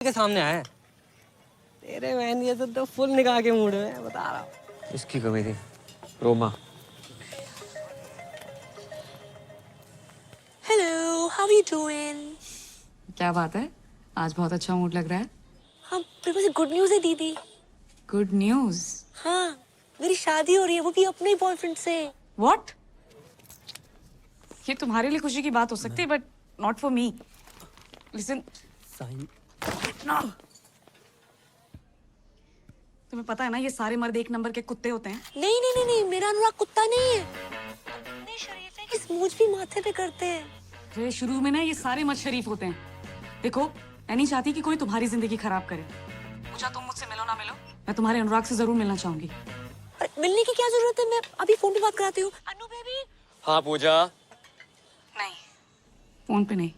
के सामने आया है। तेरे बहन ये तो फुल निकाह के मूड में बता रहा हूँ। इसकी कमी थी Roma. Hello, how are you doing? क्या बात है, आज बहुत अच्छा मूड लग रहा है। हाँ, मेरे पास गुड न्यूज़ है दीदी। Good news? हाँ, मेरी शादी हो रही है, वो भी अपने ही बॉयफ्रेंड से। व्हाट? ये तुम्हारे लिए खुशी की बात हो सकती है but not for me. Listen, तुम्हें पता है ना ये सारे मर्द एक नंबर के कुत्ते होते हैं। नहीं नहीं नहीं नहीं, मेरा अनुराग कुत्ता नहीं है। इतने शरीफ है कि स्मूच भी माथे पे करते हैं। फिर शुरू में ना ये सारे मर्द शरीफ होते हैं। देखो, मैं नहीं चाहती कि कोई तुम्हारी जिंदगी खराब करे। पूजा, तुम मुझसे मिलो ना मिलो, मैं तुम्हारे अनुराग से जरूर मिलना चाहूंगी। अरे मिलने की क्या जरूरत है, मैं अभी फोन पे बात कराती हूँ। अनु बेबी। हाँ पूजा। नहीं, फोन पे नहीं।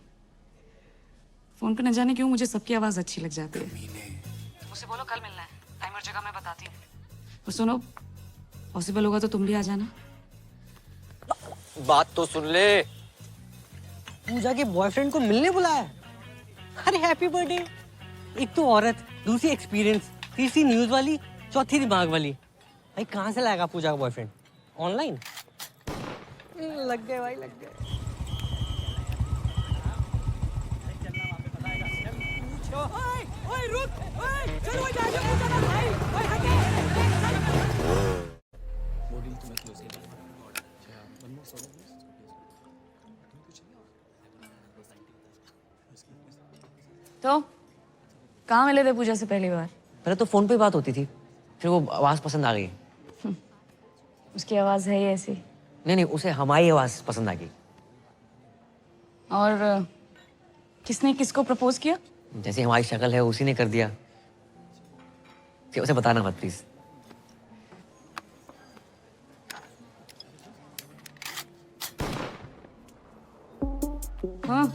फोन पे न जाने क्यों मुझे सबकी आवाज अच्छी लग जाती है। मुझसे बोलो कल मिलना है, टाइम और जगह मैं बताती हूँ। और सुनो, पॉसिबल होगा तो तुम भी आ जाना। बात तो सुन ले। पूजा के बॉयफ्रेंड को मिलने बुलाया। अरे हैप्पी बर्थडे। एक तो औरत, दूसरी एक्सपीरियंस, तीसरी न्यूज वाली, चौथी दिमाग वाली। भाई कहाँ से लाएगा पूजा का बॉयफ्रेंड? ऑनलाइन लग गए भाई, लग गए। ओए रुक, ओए चलो पूजा का भाई, ओए हटे। तो कहाँ मिले थे पूजा से पहली बार? पहले तो फोन पे बात होती थी, फिर वो आवाज पसंद आ गई। उसकी आवाज है ही ऐसी। नहीं, उसे हमारी आवाज पसंद आ गई। और किसने किसको प्रपोज किया? जैसे हमारी शक्ल है उसी ने कर दिया। उसे बताना मत प्लीज। हाँ,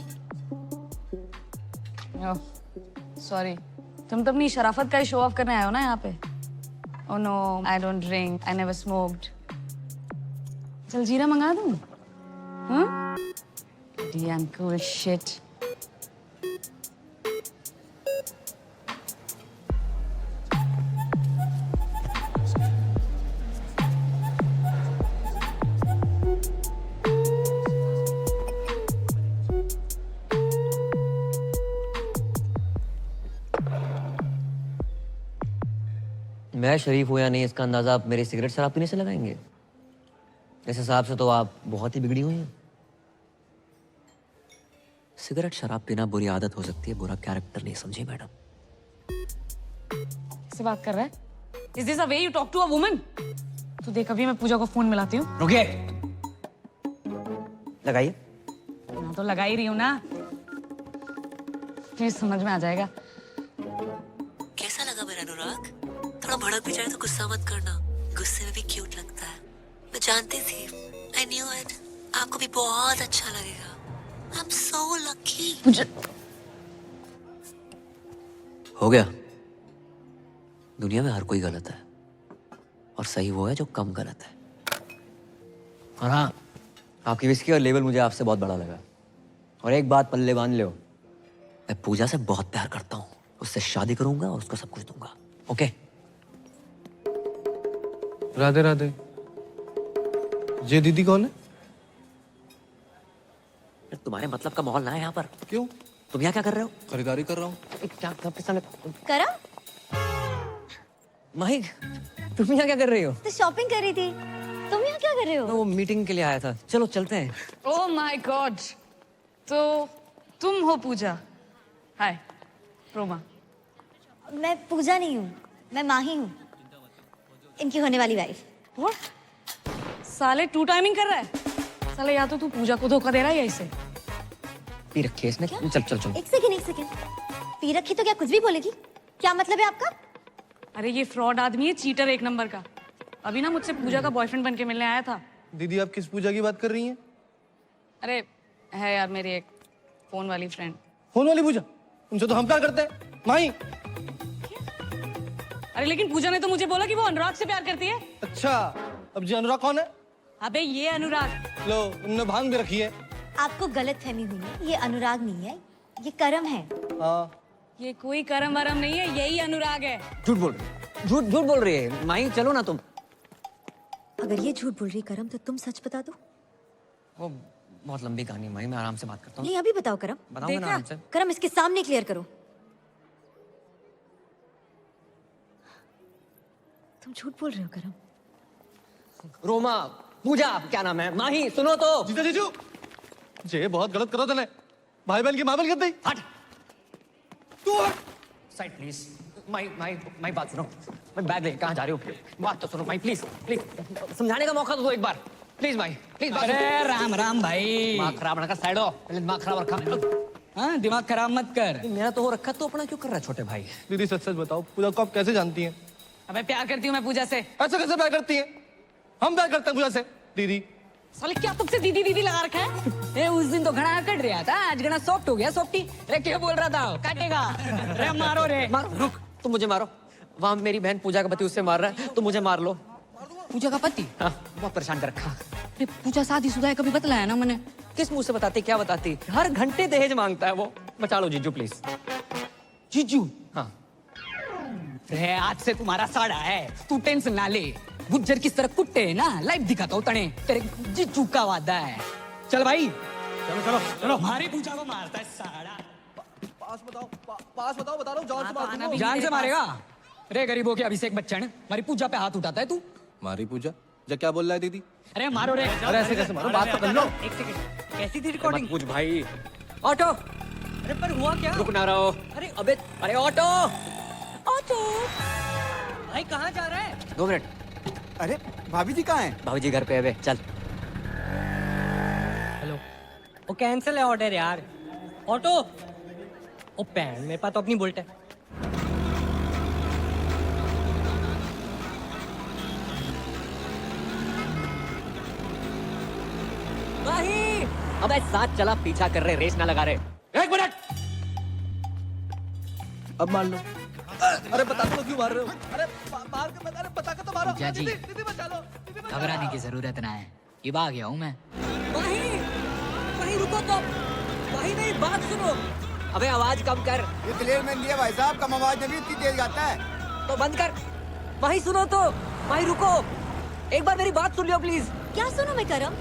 सॉरी, तुम तो अपनी शराफत का ही शो ऑफ करने आए हो ना यहाँ पे। Oh no, I don't drink, I never smoked. चल जीरा मंगा दूँ? हाँ? Damn cool shit. मैं शरीफ हूं या नहीं इसका अंदाजा आप मेरे सिगरेट शराब पीने से लगाएंगे। इस हिसाब से तो आप बहुत ही बिगड़ी हुई हैं। सिगरेट शराब पीना बुरी आदत हो सकती है, बुरा कैरेक्टर नहीं, समझे मैडम? किससे बात कर रहा है? Is this a way you talk to a woman? तो देख, अभी मैं पूजा को फोन मिलाती हूँ। रुकिए, लगाइए। हाँ, तो लगा ही रही हूँ ना, फिर समझ में आ जाएगा। कैसा लगा मेरा अनुराग? थोड़ा भड़क भी जाए तो गुस्सा मत करना, गुस्से में भी क्यूट लगता है। मैं जानती थी, I knew it, आपको भी बहुत अच्छा लगेगा। I'm so lucky. हो गया। दुनिया में हर कोई गलत है और सही वो है जो कम गलत है। और हाँ, आपकी विस्की और लेवल मुझे आपसे बहुत बड़ा लगा। और एक बात पल्ले बांध लो, मैं पूजा से बहुत प्यार करता हूँ, उससे शादी करूंगा और उसको सब कुछ दूंगा। ओके? राधे राधे। ये दीदी कौन है? तुम्हारे मतलब का माहौल ना है यहाँ पर। क्यों? तुम यहाँ क्या कर रहे हो? खरीदारी कर रहा हूँ। क्या सबके सामने करा? माही, तुम यहाँ क्या कर रही हो? तो शॉपिंग कर रही थी। तुम यहाँ क्या कर रहे हो? मैं वो मीटिंग के लिए आया था। चलो चलते हैं। ओह माय गॉड, तो तुम हो पूजा? हाय रोमा। मैं पूजा नहीं हूँ, मैं माही हूँ, इनकी होने वाली वाइफ। व्हाट? साले टू टाइमिंग कर रहा है साले। या तो तू पूजा को धोखा दे रहा है या इसे। पी रखी है इसने। चल चल चल। एक सेकंड। पी रखी तो क्या कुछ भी बोलेगी? क्या मतलब है आपका? अरे ये फ्रॉड आदमी है, चीटर एक नंबर का। अभी ना मुझसे पूजा का बॉयफ्रेंड बन के मिलने आया था। दीदी आप किस पूजा की बात कर रही हैं? अरे है यार, मेरी एक फोन वाली फ्रेंड। फोन वाली पूजा? उनसे तो हम प्यार करते हैं माही। अरे लेकिन पूजा ने तो मुझे बोला कि वो अनुराग से प्यार करती है। अच्छा, अब जी अनुराग कौन है? अबे ये अनुराग। लो, उनने भांग भी रखी है। आपको गलत फहमी हुई है, ये अनुराग नहीं है, ये करम है। हाँ, ये कोई करम वरम नहीं है, यही अनुराग है। झूठ बोल रही, झूठ झूठ बोल रही है माही। चलो ना तुम। अगर ये झूठ बोल रही करम तो तुम सच बता दो। वो बहुत लंबी कहानी है माही, मैं आराम से बात करता हूँ। नहीं अभी बताओ करम। बताऊंगा ना आराम से। करम इसके सामने क्लियर करो। तुम झूठ बोल रहे हो करम। रोमा, पूजा, क्या नाम है, माही, सुनो तो। जीजा जीजू, ये बहुत गलत करो तूने। भाई बहन की माबल कर दी। हट तू हट साइड प्लीज। माई बात सुनो। मैं बैग ले कहाँ जा रही हो? बात तो सुनो माई, प्लीज प्लीज समझाने का मौका तो दो एक बार प्लीज माई प्लीज। अरे राम राम भाई। दिमाग खराब ना कर, साइड हो। पहले दिमाग खराब रखा। हाँ दिमाग खराब मत कर। मेरा तो हो रखा, तो अपना क्यों कर रहा है छोटे भाई? दीदी सच सच बताओ, पूजा को आप कैसे जानती हैं? अबे प्यार करती हूँ मैं पूजा से। ऐसे कैसे प्यार करती हैं? हम प्यार करते हैं पूजा से। दीदी साले क्या तुमसे दीदी दीदी लगा रखा है? उस दिन तो घना कट रहा था, आज घना सॉफ्ट हो गया सॉफ्टी। अरे क्या बोल रहा था? काटेगा। अरे मारो रे। मारो, रुक, तुम मुझे मारो। वहां मेरी बहन पूजा का पति उससे मार रहा है, तुम मुझे मार लो। पूजा का पति? हाँ, बहुत परेशान कर रखा। अरे पूजा शादीशुदा है, कभी बतलाया ना मैंने। किस मुंह से बताती, क्या बताती? हर घंटे दहेज मांगता है वो। बचा लो जीजू प्लीज। जीजू? हाँ। अरे आज से तुम्हारा साड़ा है, तू टेंशन ना ले। गुज्जर किस तरह कुट्टे है ना, लाइव दिखाता हूँ तने। तेरे जीजू का वादा है। चल भाई चलो चलो चलो। हमारी पूजा को मारता है साड़ा। पास बताओ, पास बताओ, बता रहा हूँ, जान से मार दूंगा। जान से मारेगा? रे गरीबों के अभिषेक बच्चन, हमारी पूजा पे हाथ उठाता है तू? मारी पूजा जा, क्या बोल रहा है दीदी? अरे मारो रे। अरे ऐसे कैसे मारो, बात तो कर लो। एक सेकंड, कैसी थी रिकॉर्डिंग? कुछ भाई। ऑटो, अरे पर हुआ क्या? रुक ना रहो। अरे अबे, अरे ऑटो। ऑटो भाई कहाँ जा रहा है? 2 मिनट। अरे भाभी जी कहाँ हैं? भाभी जी घर पे है बे, चल। हेलो, वो कैंसिल है ऑर्डर यार। ऑटो, ओ पैन, मेरे पास तो अपनी बुलेट है। माही, अबे साथ चला, पीछा कर रहे, रेस ना लगा रहे। 1 मिनट। अब मान लो। अरे बता दो क्यों मार रहे हो? अरे मार के बता, अरे बता के तो मारो। पूजा जी, दीदी दीदी बचा लो, दीदी बचा लो। घबराने की जरूरत ना है, ये आ गया हूँ मैं। माही रुको तो। माही मेरी बात सुनो। अबे आवाज कम कर। ये क्लियर मैन दिया भाई साहब, कम आवाज में भी इतनी तेज गाता है। तो बंद कर। माही सुनो तो। माही रुको, एक बार मेरी बात सुन लियो प्लीज। क्या सुनो मैं करम?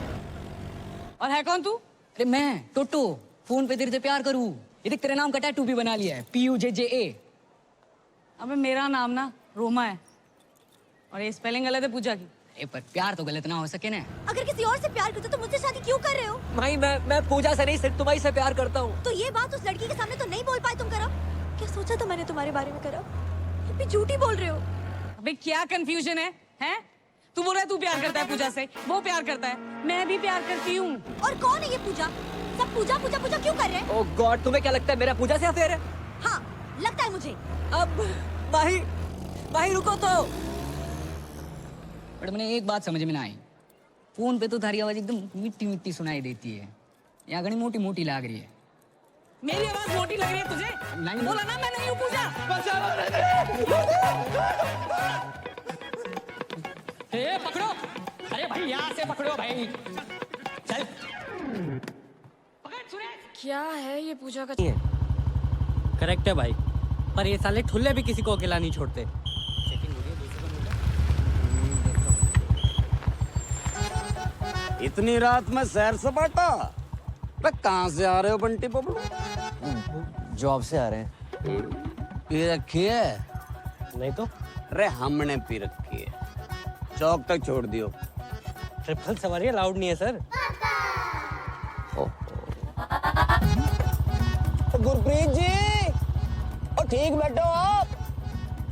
और है कौन तू? अरे मैं टोटो, फोन पे तेरे से प्यार करूँ। ये देख तेरे नाम का टैटू भी बना लिया है, PUJJA। अबे मेरा नाम ना रोमा है, और ये स्पेलिंग गलत है पूजा की। अरे पर प्यार तो गलत ना हो सके ना। अगर किसी और से प्यार करते तो मुझसे शादी क्यों कर रहे हो? माही मैं पूजा से नहीं, सिर्फ तुम्हारी से प्यार करता हूँ। तो ये बात उस लड़की के सामने तो नहीं बोल पाए तुम करम? क्या सोचा था मैंने तुम्हारे बारे में करम? तुम भी झूठी बोल रहे हो। अबे क्या कंफ्यूजन है? हैं? तू बोल रहा है तू प्यार करता है पूजा से, वो प्यार करता है, मैं भी प्यार करती हूँ। और कौन है ये पूजा? सब पूजा पूजा पूजा क्यों कर रहे हैं? ओह गॉड, तुम्हें क्या लगता है मेरा पूजा से अफेयर है? हाँ लगता है मुझे। अब माही रुको तो। बट मैंने एक बात समझ में ना आई, फोन पे तो थारी आवाज एकदम मिट्टी मिट्टी सुनाई देती है, यहाँ घनी मोटी मोटी लग रही है। मेरी आवाज मोटी लग रही है तुझे? नहीं बोला ना मैं नहीं हूँ पूजा। ए पकड़ो, अरे भाई यहाँ से पकड़ो भाई, चल पकड़। सुरेश क्या है ये पूजा का? करेक्ट है भाई, पर ये साले ठुल्ले भी किसी को अकेला नहीं छोड़ते। इतनी रात में सैर सपाटा? कहाँ से आ रहे हो बंटी बबलू? जॉब से आ रहे हैं। पी रखी है? नहीं तो अरे हमने पी रखी है, चौक तक छोड़ दियो। ट्रिपल सवारी अलाउड नहीं है सर। गुरप्रीत जी, और ठीक बैठो आप।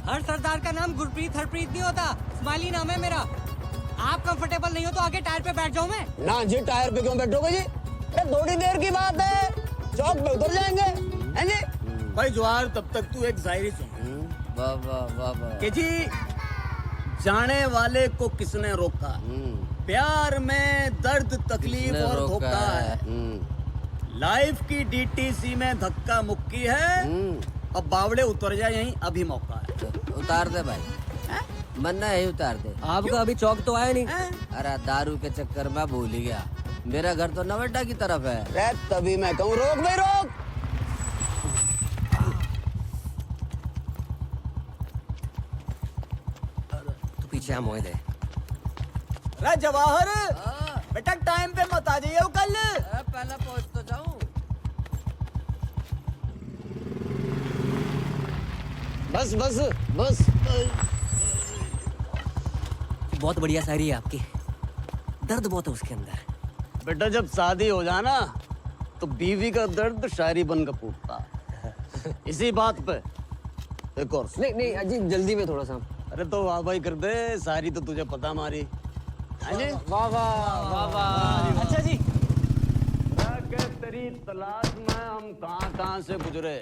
हर सरदार का नाम गुरप्रीत हरप्रीत नहीं होता, स्माइली नाम है मेरा। आप कंफर्टेबल नहीं हो तो आगे टायर पे बैठ जाऊं मैं? ना जी, टायर पे क्यों बैठोगे जी? अरे थोड़ी देर की बात है, चौक पे उतर जाएंगे, हैं जी? भाई जवाहर, तब तक तू एक शायरी सुन। वाह वाह वाह वाह। कि जी, जाने वाले को किसने रोका, प्यार में दर्द तकलीफ और धोखा है, लाइफ की DTC में धक्का मुक्की है, अब बावड़े उतर जाए यहीं अभी मौका है। उतार दे भाई, मन्ना यही उतार दे। आपका अभी चौक तो आया नहीं। अरे दारू के चक्कर में भूल ही गया, मेरा घर तो नवेटा की तरफ है। तभी मैं कहूँ रोक भाई रोक। श्याम मोए दे अरे जवाहर बेटा टाइम पे मत आ जाइए कल। पहले पहुंच तो जाऊं। बस बस बस। बहुत बढ़िया शायरी है आपकी, दर्द बहुत है उसके अंदर। बेटा जब शादी हो जाना तो बीवी का दर्द शायरी बनकर फूटता। इसी बात पे एक और सुन। नहीं अजी जल्दी में थोड़ा सा। अरे तो वाह भाई कर दे, सारी तो तुझे पता हमारी। हाँ जी वाह वाह वाह वाह। अच्छा जी। तेरी तलाश में हम कहाँ से गुजरे।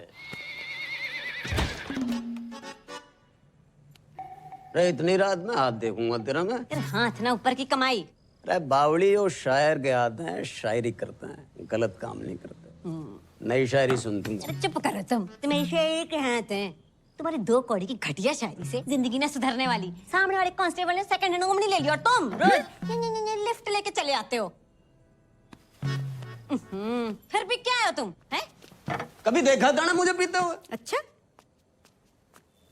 अरे इतनी रात में हाथ देखूंगा तेरा मैं। तेरे हाथ ना ऊपर की कमाई। अरे बावड़ी और शायर के हाथ हैं, शायरी करते हैं, गलत काम नहीं करते। नई शायरी सुनती हूँ। अरे चुप करो तुम, तुम्हें शायरी के हाथ हैं। तुम्हारी 2 कौड़ी की घटिया शायरी से जिंदगी ना सुधरने वाली। सामने वाले कांस्टेबल ने सेकंड हैंड ओमनी ले ली और तुम रोज लिफ्ट लेके चले आते हो। फिर भी क्या हो तुम हैं? कभी देखा था ना मुझे पीते हुए? अच्छा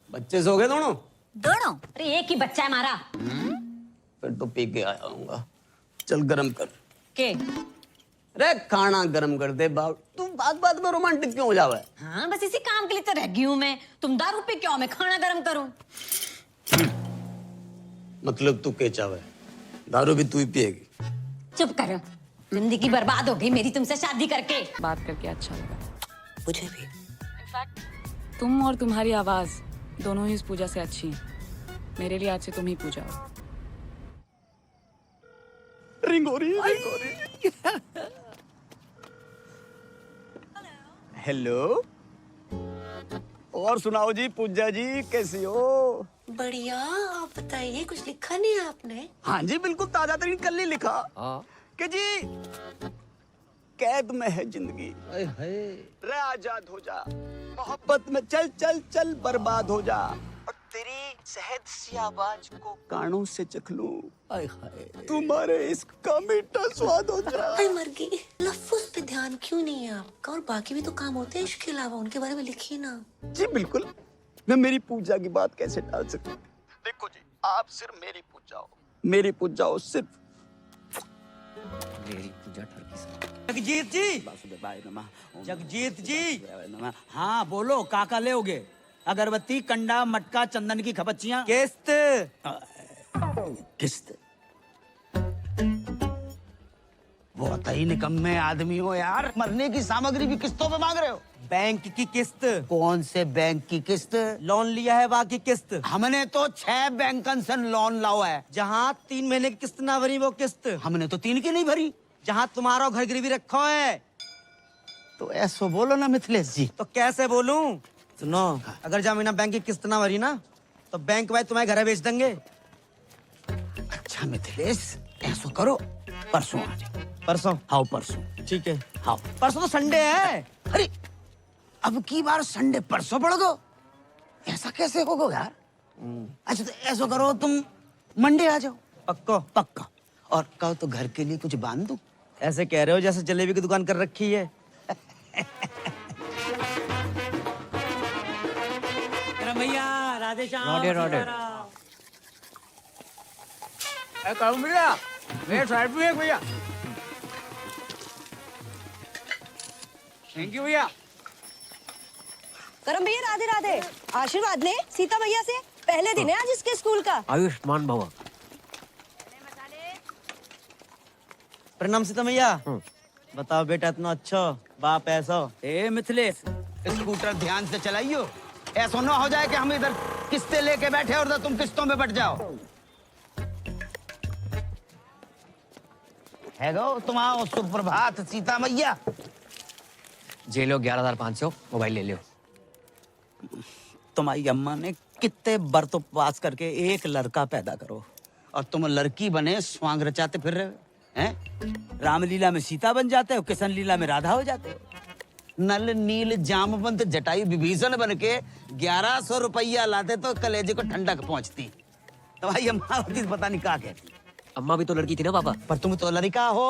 बच्चे सो गए दोनों? दोनों? अरे एक ही बच्चा है हमारा। फिर तो पी के आया हूँगा। चल गरम कर के? अरे खाना गरम कर दे बाब। तू बात में रोमांटिक क्यों हो जावे? हाँ बस इसी काम के लिए तो रह गई हूँ मैं। तुम दारू पी क्यों, मैं खाना गरम करूँ? मतलब तू के चावे? दारू भी तू ही पिएगी? चुप करो, जिंदगी बर्बाद हो गई मेरी तुमसे शादी करके। बात करके अच्छा लगा। मुझे भी। तुम और तुम्हारी आवाज दोनों ही इस पूजा से अच्छी हैं। मेरे लिए आज से तुम ही पूजा हो। रिंग हो रही है। हेलो। और सुनाओ जी पूजा जी, कैसी हो? बढ़िया, आप बताइए, कुछ लिखा नहीं है आपने? हाँ जी बिल्कुल ताजा तरीन कल ही लिखा कि जी कैद में है जिंदगी, रे आजाद हो जा, मोहब्बत में चल चल चल बर्बाद हो जा, और तेरी शहद सी आवाज को कानों से चख लूं, तुम्हारे इश्क का मीठा स्वाद हो जा। अरे मर गई, लफ्ज़ पे ध्यान क्यों नहीं है आपका? और बाकी भी तो काम होते हैं इश्क के अलावा, उनके बारे में लिखिए ना। जी बिल्कुल, मैं मेरी पूजा की बात कैसे टाल सकता हूँ? देखो जी, आप सिर्फ मेरी पूजा हो, मेरी पूजा हो सिर्फ। मेरी पूजा ठरकी से। जगजीत जी, जगजीत जी। हाँ बोलो, काका ले होगे? अगरबत्ती, कंडा, मटका, चंदन की खपच्चियाँ। किस्त। किस्त? बहुत ही निकम्मे आदमी हो यार, मरने की सामग्री भी किस्तों पे मांग रहे हो। बैंक की किस्त। कौन से बैंक की किस्त? लोन लिया है बाकी किस्त। हमने तो 6 बैंकन से लोन लाओ है। जहाँ 3 महीने की किस्त ना भरी वो किस्त। हमने तो 3 की नहीं भरी। जहाँ तुम्हारा घर गिरवी रखो है। तो ऐसो बोलो ना मिथिलेश जी। तो कैसे बोलूं? सुनो, अगर जमीना बैंक की किस्त ना भरी ना तो बैंक वाले तुम्हारे घर बेच देंगे। अच्छा मिथिलेश, ऐसो करो, परसों आ जाओ। परसों? हाँ परसों। ठीक है। हाँ परसों तो संडे है। अरे अब की बार संडे परसों पड़ गो, ऐसा कैसे होगा यार? अच्छा तो ऐसा करो, तुम मंडे आ जाओ। पक्को? पक्का। और कहो तो घर के लिए कुछ बांध दूं? ऐसे कह रहे हो जैसे जलेबी की दुकान कर रखी है। भैया राधे श्याम। Nodded, nodded. भैया मेरे साइड में भैया। थैंक यू भैया। करम भैया राधे राधे। आशीर्वाद ले सीता भैया से, पहले दिन है आज इसके स्कूल का। आयुष्मान भवा। प्रणाम सीता मैया। बताओ बेटा, इतना अच्छा बाप ऐसा। ए मिथिलेश, स्कूटर ध्यान से चलाइयो, ऐसा ना हो जाए कि हम इधर किस्तें लेके बैठे और तुम किस्तों में बट जाओ। है गो तुम्हारा सुप्रभात सीता मैया। जे लो 11,500 मोबाइल ले लो। तुम्हारी अम्मा ने कितने बरतों पास करके एक लड़का पैदा करो और तुम लड़की बने स्वांग रचाते फिर रहे हो हैं? रामलीला में सीता बन जाते हो, किशन लीला में राधा हो जाते हो। नल नील जामवंत जटायु विभीषण बन के 1100 रुपया लाते तो कलेजे को ठंडक पहुंचती। तुम्हारी अम्मा होती पता नहीं क्या कहती। अम्मा भी तो लड़की थी ना पापा। पर तुम तो लड़का हो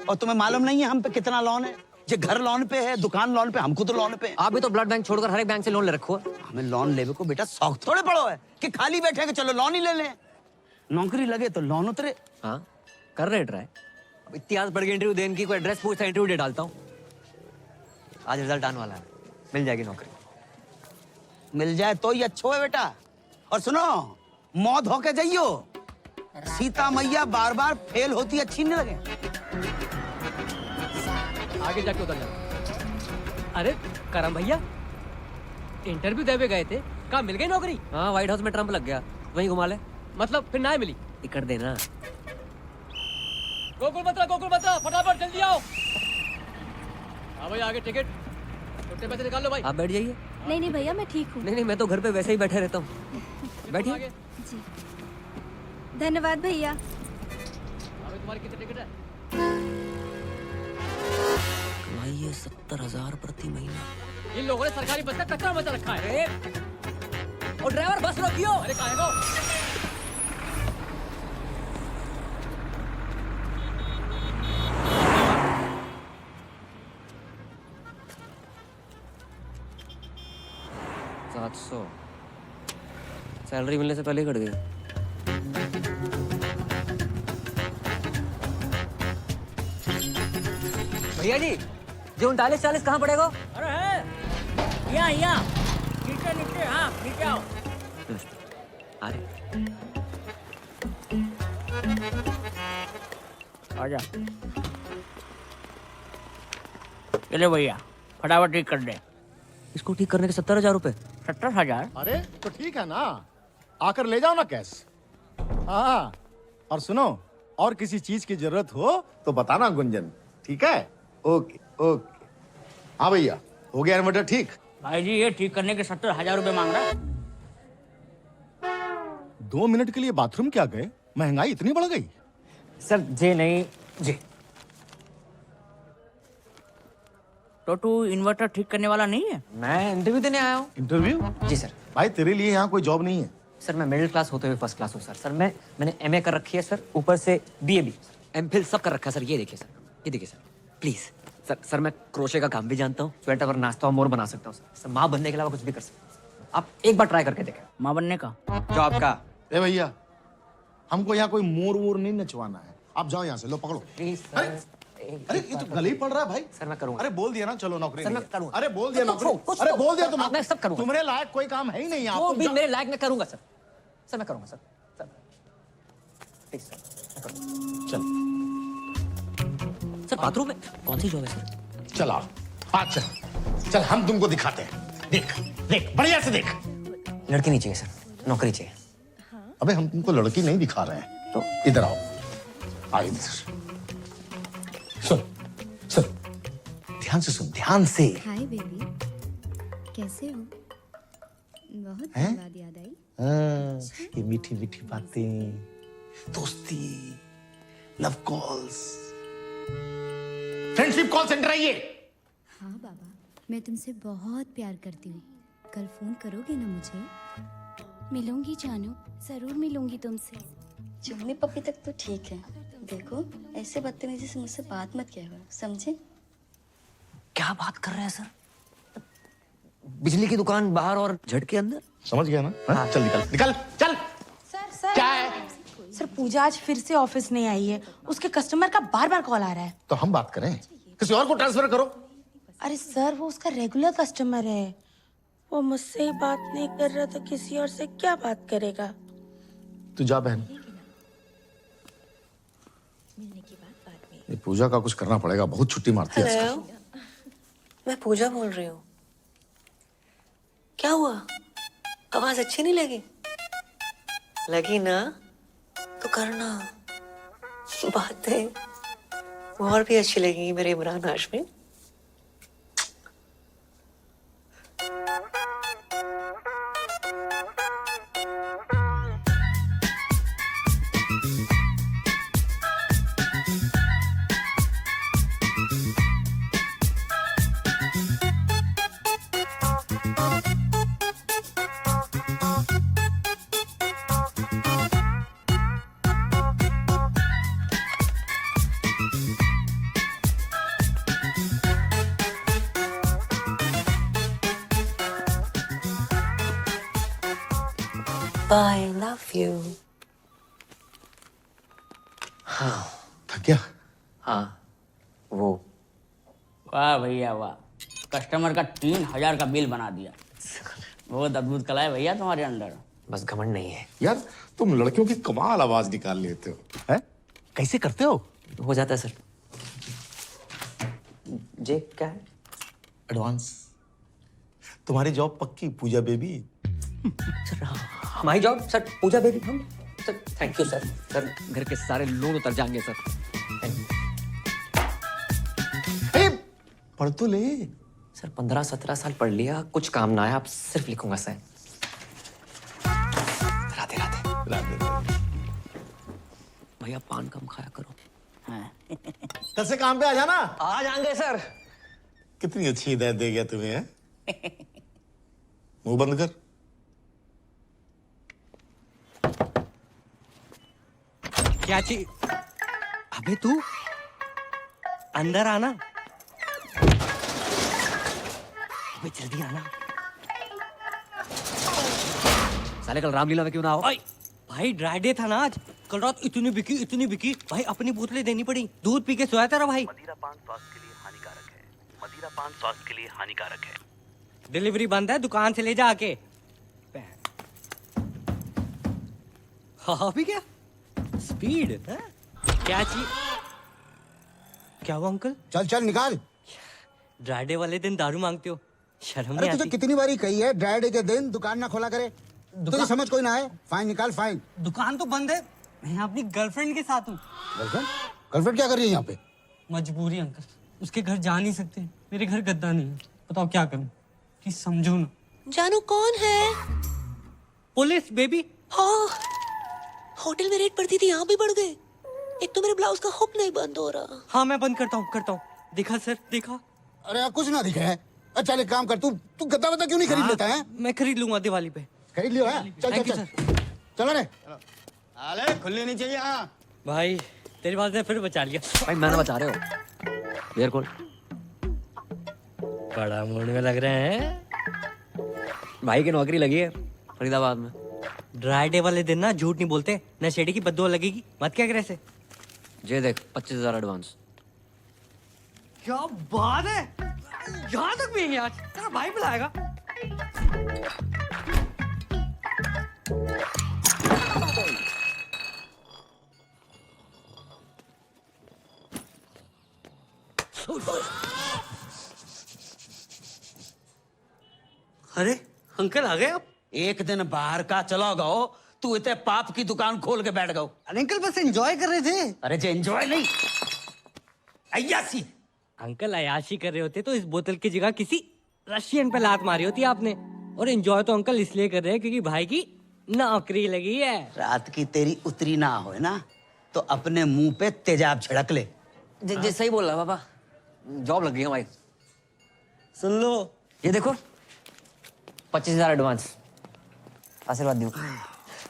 और तुम्हें मालूम नहीं है हम पे कितना लोन है। जे घर लोन पे है, दुकान लोन पे, हमको तो लोन पे है। आप भी तो ब्लड बैंक छोड़कर हर एक बैंक से लोन ले रखो है। हमें लोन लेवे को बेटा शौक थोड़े पड़ो है कि खाली बैठे के चलो लोन ही ले लें। नौकरी लगे तो लोन उतरे। हाँ कर रहे ट्राई। अब इतनी आदत पड़ गई इंटरव्यू देने की, कोई एड्रेस पूछता इंटरव्यू दे डालता हूँ। आज रिजल्ट आने वाला है, मिल जाएगी नौकरी। मिल जाए तो ही अच्छो है बेटा। और सुनो, मौत होके जाइयो। सीता मैया बार बार फेल होती अच्छी नहीं लगे। आगे जाके उतर जा। अरे करम भैया, इंटरव्यू देवे गए थे, कहाँ मिल गई नौकरी? हाँ व्हाइट हाउस में ट्रम्प लग गया, वहीं घुमा ले। मतलब फिर ना मिली? टिकट देना। गोकुल बत्रा फटाफट जल्दी आओ। हाँ भाई आगे टिकट, छोटे पैसे निकाल लो भाई। आप बैठ जाइए। नहीं भैया मैं ठीक हूँ। नहीं मैं तो घर पे वैसे ही बैठे रहता हूँ। बैठिए। जी धन्यवाद भैया। अभी तुम्हारी कितनी टिकट है? भाई ये 70,000 प्रति महीना। इन लोगों ने सरकारी बस का कचरा मचा रखा है। और ड्राइवर बस रोकियो। अरे कहाँ है वो? सैलरी मिलने से पहले ही कट गई। भैया जी, जो 39-40 कहाँ पड़ेगा? अरे है यहाँ नीचे नीचे, हाँ नीचे आओ। अरे आजा। चले भैया फटाफट ठीक कर दे। इसको ठीक करने के 70,000 रुपए। 70,000? अरे तो ठीक है ना, आकर ले जाओ ना कैश। हाँ और सुनो, और किसी चीज की जरूरत हो तो बताना गुंजन, ठीक है? Okay okay. हाँ भैया, हो गया इन्वर्टर ठीक? भाई जी ये ठीक करने के 70,000 रुपए मांग रहा है। 2 मिनट के लिए बाथरूम क्या गए? महंगाई इतनी बढ़ गई? सर जी नहीं जी। तो तू इन्वर्टर ठीक करने वाला नहीं है? मैं इंटरव्यू देने आया हूँ। इंटरव्यू? जी सर। भाई तेरे लिए यहाँ कोई जॉब नहीं है। सर मैं मिडिल क्लास होते हुए फर्स्ट क्लास हूँ सर। सर मैंने एमए कर रखी है सर, ऊपर से बीए भी, एमफिल सब कर रखा है सर। ये देखिए सर, ये देखिए सर, प्लीज सर मैं क्रोशे का काम भी जानता हूँ, स्वेटर और नाश्ता और मोर बना सकता हूँ सर। माँ बनने के अलावा कुछ भी कर सकता हूँ। आप एक बार ट्राई करके देखें। माँ बनने का? जॉब का। ए भैया, हमको यहाँ कोई मोर वोर नहीं नचवाना है। आप जाओ यहाँ से, लो पकड़ो। प्लीज अरे अरे ये तो गले ही पड़ रहा है भाई। सर मैं करूँगा। अरे बोल दिया ना, चलो नौकरी सर, नहीं मैं है। करूँगा। अरे बोल दिया नौकरी। कुछ अरे तो- बोल दिया तुम। मैं सब करूँगा। तुम्हारे लायक कोई काम है ही नहीं यहाँ। वो तुम भी जाओ। मेरे लायक मैं करूँगा सर। सर मैं करूँगा सर। सर प्लीज सर मैं करूँगा। चल सर बाथरूम में कौन सी जॉब है सर? चला अच्छा, चल हम तुमको दिखाते हैं। देख देख बढ़िया से देख। लड़की नहीं चाहिए सर, नौकरी चाहिए। अबे हम तुमको लड़की नहीं दिखा रहे हैं, तो इधर आओ। आओ इधर। सुन सुन, ध्यान से सुन, ध्यान से। हाय बेबी, कैसे हो? बहुत हैं? बात याद आई। हाँ, ये मीठी मीठी बातें, दोस्ती, love calls, friendship call centre है ये। हाँ बाबा, मैं तुमसे बहुत प्यार करती हूँ। कल फोन करोगे ना मुझे? मिलूंगी जानू, जरूर मिलूंगी तुमसे। चुम्मी पप्पी तक तो ठीक है, देखो ऐसे बदतमीजी से मुझसे बात मत किया करो, समझे? क्या बात कर रहे हैं सर? बिजली की दुकान बाहर और झटके अंदर। समझ गया ना? हाँ? चल निकल निकल चल। सर क्या है? सर पूजा आज फिर से ऑफिस नहीं आई है, उसके कस्टमर का बार बार कॉल आ रहा है। तो हम बात करें, किसी और को ट्रांसफर करो। अरे सर वो उसका रेगुलर कस्टमर है, वो मुझसे ही बात नहीं कर रहा तो किसी और से क्या बात करेगा? तू जा बहन, ये पूजा का कुछ करना पड़ेगा, बहुत छुट्टी मारती है आजकल। मैं पूजा बोल रही हूँ। क्या हुआ? आवाज अच्छी नहीं लगी? लगी ना तो करना। बातें और भी अच्छी लगेंगी मेरे Imran Hashmi. I love you. थक गया? हाँ वो वाह भैया वाह, कस्टमर का 3000 का बिल बना दिया। बहुत अद्भुत कला है भैया तुम्हारे अंदर। बस घमंड नहीं है। यार तुम लड़कियों की कमाल आवाज निकाल लेते हो। हैं? कैसे करते हो? हो जाता है सर। जे क्या है? एडवांस। तुम्हारी जॉब पक्की पूजा बेबी। सर हमारी जॉब सर पूजा बेबी हम sir thank you sir. Sir घर के सारे लोन उतर जाएंगे सर। पढ़ तो ले। सर 15-17 साल पढ़ लिया, कुछ काम ना है, आप सिर्फ लिखूंगा सर। राधे राधे। राधे। भैया पान कम खाया करो। कल से काम पे आ जाना। आ जाएंगे सर। कितनी अच्छी हिदायत दे गया तुम्हें। हैं? मुंह बंद कर। क्या चाहिए? अबे तू अंदर आना। अबे जल्दी आना। साले कल रामलीला में क्यों ना हो? भाई ड्राई डे था ना आज। कल रात इतनी बिकी भाई, अपनी बोतलें देनी पड़ी। दूध पी के सोया तेरा भाई। मदिरा पान स्वास्थ्य के लिए हानिकारक है। मदिरा पान स्वास्थ्य के लिए हानिकारक है। डिलीवरी बंद है, दुकान से ले जा आके। हाँ भी क्या स्पीड है? क्या चाहिए? क्या हुआ अंकल? चल चल निकाल। ड्राई डे वाले दिन दारू मांगते हो, शर्म अरे नहीं तुझे आती? कितनी बारी कही है ड्राई डे के दिन दुकान ना खोला करे। तुझे समझ कोई ना है। फाइन निकाल फाइन। दुकान तो बंद है, मैं अपनी गर्लफ्रेंड के साथ हूँ। गर्लफ्रेंड? गर्लफ्रेंड क्या कर रही है यहाँ पे? मजबूरी अंकल, उसके घर जा नहीं सकते। मेरे घर गद्दा नहीं है, बताओ क्या करूँ? प्लीज समझो ना। जानू कौन है? Police baby. हाँ, होटल में रेड पड़ती थी, यहाँ भी बढ़ गए। एक तो मेरे ब्लाउज का हुक नहीं बंद हो रहा। हाँ मैं बंद करता हूँ। देखा सर, देखा। अरे यार कुछ ना दिखा है। अच्छा एक काम कर, तू गद्दा वद्दा क्यों नहीं खरीद लेता है? मैं खरीद लूंगा दिवाली पे। खरीद लियो है? चल Thank चल you, चल चलो रे। अरे खुलनी नहीं चाहिए। हाँ भाई तेरी बात ने फिर बचा लिया। भाई मैंने बचा रहे हो। बियर खोल। बड़ा मूड में लग रहे हैं। भाई की नौकरी लगी है फरीदाबाद में। ड्राई डे वाले दिन ना झूठ नहीं बोलते, नशेड़ी की बद्दुआ लगेगी। मत क्या करे ऐसे। जे देख 25,000 एडवांस। क्या बात है, यहाँ तक भी आज तेरा भाई बुलाएगा। अरे अंकल आ गए आप? एक दिन बाहर का चलो गो, तू इतने पाप की दुकान खोल के बैठ गो। अरे अंकल बस एंजॉय कर रहे थे। अरे जे एंजॉय नहीं, अय्यासी। अंकल अयाशी कर रहे होते तो इस बोतल की जगह किसी रशियन पे लात मारी होती आपने। और एंजॉय तो अंकल इसलिए कर रहे हैं क्योंकि भाई की नौकरी लगी है। रात की तेरी उतरी ना हो ना तो अपने मुंह पे तेजाब छिड़क ले। जे सही बोल रहा है पापा, जॉब लग गई है भाई। सुन लो, ये देखो 25,000 एडवांस। आशीर्वाद दियो।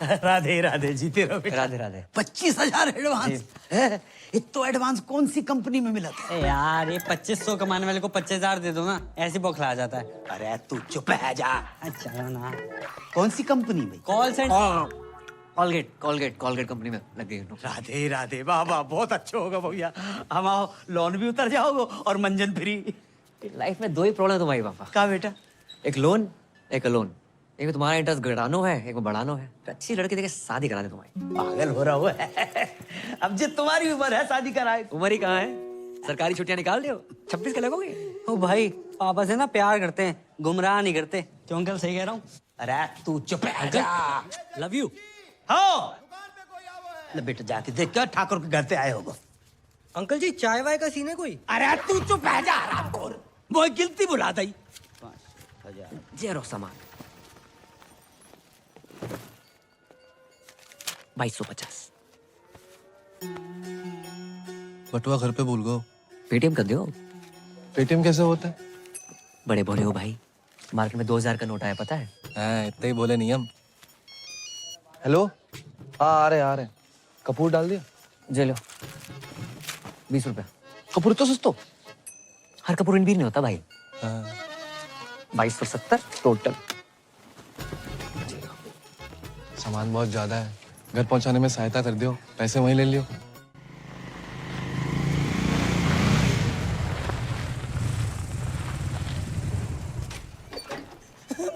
राधे राधे, जीते रहो बेटा। राधे राधे। 25,000 एडवांस है? इतना एडवांस कौन सी कंपनी में मिला था? यार ये 2500 कमाने वाले को 25,000 दे दो ना, ऐसे बौखला जाता है। अरे तू चुप है जा। अच्छा ना, कौन सी कंपनी में? Call centre. कॉलगेट कंपनी में लग गई। राधे राधे, वाह वाह, बहुत अच्छा होगा भैया। हम आओ, लोन भी उतर जाओगे और मंजन फ्री। लाइफ में 2 ही प्रॉब्लम है तुम्हारी पापा। क्या बेटा? एक लोन, एक अलोन। एक में तुम्हारा इंटरेस्ट घटानो है, एक में बढ़ानो है। अच्छी लड़की देके शादी करा दे तुम्हारी। पागल हो रहा है। अब जो तुम्हारी उम्र है शादी कराए। उम्र ही कहाँ है, सरकारी छुट्टियां निकाल दो। 26 का लगोगे। ओ भाई पापा से ना प्यार करते हैं, गुमराह नहीं करते। क्यों अंकल सही कह रहा हूँ? अरे तू चुप है जा। Love you. हाँ ले बेटा, जाके देख क्या ठाकुर के घर से आए होगा। अंकल जी चाय वाय का सीन है कोई? अरे तू चुप है जा, वो गिनती बुला दी। 5,000 जेरो सामान 2250। बटुआ घर पे भूल गो। पेटीएम कर दो। पेटीएम कैसे होता है? बड़े भोले हो भाई, मार्केट में 2000 का नोट आया पता है? हाँ इतना ही बोले नहीं हम। हेलो, हाँ आ रहे। कपूर डाल दिया? जे लो 20 रुपया। कपूर तो सस्तो। हर कपूर इन भी नहीं होता भाई। हाँ। 2270 टोटल। सामान बहुत ज्यादा है, घर पहुंचाने में सहायता कर दियो, पैसे वहीं ले लियो।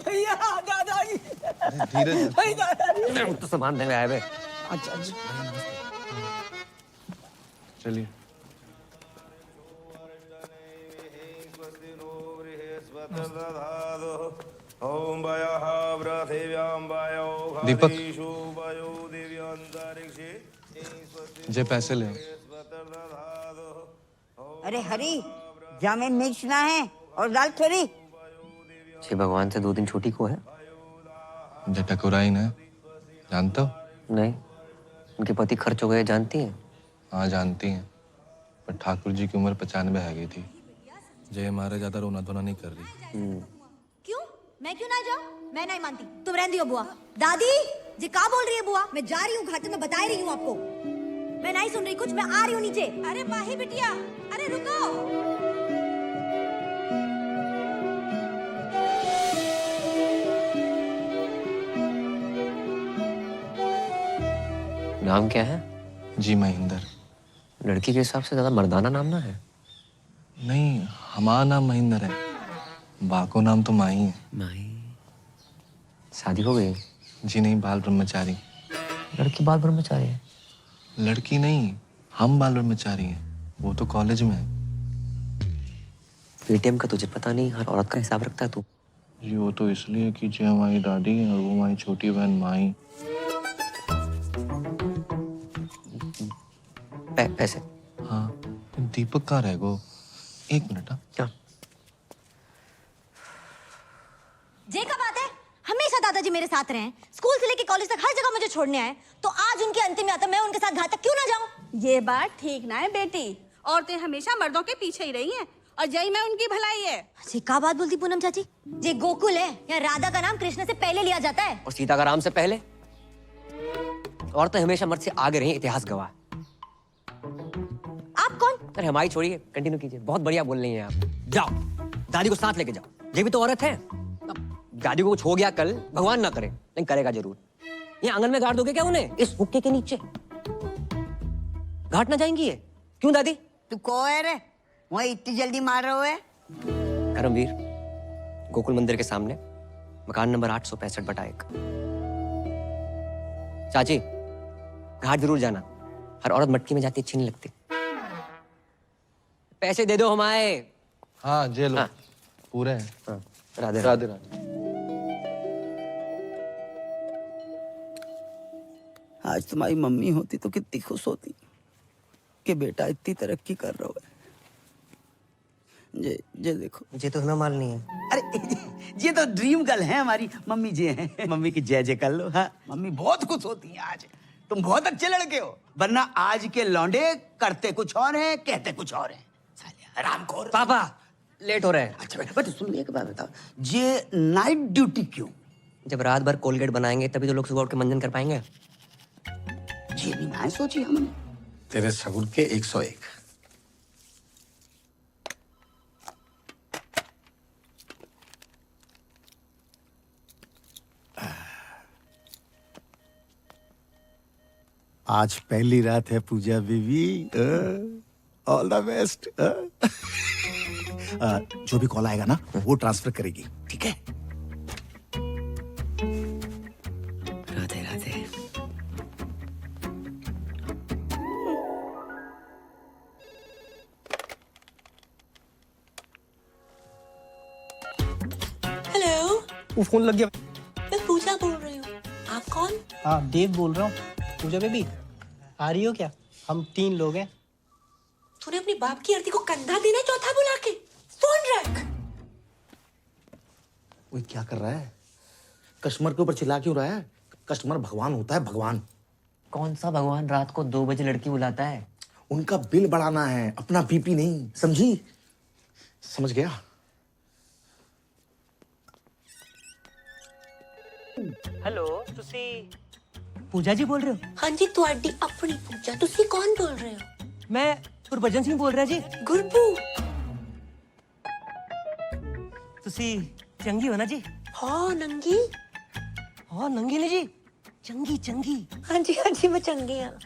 भैया दादाजी, धीरे भाई दादाजी। तो सामान देने आए बे। अच्छा अच्छा। चलिए। दीपक, जे पैसे ले। अरे हरी, जामे मिर्च ना है और दाल थोड़ी। छे भगवान से 2 दिन छुट्टी को है। जे टकुराई ना, जानते हो? नहीं, उनके पति खर्च हो गए, जानती हैं? हाँ जानती हैं, पर ठाकुर जी की उम्र 95 है गई थी। जय मारे ज्यादा रोना धोना नहीं कर रही। क्यों? मैं क्यों ना जाऊं? मैं नहीं मानती, तुम रहने दियो बुआ। दादी जी क्या बोल रही है बुआ? मैं जा रही हूँ घाटे में, बता रही हूँ आपको। मैं नहीं सुन रही कुछ, मैं आ रही हूँ नीचे। अरे माही बिटिया, अरे रुको। नाम क्या है? जी महेंद्र। लड़की के हिसाब से ज्यादा मर्दाना नाम ना है। नहीं, हमारा नाम महेंद्र है, बाको नाम तो माही है। माही? शादी हो गई? जी नहीं, बाल ब्रह्मचारी। लड़की बाल ब्रह्मचारी है? लड़की नहीं, हम बाल ब्रह्मचारी हैं, वो तो कॉलेज में है। पेटीएम का तुझे पता नहीं, हर औरत का हिसाब रखता है तू। जी वो तो इसलिए कि जी हमारी दादी है और वो हमारी छोटी बहन माही। पैसे? हाँ, दीपक कहाँ रह गो? 1 मिनट। हाँ क्या? जे का बात है, हमेशा दादाजी मेरे साथ रहे, स्कूल से लेके कॉलेज तक हर जगह मुझे छोड़ने आए, तो आज उनकी अंतिम यात्रा मैं उनके साथ घाट तक क्यों ना जाऊं? ये बात ठीक ना है बेटी, औरतें हमेशा मर्दों के पीछे ही रही हैं और जय में उनकी भलाई है। जी का बात बोलती पूनम चाची? जे गोकुल है या राधा का नाम कृष्ण से पहले लिया जाता है, और सीता का राम से पहले? औरतें हमेशा मर्द से आगे रही, इतिहास गवाह। आप कौन? अरे हमारी छोड़िए, कंटिन्यू कीजिए। बहुत बढ़िया बोल रही हैं आप। जाओ, दादी को साथ लेके जाओ, ये भी तो औरत है। दादी को कुछ हो गया कल, भगवान ना करे, लेकिन करेगा जरूर। ये आंगन में गाड़ दोगे क्या उन्हें, इस हुक्के के नीचे? घाट ना जाएंगी ये? क्यों दादी? तू कौन है रे? वही इतनी जल्दी मार रहे हो है? करमवीर, गोकुल मंदिर के सामने, मकान नंबर 865/1। चाची, घाट जरूर जाना, हर औरत मटकी में जाती अच्छी नहीं लगती। पैसे दे दो हमारे। हाँ जे लो। हाँ। पूरे हैं। हाँ। राधे राधे राधे। आज तुम्हारी मम्मी होती तो कितनी खुश होती कि बेटा इतनी तरक्की कर रहा है। जे देखो, मुझे तो ना मालनी है। अरे ये तो ड्रीम गर्ल है हमारी मम्मी जी हैं। मम्मी की जय जय कर लो। हाँ, मम्मी बहुत खुश होती हैं आज। तुम बहुत अच्छे लड़के हो, वरना आज के लौंडे करते कुछ और हैं, कहते कुछ और हैं। रामखोर। पापा लेट हो रहा है। अच्छा बेटा, बट सुन, एक बात बताओ, ये नाइट ड्यूटी क्यों? जब रात भर कोलगेट बनाएंगे तभी तो लोग सुबह उठ के मंजन कर पाएंगे। ये भी ना सोची हमने। तेरे सगुन के 101। आज पहली रात है पूजा बेबी, ऑल द बेस्ट। जो भी कॉल आएगा ना वो ट्रांसफर करेगी, ठीक है? राधे राधे। हेलो, वो फोन लग गया। मैं पूजा बोल रही हूँ। आप कौन? हाँ, देव बोल रहा हूँ। पूजा बेबी आ रही हो क्या? हम 3 लोग हैं। तूने अपनी बाप की आरती को कंधा देना चौथा बुला के फोन रख। वो क्या कर रहा है? कस्टमर के ऊपर चिल्ला क्यों रहा है? कस्टमर भगवान होता है, भगवान। कौन सा भगवान रात को 2 बजे लड़की बुलाता है? उनका बिल बढ़ाना है, अपना बीपी नहीं, समझी? समझ गया? हेलो, तुसी पूजा जी बोल रहे हो? हाँ जी, ਤੁਹਾਡੀ अपनी पूजा। तुसी कौन बोल रहे हो? मैं गुरबचन सिंह बोल रहा जी। गुरबू। तुसी चंगी हो ना जी? हाँ नंगी। हाँ नंगी नहीं जी, चंगी चंगी। हाँ जी मैं चंगी हूँ।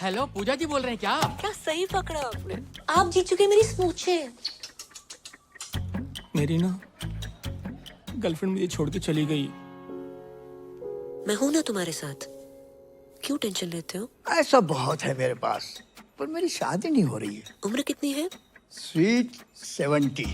हेलो पूजा जी बोल रहे हैं क्या? क्या सही पकड़ा आपने। आप जीत चुके मेरी स्मूचे। मेरी ना गर्लफ्रेंड मुझे छोड़ के चली गई। मैं हूं ना तुम्हारे साथ, क्यों टेंशन लेते हो? ऐसा बहुत है मेरे पास, पर मेरी शादी नहीं हो रही है। उम्र कितनी है? स्वीट 70।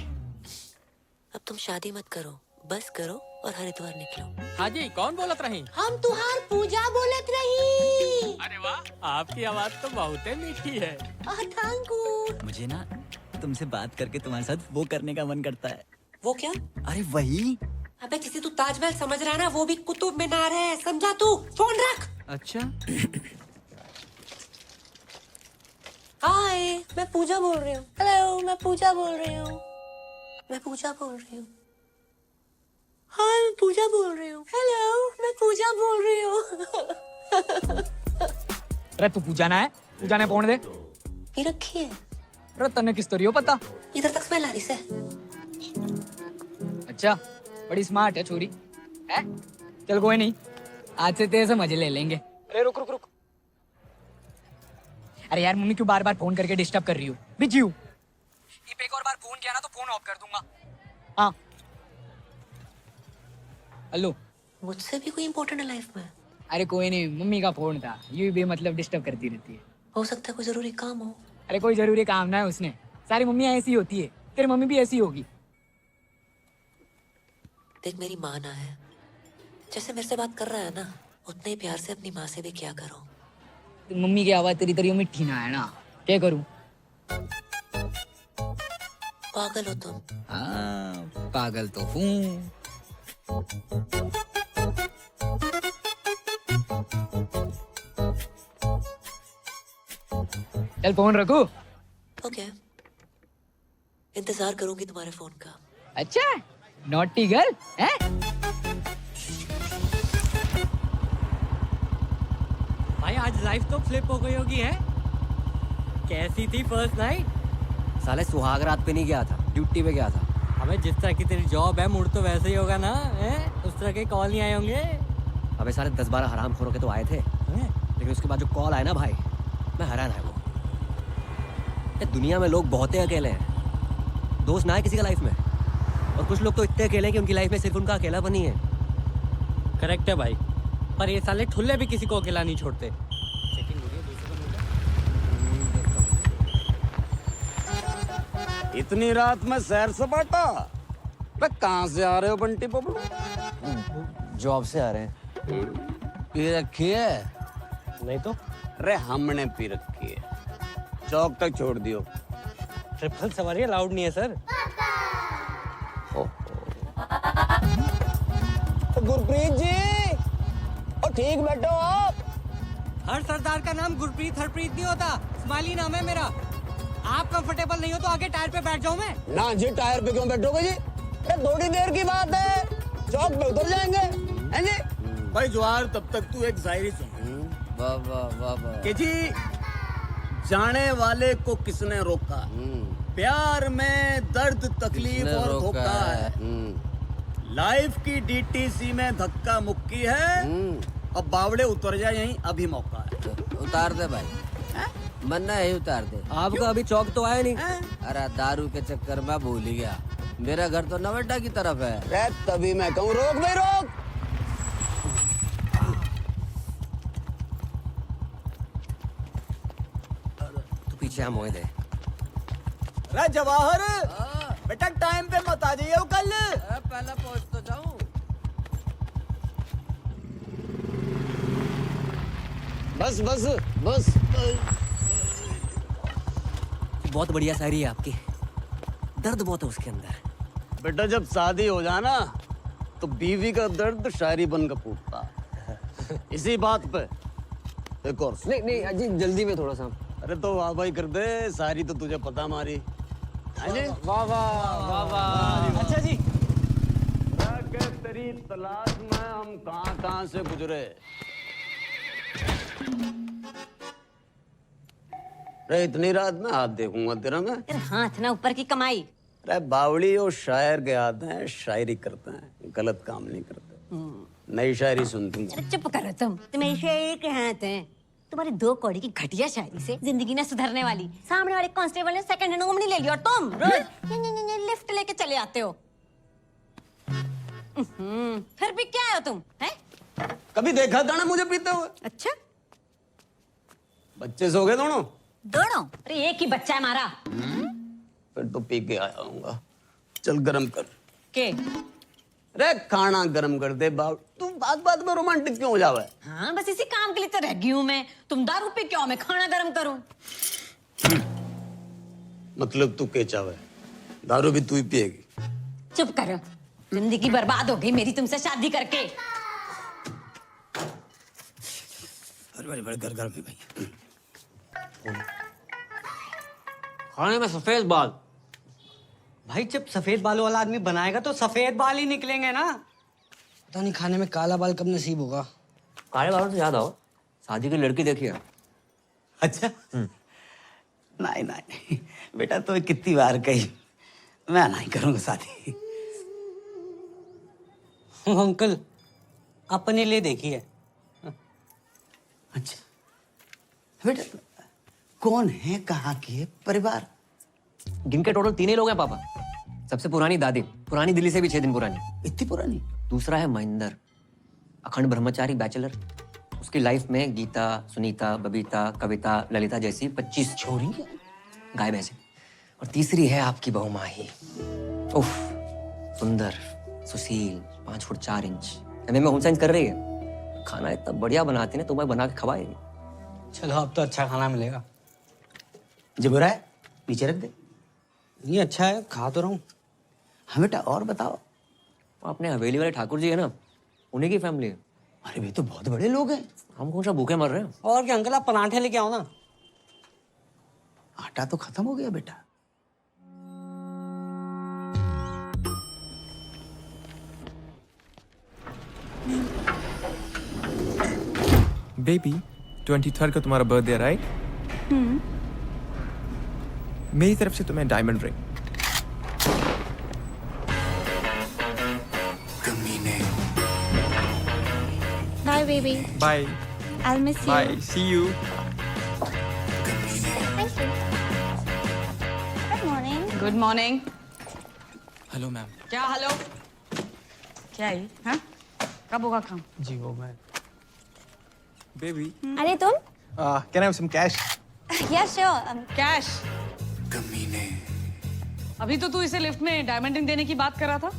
अब तुम शादी मत करो, बस करो और हरिद्वार निकलो। हाँ जी, कौन बोलत रही? हम तुहार पूजा बोलत रही। अरे वाह, आपकी आवाज तो बहुत मीठी है। Thank you. मुझे ना तुमसे बात करके तुम्हारे साथ वो करने का मन करता है। वो क्या? अरे वही। अबे जिसे तू ताजमहल समझ रहा है ना, वो भी कुतुब मीनार है, समझा तू? फोन रख। अच्छा। हाय, मैं पूजा बोल रही हूँ। हेलो, मैं पूजा बोल रही हूँ। मैं पूजा बोल रही हूँ। हाय, मैं पूजा बोल रही हूँ। हेलो, मैं पूजा बोल रही हूँ। अरे तू पूजा ना है, पूजा ने फोन दे। पी रखी है। अरे तन्ने किस तरीके पता? इधर तक स्मेल आ रही से। अच्छा, बड़ी स्मार्ट है छोरी। है? चल कोई नहीं, आज से तेरे से मजे ले लेंगे। अरे रुक रुक रुक। अरे यार मम्मी क्यों बार बार फोन करके डिस्टर्ब कर रही हो? बिजी हूँ। एक और बार फोन किया ना तो फोन ऑफ कर दूंगा। हाँ। हेलो। मुझसे भी कोई इम्पोर्टेंट है लाइफ में? अरे कोई नहीं, मम्मी का फोन था, यूं भी मतलब डिस्टर्ब करती रहती है। हो सकता है कोई जरूरी काम हो। अरे कोई जरूरी काम ना है उसने, सारी मम्मियाँ ऐसी होती है, तेरी मम्मी भी ऐसी होगी। देख मेरी माँ ना है, जैसे मेरे से बात कर रहा है ना, उतने ही प्यार से अपनी माँ से भी क्या करो। तो मम्मी की आवाज तेरी तरी मिठी ना है ना, क्या करूं? पागल हो तुम। हाँ, पागल तो हूँ। चल फोन रखो। ओके, इंतजार करूंगी तुम्हारे फोन का। अच्छा, नॉटी गर्ल है? भाई आज लाइफ तो फ्लिप हो गई होगी है? कैसी थी फर्स्ट नाइट? साले सुहाग रात पे नहीं गया था, ड्यूटी पे गया था। अबे जिस तरह की तेरी जॉब है, मूड तो वैसे ही होगा ना, है? उस तरह के कॉल नहीं आए होंगे? अबे साले 10-12 हरामखोरों के तो आए थे, लेकिन उसके बाद जो कॉल आया ना भाई, मैं हैरान है। वो ये दुनिया में लोग बहुत अकेले हैं, दोस्त ना है किसी का लाइफ में, और कुछ लोग तो इतने अकेले हैं कि उनकी लाइफ में सिर्फ उनका अकेलापन ही है। करेक्ट है भाई, पर ये साले ठुल्ले भी किसी को अकेला नहीं छोड़ते। इतनी रात में सैर सपाटा? कहाँ से आ रहे हो बंटी बबलू? जॉब से आ रहे हैं। पी रखी है? नहीं तो। अरे हमने पी रखी है, चौक तक छोड़ दियो। ट्रिपल सवारी अलाउड नहीं है सर। गुरप्रीत जी, और ठीक बैठो आप। हर सरदार का नाम गुरप्रीत हरप्रीत नहीं होता, स्माइली नाम है मेरा। आप कंफर्टेबल नहीं हो तो आगे टायर पे बैठ जाऊं मैं? ना जी, टायर पे क्यों बैठोगे जी? अरे थोड़ी देर की बात है, चौक पे उतर जाएंगे, हैं जी? भाई जवार, तब तक तू एक शायरी सुन। वाह वाह वाह वाह। कि जी, जाने वाले को किसने रोका? प्यार में दर्द तकलीफ और धोखा है। लाइफ की डीटीसी में धक्का मुक्की है। अब बावड़े उतर जाए यहीं, अभी मौका है। उतार दे भाई, मन्ना है उतार दे। आपका अभी चौक तो आया नहीं। अरे दारू के चक्कर में भूल ही गया, मेरा घर तो नवड्डा की तरफ है। रे तभी मैं कहूँ रोक भाई रोक। तू पीछे हम मोए दे। रे जवाहर, बेटा टाइम पे मत आ जाइए कल। पहले पहुंच तो जाऊं। बस बस बस। बहुत बढ़िया शायरी है आपकी, दर्द बहुत है उसके अंदर। बेटा जब शादी हो जाना तो बीवी का दर्द शायरी बनकर फूटता। इसी बात पे एक और नहीं नहीं अजी, जल्दी में थोड़ा सा। अरे तो वाह भाई कर दे, सारी तो तुझे पता मारी। वाह वाह वाह वाह। अच्छा जी, तेरी तलाश में हम कहाँ से गुजरे। अरे इतनी रात में हाथ देखूंगा तेरा मैं? हाथ ना ऊपर की कमाई। अरे बावड़ी और शायर के हाथ हैं, शायरी करते हैं, गलत काम नहीं करते। नई शायरी सुनती हूँ। अरे चुप करो तुम ऐसे एक हाथ हैं। तुम्हारी 2 कौड़ी की घटिया शायरी से जिंदगी ना सुधरने वाली। सामने वाले कांस्टेबल ने सेकंड हैंड ओमनी ले ली और तुम रोज लिफ्ट लेके चले आते हो। फिर भी क्या हो तुम हैं? कभी देखा था ना मुझे पीते हुए? अच्छा बच्चे सो गए दोनों? दोनों? अरे एक ही बच्चा है हमारा। फिर तो पी के आया हूँगा। चल गरम कर के? अरे खाना गरम कर दे बाप। तू बात बात में रोमांटिक क्यों हो जावे? हाँ बस इसी काम के लिए तो रह गई हूँ मैं। तुम दारू पी क्यों, मैं खाना गरम करूँ? मतलब तू के चावे? दारू भी तू ही पिएगी? चुप करो, जिंदगी बर्बाद हो गई मेरी तुमसे शादी करके। अरे बड़े घर में भाई। खाने में सफेद बाल। भाई जब सफेद बालों वाला आदमी बनाएगा तो सफेद बाल ही निकलेंगे ना। पता नहीं खाने में काला बाल कब नसीब होगा। काले बालों से याद आओ, शादी की लड़की देखी है? अच्छा नहीं नहीं बेटा, तो कितनी बार कही मैं नहीं करूंगा शादी। अंकल अपने लिए देखी है। अच्छा बेटा, कौन है, कहाँ के परिवार? गिनके टोटल 3 ही लोग हैं पापा। सबसे पुरानी दादी, पुरानी दिल्ली से भी 6 दिन पुरानी। इतनी पुरानी? दूसरा है महेंद्र, अखंड ब्रह्मचारी बैचलर। उसकी लाइफ में गीता, सुनीता, बबीता, कविता, ललिता जैसी 25 छोरी गाय भैंसे। और तीसरी है आपकी बहू माही। उफ, सुंदर, सुशील, 5 फुट 4 इंच। एमए में होम साइंस कर रही है। खाना इतना बढ़िया बनाती है ना, तुम्हें बना के खवाएगी। चलो अब तो अच्छा खाना मिलेगा। जो बुरा है नीचे रख दे। ये अच्छा है, खा तो रहा हूँ। हाँ बेटा और बताओ। वो अपने हवेली वाले ठाकुर जी है ना, उन्हीं की फैमिली है। अरे वे तो बहुत बड़े लोग हैं। हम कौन सा भूखे मर रहे हैं? और क्या अंकल, आप पराठे लेके आओ ना। आटा तो खत्म हो गया बेटा। बेबी 23rd को तुम्हारा बर्थडे राइट? मेरी तरफ से तुम्हें डायमंड रिंग। कमीने। Bye baby. Bye. I'll miss you. Bye, see you. Thank you. Good morning. Good morning. Hello ma'am. क्या हेलो? क्या है? हाँ? कब होगा काम? जी वो मैं। बेबी अरे तुम? Can I have some cash? Yes sure. Cash? कमीने। अभी तो तू इसे लिफ्ट में डायमंड रिंग देने की बात कर रहा था।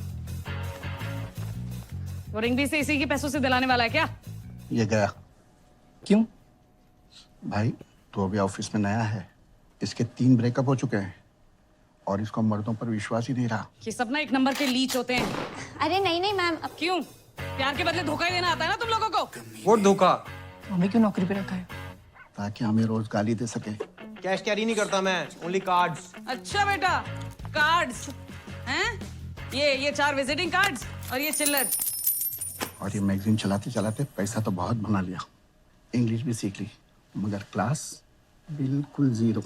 वो रिंग भी इसे इसी के पैसों से दिलाने वाला है क्या? ये गया। क्यों भाई, तू अभी ऑफिस में नया है, इसके 3 ब्रेकअप हो चुके हैं और इसको मर्दों पर विश्वास ही नहीं रहा। ये सब ना 1 नंबर के लीच होते हैं। अरे नहीं नहीं मैम। अब क्यों? प्यार के बदले धोखा ही देना आता है ना तुम लोगों को। वो धोखा। हमें क्यों नौकरी पे रखा है? ताकि हमें रोज गाली दे सके। कैश कैरी नहीं करता मैं, ओनली कार्ड्स। अच्छा बेटा, कार्ड्स हैं? ये 4 विजिटिंग कार्ड्स और ये चिल्लर। और ये मैगजीन चलाते चलाते पैसा तो बहुत बना लिया, इंग्लिश भी सीख ली, मगर क्लास बिल्कुल 0।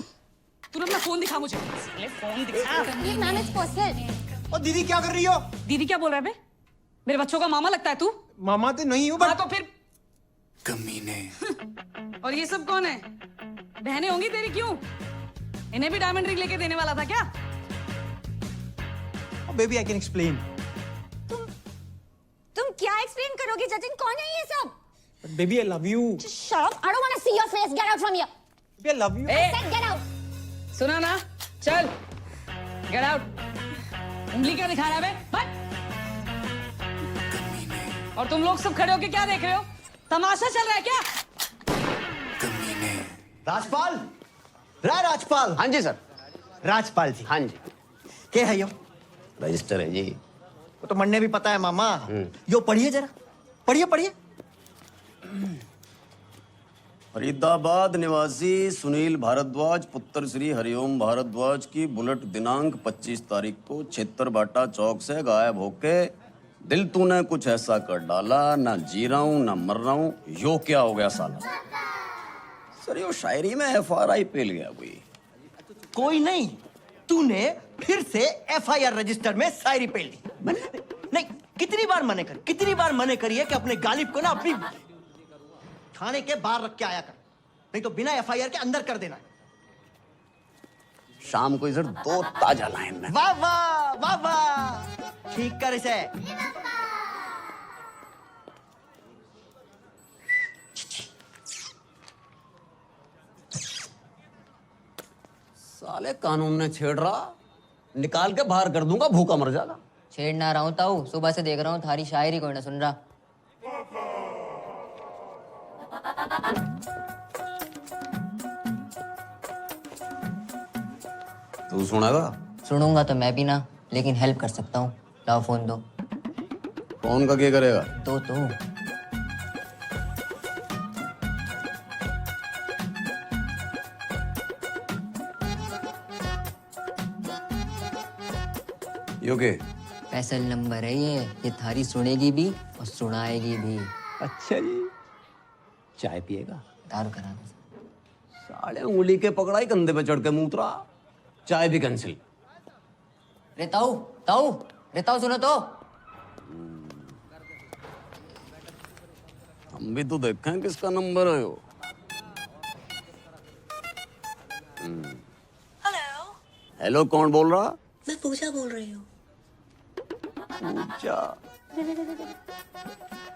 तूने अपना फोन दिखा मुझे। साले फोन दिखा। Ma'am it's personal. और दीदी क्या कर रही हो? दीदी क्या बोल रहा है बे? मेरे बच्चों का मामा लगता है तू? मामा तो नहीं हूँ हाँ तो फिर? कमीने। और ये सब कौन है? बहनें होंगी तेरी, क्यों? इन्हें भी डायमंड रिंग लेके देने वाला था क्या? Baby I can explain. तुम क्या एक्सप्लेन करोगे जतिन? कौन है ये सब? Baby I love you. Shut up! I don't want to see your face. Get out from here. Baby I love you. I said get out. सुना ना? चल, गेट आउट। उंगली क्या दिखा रहा है बे? हट! और तुम लोग सब खड़े होके क्या देख रहे हो? तमाशा चल रहा है क्या? राजपाल, राजपाल। हाँ जी सर। राजपाल जी। हाँ जी। क्या है यो? रजिस्टर है जी। वो तो मन्ने भी पता है मामा। यो पढ़िए जरा, पढ़िए पढ़िए। फरीदाबाद निवासी सुनील भारद्वाज पुत्र श्री हरिओम भारद्वाज की बुलेट दिनांक 25 तारीख को छेत्तरबाटा चौक से गायब होके दिल तूने कुछ ऐसा कर डाला, ना जी रहा हूं ना मर रहा हूं, यो क्या हो गया साला? सर यो शायरी में FRI पेल गया कोई नहीं, तूने फिर से FIR रजिस्टर में शायरी पेल दी। नहीं कितनी बार मने करी है कि अपने गालिब को ना अपनी थाने के बाहर रख के आया कर, नहीं तो बिना एफआईआर के अंदर कर देना। शाम को इधर 2 ताजा लाइन में। वाह वाह वाह वाह, ठीक कर इसे। साले कानून ने छेड़ रहा, निकाल के बाहर कर दूंगा, भूखा मर जाएगा। छेड़ ना रहा हूँ ताऊ, सुबह से देख रहा हूँ थारी शायरी कोई ना सुन रहा। तू सुनेगा? सुनूंगा तो मैं भी ना, लेकिन हेल्प कर सकता हूँ। लाओ फोन दो। फोन का क्या करेगा? तो यो के? स्पेशल नंबर है ये थारी सुनेगी भी और सुनाएगी भी। अच्छा जी। चाय पिएगा? दारू करा दो। साले उंगली के पकड़ा ही कंधे पे चढ़ के मूत्रा, चाय भी कैंसिल। रे ताऊ सुनो तो। हम भी तो देखें किसका नंबर है यो। हेलो। हेलो, कौन बोल रहा? मैं पूजा बोल रही हूँ। पूजा,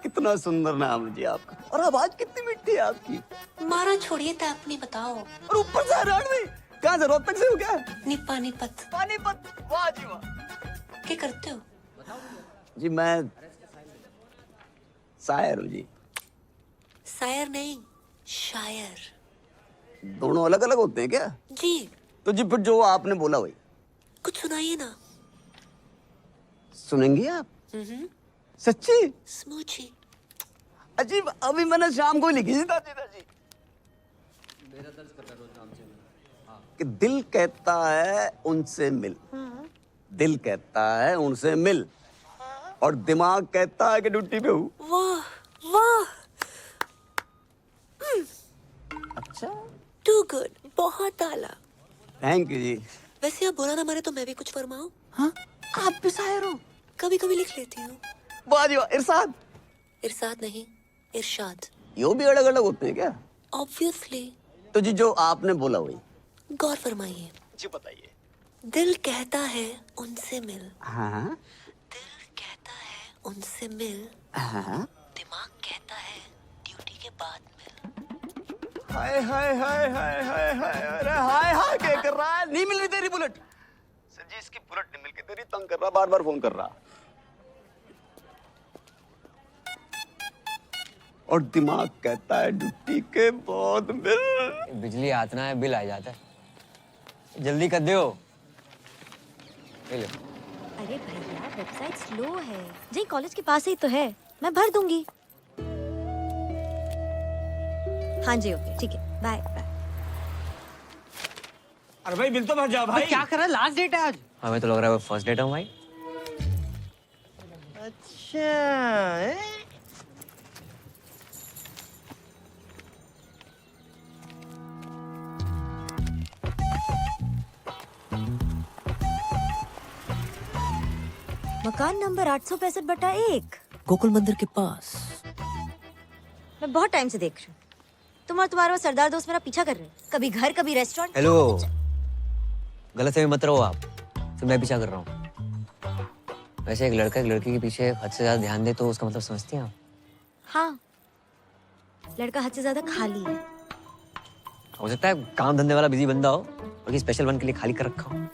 कितना सुंदर नाम जी आपका, और आवाज कितनी मिठी है आपकी। मारा छोड़िए तो अपनी बताओ। और ऊपर से हरियाणवी, कहाँ से, रोहतक से हो क्या? पानीपत। पानीपत, वाह जी वाह। क्या करते हो? जी मैं शायर हूँ जी। शायर नहीं, शायर। दोनों अलग अलग होते हैं क्या? जी। तो जी फिर जो आपने बोला वही कुछ सुनाइए ना। सुनेंगी आप? सच्ची? स्मूची। अजीब, अभी मैंने शाम को ही लिखी थी दादी। कि दिल कहता है उनसे मिल, दिल कहता है उनसे मिल, और दिमाग कहता है कि ड्यूटी पे हूँ। वाह वाह। अच्छा, टू गुड, बहुत आला। थैंक यू जी। वैसे आप बुरा ना माने तो मैं भी कुछ फरमाऊं? हाँ, आप भी शायर हो? कभी कभी लिख लेती हूँ। वाह जी वाह। इरशाद? इरशाद नहीं, इरशाद। यो भी अलग अलग होते हैं क्या? ऑब्वियसली। तो जी जो आपने बोला वही गौर फरमाइए। जी बताइए। दिल कहता है उनसे मिल। हाँ। दिल कहता है उनसे मिल। हाँ। दिमाग कहता है ड्यूटी के बाद मिल। हाय हाय हाय हाय हाय हाय, अरे हाय हाय क्या कर रहा है? नहीं मिल रही तेरी बुलेट। सर जी इसकी बुलेट नहीं मिल के तेरी तंग कर रहा, बार बार फोन कर रहा। और दिमाग कहता है ड्यूटी के बाद मिल। बिजली आतना है, बिल आ जाता है। जल्दी कर दो। ले लो। अरे भैया वेबसाइट स्लो है। जी कॉलेज के पास ही तो है, मैं भर दूंगी। हाँ जी ओके ठीक है, बाय बाय। अरे भाई बिल तो भर जाओ भाई। क्या कर रहा है? लास्ट डेट है आज। हमें तो लग रहा है वो फर्स्ट डेट है भाई। अच्छा मकान नंबर 865/1 गोकुल मंदिर के पास। मैं बहुत टाइम से देख रही हूँ, तुम और तुम्हारा वो सरदार दोस्त मेरा पीछा कर रहे हैं, कभी घर कभी रेस्टोरेंट। हेलो, गलत फहमी मत रहो आप, तो मैं पीछा कर रहा हूँ। वैसे एक लड़का एक लड़की के पीछे हद से ज्यादा ध्यान दे तो उसका मतलब समझती हैं आप? हाँ, लड़का हद से ज्यादा खाली है। हो सकता है काम धंधे वाला बिजी बंदा हो और कि स्पेशल वन के लिए खाली कर रखा हो।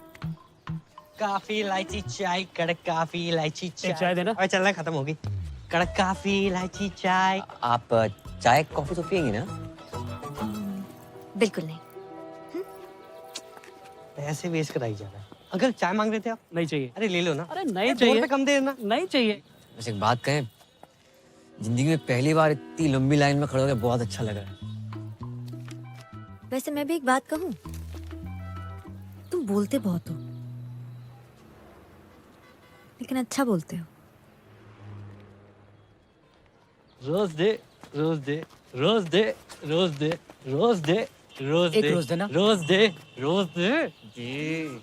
काफी इलायची चाय, कड़क काफी इलायची चाय। चाय देना। अरे चलना, खत्म होगी। कड़क काफी इलायची चाय। आप चाय कॉफी तो पियेंगी ना? बिल्कुल नहीं। पैसे वेस्ट कराई जा रहा है। अगर चाय मांग रहे थे आप? नहीं चाहिए। अरे ले लो ना। अरे नहीं 2 चाहिए। रुपए कम दे देना। नहीं चाहिए। वैसे एक बात कहें, जिंदगी में पहली बार इतनी लंबी लाइन में खड़े होकर बहुत अच्छा लगा है। वैसे मैं भी एक बात कहूँ, तुम बोलते बहुत हो लेकिन अच्छा बोलते हो। रोज दे रोज दे रोज दे रोज दे रोज दे रोज एक दे रोज देना। रोज दे रोज दे जी।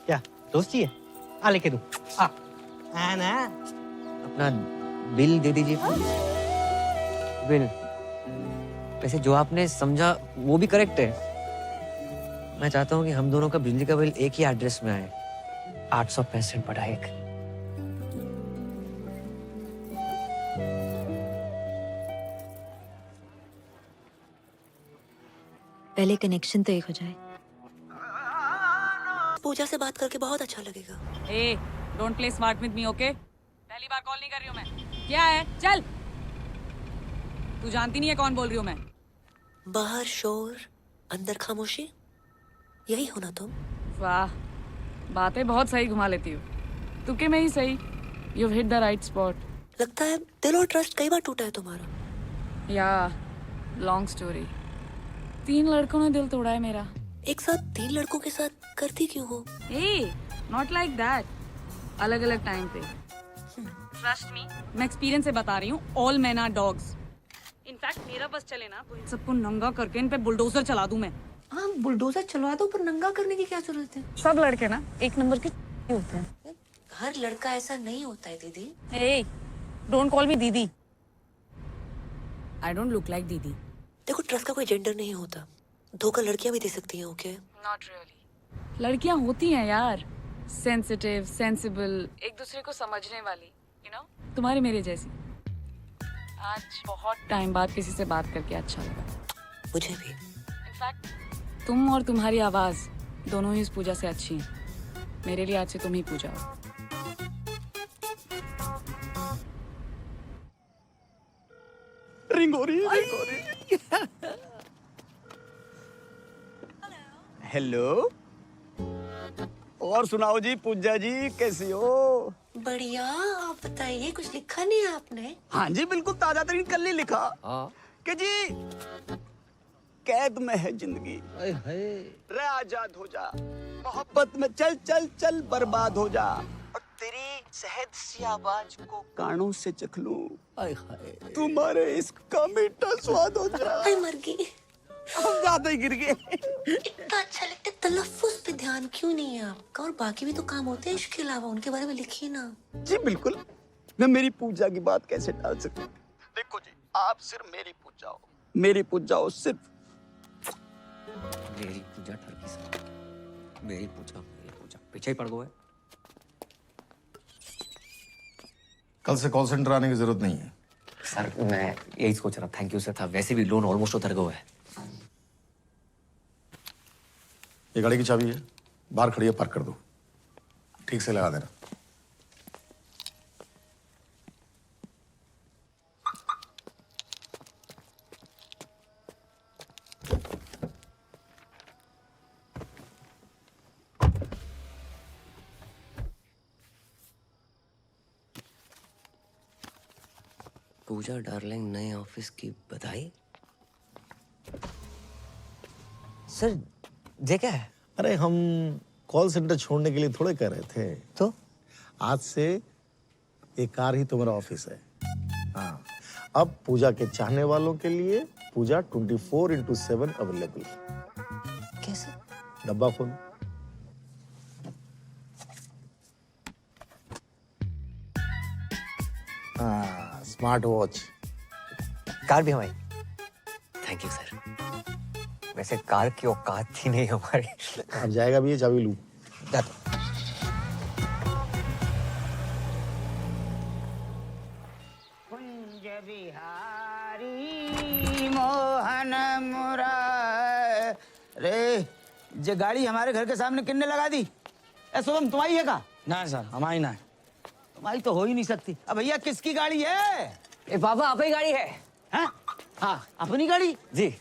क्या दोस्त चाहिए? आ लेके दूं। आ एन है। अपना बिल दे दीजिए बिल। वैसे जो आपने समझा वो भी करेक्ट है। मैं चाहता हूँ कि हम दोनों का बिजली का बिल एक ही एड्रेस में आए, 865 बटा 1। पहले कनेक्शन तो एक हो जाए। पूजा से बात करके बहुत अच्छा लगेगा। ए, don't play smart with me, okay? पहली बार कॉल नहीं कर रही हूँ मैं। क्या है? चल। तू जानती नहीं है कौन बोल रही हूँ मैं। बाहर शोर, अंदर खामोशी, यही हो ना तुम? वाह, बातें बहुत सही घुमा लेती हो। तुके में ही सही। You've hit the right spot. लगता है दिल और ट्रस्ट कई बार टूटा है तुम्हारा। या लॉन्ग स्टोरी। 3 लड़कों ने दिल तोड़ा है मेरा। एक साथ 3 लड़कों के साथ करती क्यों हो? ए, नॉट लाइक दैट। अलग अलग टाइम पे। ट्रस्ट मी, मैं एक्सपीरियंस से बता रही हूँ। All men are dogs. In fact मेरा बस चले ना तो इन सबको नंगा करके इन पे बुलडोजर चला दूं मैं। हाँ, बुलडोजर चलवा दो, पर नंगा करने की क्या जरूरत है? सब लड़के ना एक नंबर के होते हैं। हर लड़का ऐसा नहीं होता है दीदी। ए, डोंट कॉल मी दीदी। आई डोंट लुक लाइक दीदी। देखो, ट्रस्ट का कोई जेंडर नहीं होता। धोखा लड़कियां भी दे सकती हैं, ओके? Not really. लड़कियां होती हैं यार, सेंसिटिव, सेंसिबल, एक दूसरे को समझने वाली, यू नो, तुम्हारी मेरे जैसी। आज बहुत टाइम बाद किसी से बात करके अच्छा लगा। मुझे भी। इनफैक्ट तुम और तुम्हारी आवाज दोनों ही इस पूजा से अच्छी हैं। मेरे लिए आज से तुम ही पूजा हो। रिंग हो रही है, रिंग हो रही है। हेलो, और सुनाओ जी, पूजा जी कैसी हो? बढ़िया, आप बताइए, कुछ लिखा नहीं है आपने? हाँ जी, बिल्कुल ताजा तरीन कल ही लिखा कि जी कैद में है जिंदगी, रे आजाद हो जा, मोहब्बत में चल चल चल बर्बाद हो जा, और तेरी शहद सी आवाज को कानों से चख लूं, तुम्हारे इश्क का मीठा स्वाद हो जा। मर गई, हम ज्यादा ही गिर गए। इतना अच्छा लगता है, तलफ्फुज पे ध्यान क्यों नहीं है आपका? और बाकी भी तो काम होते हैं इश्क के अलावा, उनके बारे में लिखिए ना। जी बिल्कुल, मैं मेरी पूजा की बात कैसे टाल सकती हूँ? देखो जी, आप सिर्फ मेरी पूजा हो, मेरी पूजा हो सिर्फ। मेरी पूजा ठरकी से, मेरी पूजा पीछे ही पड़ गए। कल से कॉल सेंटर आने की जरूरत नहीं है। सर मैं यही सोच रहा, थैंक यू सर था। वैसे भी लोन ऑलमोस्ट उतर गया है। ये गाड़ी की चाबी है, बाहर खड़ी है, पार्क कर दो। ठीक से लगा देना। पूजा डार्लिंग, नए ऑफिस की बधाई। सर ये क्या है? अरे हम कॉल सेंटर छोड़ने के लिए थोड़े कह रहे थे। तो आज से ये कार ही तुम्हारा ऑफिस है। हाँ, अब पूजा के चाहने वालों के लिए पूजा 24/7 अवेलेबल। कैसे? डब्बा खोल। हाँ, स्मार्ट वॉच। कार भी हमारी। Thank you sir. वैसे कार की औकात थी नहीं हमारी। अब जाएगा भी, ये चाबी लूं। कुंज बिहारी मोहन मुरारे, जे गाड़ी हमारे घर के सामने किन्ने लगा दी? ए शुभम, तुम्हारी है का? ना सर, हमारी ना है। तुम्हारी तो हो ही नहीं सकती। अब भैया किसकी गाड़ी है? ए पापा, अपनी गाड़ी है। हाँ हाँ, अपनी गाड़ी? जी।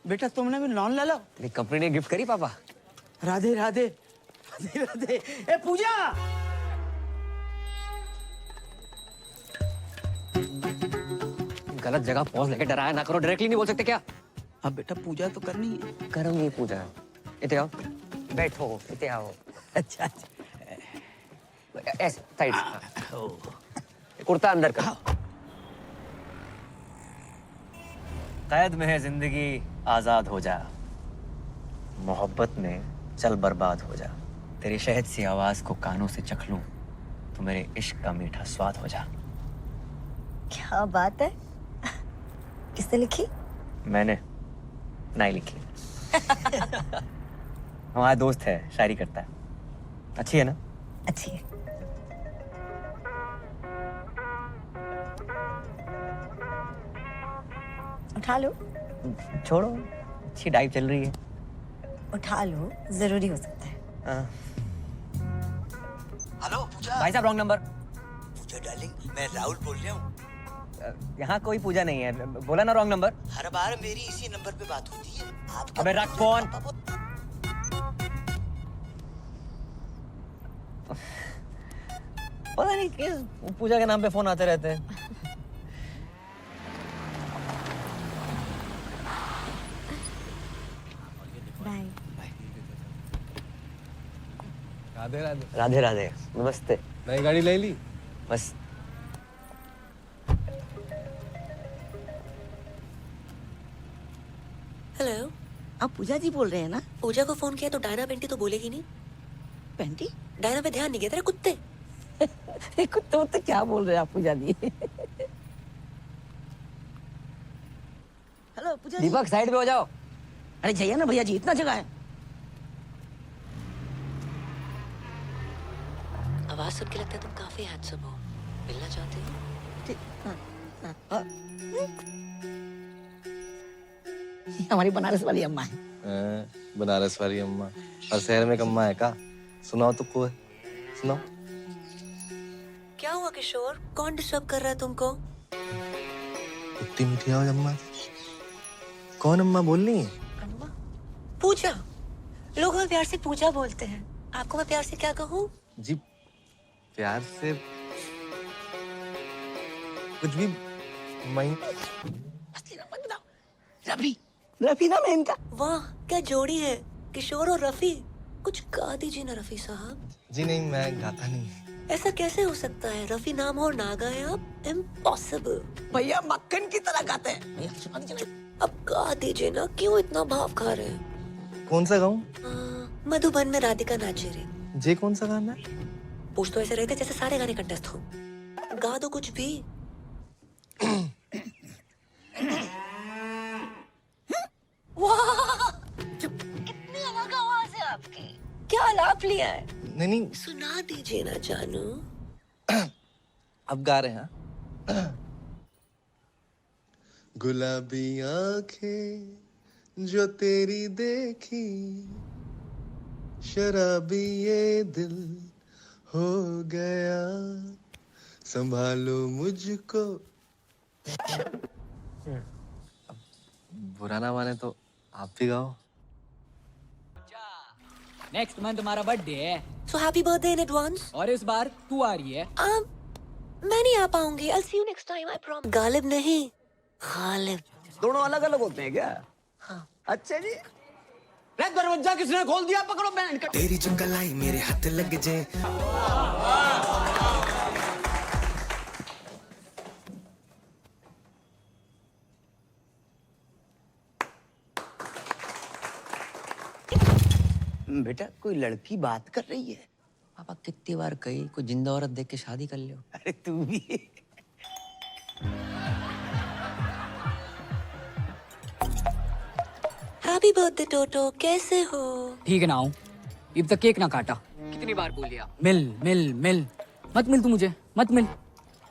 बेटा तुमने भी लोन ले लो। कंपनी ने गिफ्ट करी पापा। राधे राधे राधे राधे। ए पूजा, गलत जगह पहुंच लेके डराया ना करो। डायरेक्टली नहीं बोल सकते क्या? अब बेटा पूजा तो करनी है। करूंगी पूजा। इते आओ, बैठो, इते आओ। अच्छा ऐसे साइड। कुर्ता अंदर कर। कैद में है जिंदगी, आजाद हो जा, मोहब्बत में चल बर्बाद हो जा, तेरी शहद सी आवाज को कानों से चख लूं, तू मेरे इश्क का मीठा स्वाद हो जा। क्या बात है, किसने लिखी? मैंने नहीं लिखी। हमारा दोस्त है, शायरी करता है। अच्छी है ना? अच्छी है। उठा लो। छोड़ो, अच्छी डाइव चल रही है। उठा लो, जरूरी हो सकता है। हेलो पूजा। भाई साहब रॉन्ग नंबर। पूजा डार्लिंग, मैं राहुल बोल रहा हूँ। यहाँ कोई पूजा नहीं है, बोला ना रॉन्ग नंबर। हर बार मेरी इसी नंबर पे बात होती है। आप अबे रख फोन। पता नहीं किस पूजा के नाम पे फोन आते रहते हैं। बाय। राधे राधे। राधे राधे, नमस्ते। नई गाड़ी ले ली? बस हेलो, आप पूजा जी बोल रहे हैं ना? पूजा को फोन किया तो डायना पेंटी तो बोलेगी नहीं। पेंटी? डायना पे ध्यान नहीं गया तेरे कुत्ते। कुत्ते तो क्या बोल रहे हैं आप पूजा जी? हेलो पूजा जी। दीपक साइड पे हो जाओ। अरे जाइए ना भैया जी, इतना जगह है। आवाज सुन के लगता है तुम काफी हैंडसम हो। मिलना चाहते हो? हमारी बनारस वाली अम्मा है। बनारस वाली अम्मा और शहर में अम्मा है का? सुनाओ तो कोई, सुनाओ। क्या हुआ किशोर, कौन डिस्टर्ब कर रहा है तुमको? इतनी मीठी आवाज अम्मा। कौन अम्मा बोल रही है? अम्मा? पूजा। लोग हमें प्यार से पूजा बोलते हैं, आपको मैं प्यार से क्या कहूँ? जी प्यार से कुछ भी। रफी, रफी नाम है इनका। वाह क्या जोड़ी है, किशोर और रफी। कुछ गा दीजिए ना रफी साहब। जी नहीं, मैं गाता नहीं। ऐसा कैसे हो सकता है, रफी नाम हो और ना गाए आप? इम्पॉसिबल। भैया मक्खन की तरह गाते हैं। भैया सुना दीजिए ना। अब गा दीजिए ना, क्यों इतना भाव खा रहे हैं? कौन सा गाऊं? मधुबन में राधिका नाचे रे। जे कौन सा गाना है? पूछ तो ऐसे रहते जैसे सारे गाने कंटेस्ट हो। गा दो कुछ भी। वाह कितनी अलग आवाज है आपकी, क्या आलाप लिया है? नहीं सुना दीजिए ना जानू। अब गा रहे हैं। गुलाबी आंखें जो तेरी देखी, शराबी ये दिल हो गया, संभालो मुझको। बुरा ना माने तो आप भी गाओ। नेक्स्ट मंथ तुम्हारा बर्थडे है। So happy birthday in advance. और इस बार तू आ रही है। मैं नहीं आ पाऊंगी। I'll see you next time, I promise. Ghalib नहीं, गालिब। दोनों अलग अलग होते हैं क्या? हाँ। अच्छा जी। दरवाजा किसने खोल दिया? पकड़ो बैंड का। तेरी जो कलाई मेरे हाथ लग जाए। बेटा कोई लड़की बात कर रही है। पापा कितनी बार कही कोई जिंदा औरत देख के शादी कर लो। अरे तू भी। हैप्पी बर्थडे टोटो, कैसे हो? ठीक है ना हूँ, अब तक केक ना काटा। कितनी बार बोल लिया मिल मिल मिल। मत मिल तू मुझे, मत मिल।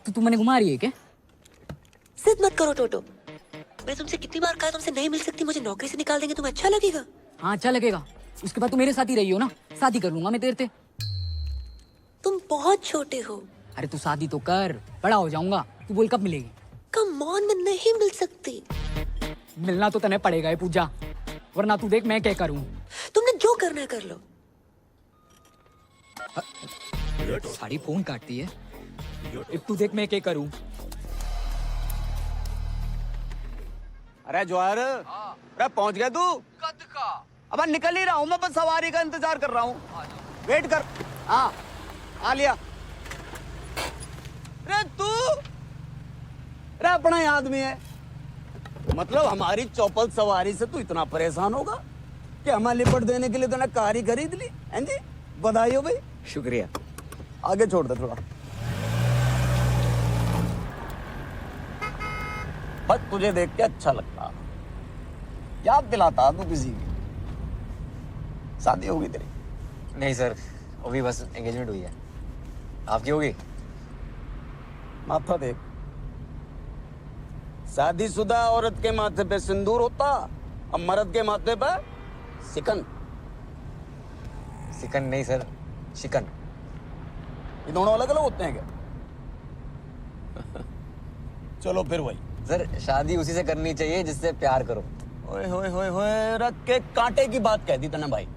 तू मैंने घुमा रही है क्या? जिद मत करो टोटो। मैं तुमसे कितनी बार कहा तुमसे नहीं मिल सकती, मुझे नौकरी से निकाल देंगे, तुम्हें अच्छा लगेगा? हाँ अच्छा लगेगा। उसके बाद तू मेरे साथ ही रही हो ना, शादी कर लूंगा मैं तेरे से। तुम बहुत छोटे हो। अरे तू शादी तो कर, बड़ा हो जाऊंगा। तू बोल कब मिलेगी? कम ऑन, मैं नहीं मिल सकती। मिलना तो तने पड़ेगा है पूजा, वरना तू देख मैं क्या करूं। तुमने जो करना है कर लो। साड़ी फोन काटती है। अब तू देख मैं क्या करूं। अरे जवाहर, अरे पहुंच गया तू? कद का? अब निकल ही रहा हूँ मैं, बस सवारी का इंतजार कर रहा हूँ। वेट कर। हाँ आ लिया। अरे तू, अरे अपना ही आदमी है। मतलब हमारी चौपल सवारी से तू इतना परेशान होगा कि हमें लिपट देने के लिए तूने कार ही खरीद ली? हैं जी, बधाई हो भाई। शुक्रिया। आगे छोड़ दे थोड़ा। बस तुझे देख के अच्छा लगता, याद दिलाता तू किसी की। शादी होगी तेरी? नहीं सर, अभी बस एंगेजमेंट हुई है। आपकी होगी? माथा देख, शादीशुदा औरत के माथे पे सिंदूर होता, अब मर्द के माथे पे सिकन। सिकन नहीं सर, शिकन। ये दोनों अलग अलग होते हैं क्या? चलो फिर वही। सर शादी उसी से करनी चाहिए जिससे प्यार करो। ओए होए होए होए, रख के कांटे की बात कह दी तूने भाई।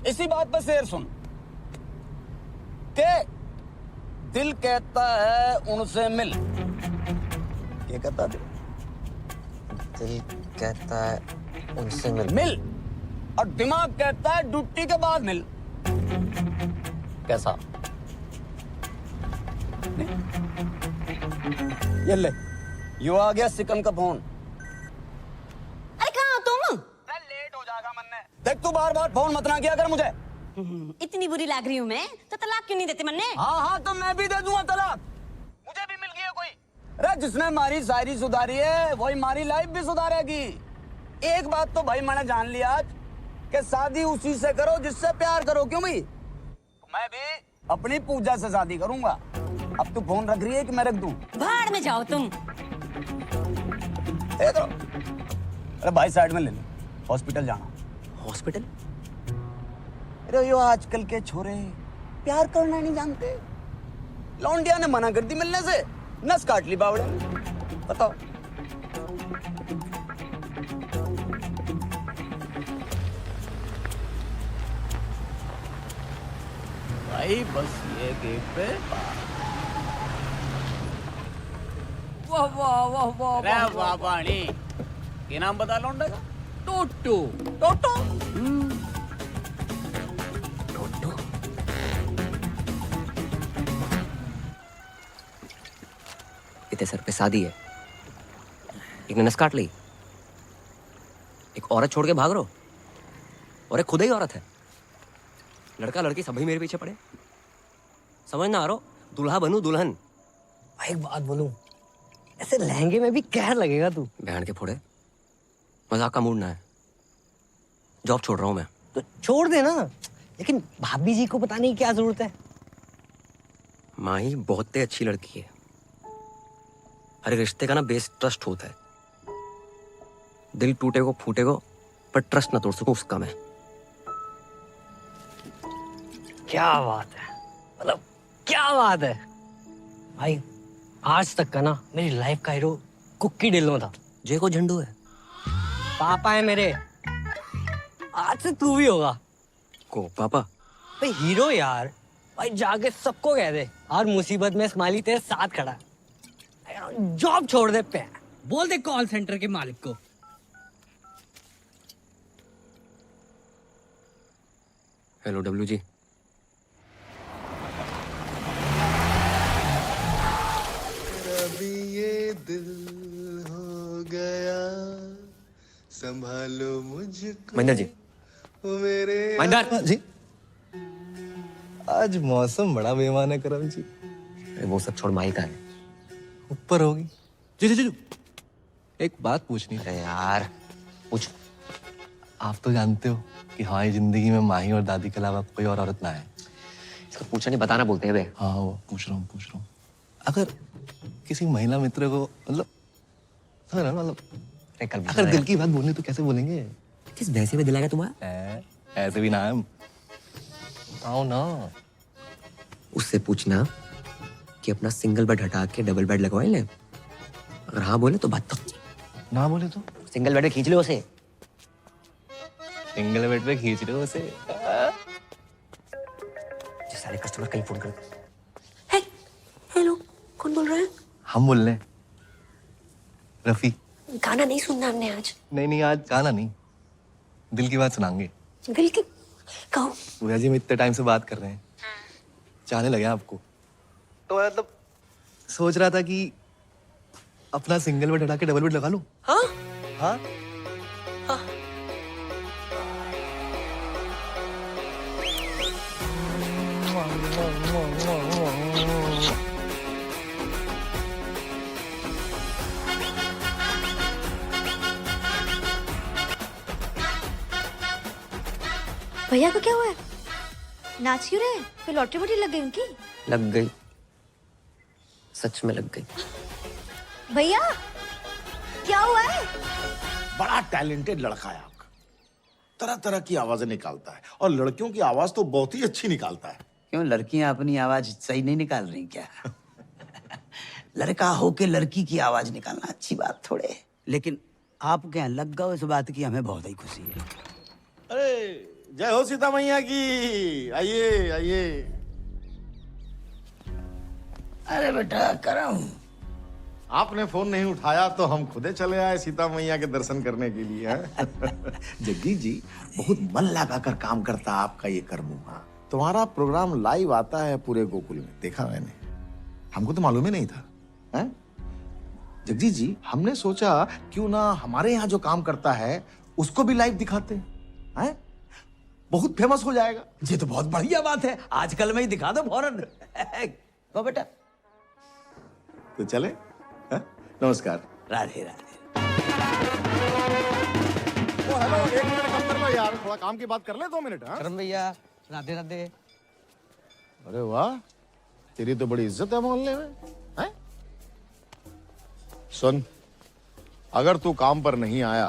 इसी बात पर शेर सुन के दिल कहता है उनसे मिल। क्या कहता दिल? दिल कहता है उनसे मिल। और दिमाग कहता है ड्यूटी के बाद मिल। कैसा? ये ले, यो आ गया सिकन का फोन। अरे कहाँ हो तुम? लेट हो जाएगा मन्ने। देख तू बार बार फोन मत ना किया कर मुझे। इतनी बुरी लग रही हूँ मैं तो तलाक क्यों नहीं देते मन्ने? हाँ तो मैं भी दे दूंगा तलाक। मुझे भी मिल गया कोई। अरे जिसने हमारी शायरी सुधारी है वही हमारी लाइफ भी सुधारेगी। एक बात तो भाई मैंने जान लिया आज कि शादी उसी से करो जिससे प्यार करो। क्यों भाई? मैं भी अपनी पूजा से शादी करूंगा। अब तू फोन रख रही है कि मैं रख दूं? भाड़ में जाओ तुम। दे दो। अरे भाई साइड में ले लो, हॉस्पिटल जाना। हॉस्पिटल? अरे यो आजकल के छोरे प्यार करना नहीं जानते। लौंडिया ने मना कर दी मिलने से, नस काट ली बावड़े। बताओ। भाई बस ये गेट पे वाह वाह वाह वाह अरे वाह पानी। क्या नाम बता लौंडे का? टोटो। टोटो? इतने सर पे शादी है, एक ने नस काट ली, एक औरत छोड़ के भाग रहो, और एक खुद ही औरत है। लड़का लड़की सभी मेरे पीछे पड़े। समझ ना आ रहा, दूल्हा बनूं दुल्हन। एक बात बोलूं, ऐसे लहंगे में भी कहर लगेगा तू। बहन के फोड़े, मजाक का मूड ना है। जॉब छोड़ रहा हूं मैं। तो छोड़ दे ना, लेकिन भाभी जी को बताने की क्या जरूरत है? माही बहुत ही अच्छी लड़की है। हर रिश्ते का ना बेस ट्रस्ट होता है। दिल टूटे को फूटे को, पर ट्रस्ट ना तोड़ सकूं उसका मैं। क्या बात है, मतलब क्या बात है भाई। आज तक का ना मेरी लाइफ का हीरो कुक्की डिल्लो था। जय को झंडू है, पापा है मेरे। आज से तू भी होगा। को पापा? भाई हीरो यार, भाई जाके सबको कह दे और मुसीबत में स्माइली तेरे साथ खड़ा है। जॉब छोड़ दे पे, बोल दे कॉल सेंटर के मालिक को। Hello W G. अभी ये दिल हो गया, संभालो मुझको। महेंद्र जी। ओ मेरे महेंद्र जी। आज मौसम बड़ा बेईमान है करम जी। वो सब छोड़, माही का है ऊपर होगी। जी जी जी, एक बात पूछनी है यार। पूछ। आप तो जानते हो कि हमारी जिंदगी में माही और दादी के अलावा कोई और औरत ना है। इसको पूछा नहीं बताना बोलते हैं बे। हाँ वो पूछ रहा हूँ। अगर किसी महिला मित्र को मतलब अगर दिल की बात बोलनी तो कैसे बोलेंगे? किस भैंसे में दिलाएगा तुम्हारा? ऐसे भी ना है। आओ ना। उससे पूछना कि अपना सिंगल बेड हटा के डबल बेड लगवाए ले। अगर हाँ बोले तो बात तो, ना बोले तो सिंगल बेड पे खींच लो उसे। सिंगल बेड पे खींच रहे हो उसे? सारे कस्टमर कहीं फोन कर। हेलो, कौन बोल रहा है? हम बोल रहे हैं, रफी। गाना नहीं सुनना हमने आज। नहीं आज गाना नहीं, दिल की बात सुनाएंगे। दिल की? कहो। भैया जी हम इतने टाइम से बात कर रहे हैं, चाहने लगे आपको, तो मतलब सोच रहा था कि अपना सिंगल बेड हटा के डबल बेड लगा लूं। हाँ? हाँ? भैया को क्या हुआ है? नाच क्यों रहे? फिर लॉटरी वोटरी लग गई उनकी? लग गई, सच में लग गई। भैया क्या हुआ है? बड़ा टैलेंटेड लड़का है आपका, तरह तरह की आवाजें निकालता है और लड़कियों की आवाज तो बहुत ही अच्छी निकालता है। क्यों, लड़कियां अपनी आवाज सही नहीं निकाल रही क्या? लड़का होके लड़की की आवाज निकालना अच्छी बात थोड़े है। लेकिन आपके यहाँ लग गए, इस बात की हमें बहुत ही खुशी है। अरे जय हो सीता मैया की। आइए आइए। अरे बेटा करम, आपने फोन नहीं उठाया तो हम खुदे चले आए सीता मैया के दर्शन करने के लिए। हैं? जगदीश जी, बहुत मन लगाकर काम करता आपका ये कर्मुआ। तुम्हारा प्रोग्राम लाइव आता है पूरे गोकुल में, देखा मैंने, हमको तो मालूम ही नहीं था। हैं? जगदीश जी, हमने सोचा क्यों ना हमारे यहाँ जो काम करता है उसको भी लाइव दिखाते हैं, बहुत फेमस हो जाएगा। ये तो बहुत बढ़िया बात है, आजकल में ही दिखा दो फौरन। तो बेटा तो चले। नमस्कार। राधे राधे। ओ हेलो, 1 मिनट कम कर लो यार, थोड़ा काम की बात कर ले 2 मिनट। हाँ करम भैया, राधे राधे। अरे वाह, तेरी तो बड़ी इज्जत है मोहल्ले में। हैं? सुन, अगर तू काम पर नहीं आया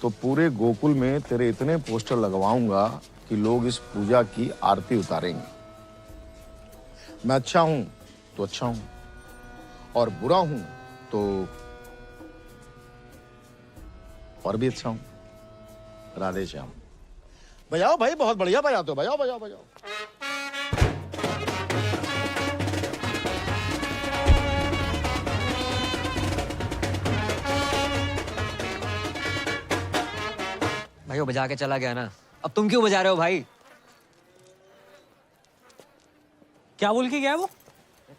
तो पूरे गोकुल में तेरे इतने पोस्टर लगवाऊंगा कि लोग इस पूजा की आरती उतारेंगे। मैं अच्छा हूं तो अच्छा हूं, और बुरा हूं तो और भी अच्छा हूं। राधे श्याम। बजाओ भाई, बहुत बढ़िया बजाते हो, बजाओ बजाओ बजाओ। भाई वो बजा के चला गया ना, अब तुम क्यों बजा रहे हो भाई? क्या बोल के गया वो?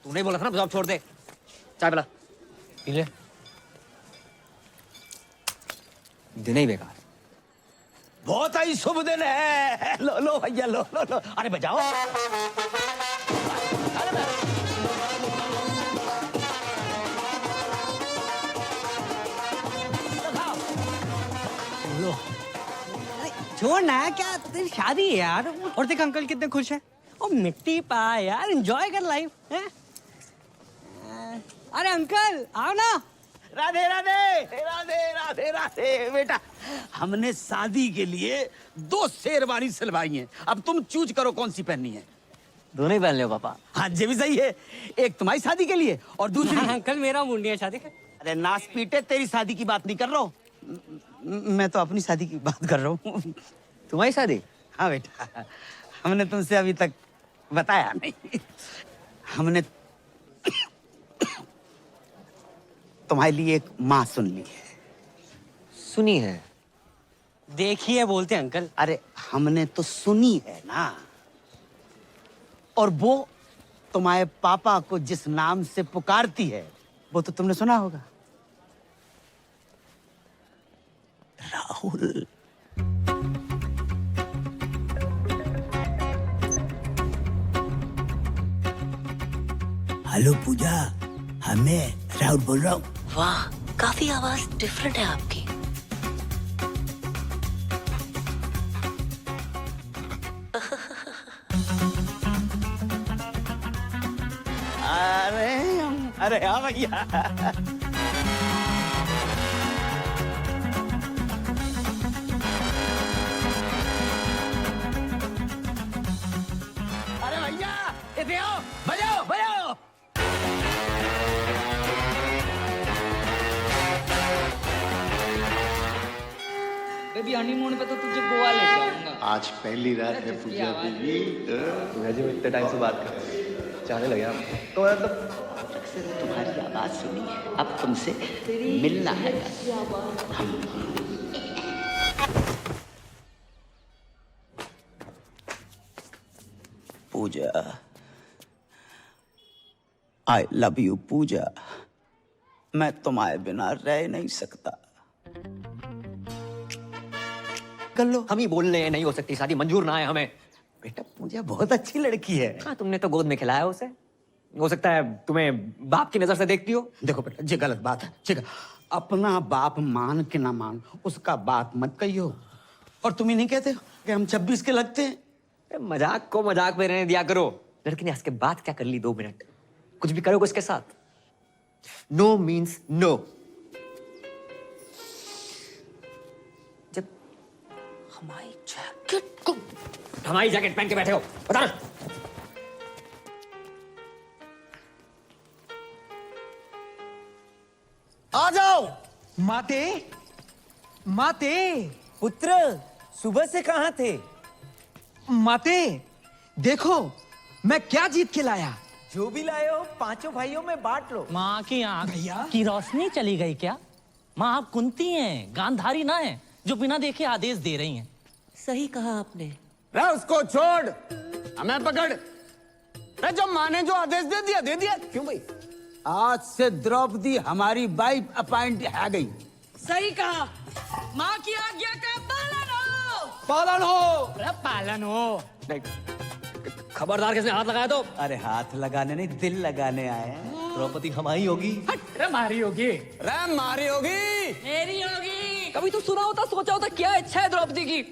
तूने बोला था ना, अब छोड़ दे। चाय पिला। पी ले। दिन ही बेकार। बहुत ही शुभ दिन है। लो लो भैया, लो लो लो। अरे बजाओ। लो। छोड़ ना, क्या तेरी शादी है यार। और देख अंकल कितने खुश हैं। ओ मिट्टी पा यार, एंजॉय कर लाइफ है। अरे अंकल आओ ना। राधे राधे राधे राधे राधे। बेटा, हमने शादी के लिए 2 शेरवानी सिलवाई हैं, अब तुम चूज करो कौन सी पहननी है। दोनों ही पहन लो पापा। हाँ ये भी सही है, एक तुम्हारी शादी के लिए और दूसरी अंकल मेरा मुंडी है शादी। अरे नाच पीटे, तेरी शादी की बात नहीं कर रहा हूँ मैं, तो अपनी शादी की बात कर रहा हूँ। तुम्हारी शादी? हाँ बेटा, हमने तुमसे अभी तक बताया नहीं। हमने तुम्हारे लिए एक माँ सुन ली है। सुनी है? देखिए बोलते अंकल। अरे हमने तो सुनी है ना, और वो तुम्हारे पापा को जिस नाम से पुकारती है वो तो तुमने सुना होगा, राहुल। हेलो पूजा, मैं राहुल बोल रहा हूँ। वाह, काफी आवाज डिफरेंट है आपकी। अरे हाँ भैया। अरे भैया, इधर आओ, बजाओ बजाओ। बेबी हनीमून पे तो तुझे गोवा ले जाऊंगा। आज पहली रात है पूजा की। जी इतने टाइम से बात कर रहे हैं, चाहने लगे आप तो मतलब। तुम्हारी आवाज सुनी, अब तुमसे मिलना है। पूजा, आई लव यू पूजा, मैं तुम्हारे बिना रह नहीं सकता। कर लो। हम ही बोल रहे हैं नहीं हो सकती शादी, मंजूर ना है हमें। बेटा पूजा बहुत अच्छी लड़की है। हाँ, तुमने तो गोद में खिलाया उसे, हो सकता है तुम्हें बाप की नजर से देखती हो। देखो बेटा, ये गलत बात है। ठीक है, अपना बाप मान के ना मान, उसका बात मत कहियो। और तुम ही नहीं कहते हो कि हम 26 के लगते हैं? मजाक को मजाक में रहने दिया करो। लड़की ने आज के बाद क्या कर ली 2 मिनट? कुछ भी करोगे उसके साथ? No means no. जब हमारी जैकेट पहन के बैठे हो, बता ना। आ जाओ। माते, माते, पुत्र, सुबह से कहाँ थे? माते, देखो मैं क्या जीत के लाया। जो भी लाए हो 5 भाइयों में बांट लो। माँ की आंख की रोशनी चली गई क्या? माँ आप कुंती हैं, गांधारी ना है जो बिना देखे आदेश दे रही हैं। सही कहा आपने। रे उसको छोड़, हमें पकड़। रे जो माँ ने जो आदेश दे दिया दे दिया। क्यों भाई? आज से द्रौपदी हमारी वाइफ अपॉइंट है गई। सही कहा। माँ की आज्ञा का पालन हो। पालन हो। अरे पालन हो। खबरदार, किसने हाथ लगाया तो? अरे हाथ लगाने नहीं, दिल लगाने आए हैं। द्रौपदी हमारी होगी। अरे मारी होगी। रे मारी होगी। मेरी होगी। कभी तो सुना होता, सोचा होता क्या इच्छा है द्रौपदी की?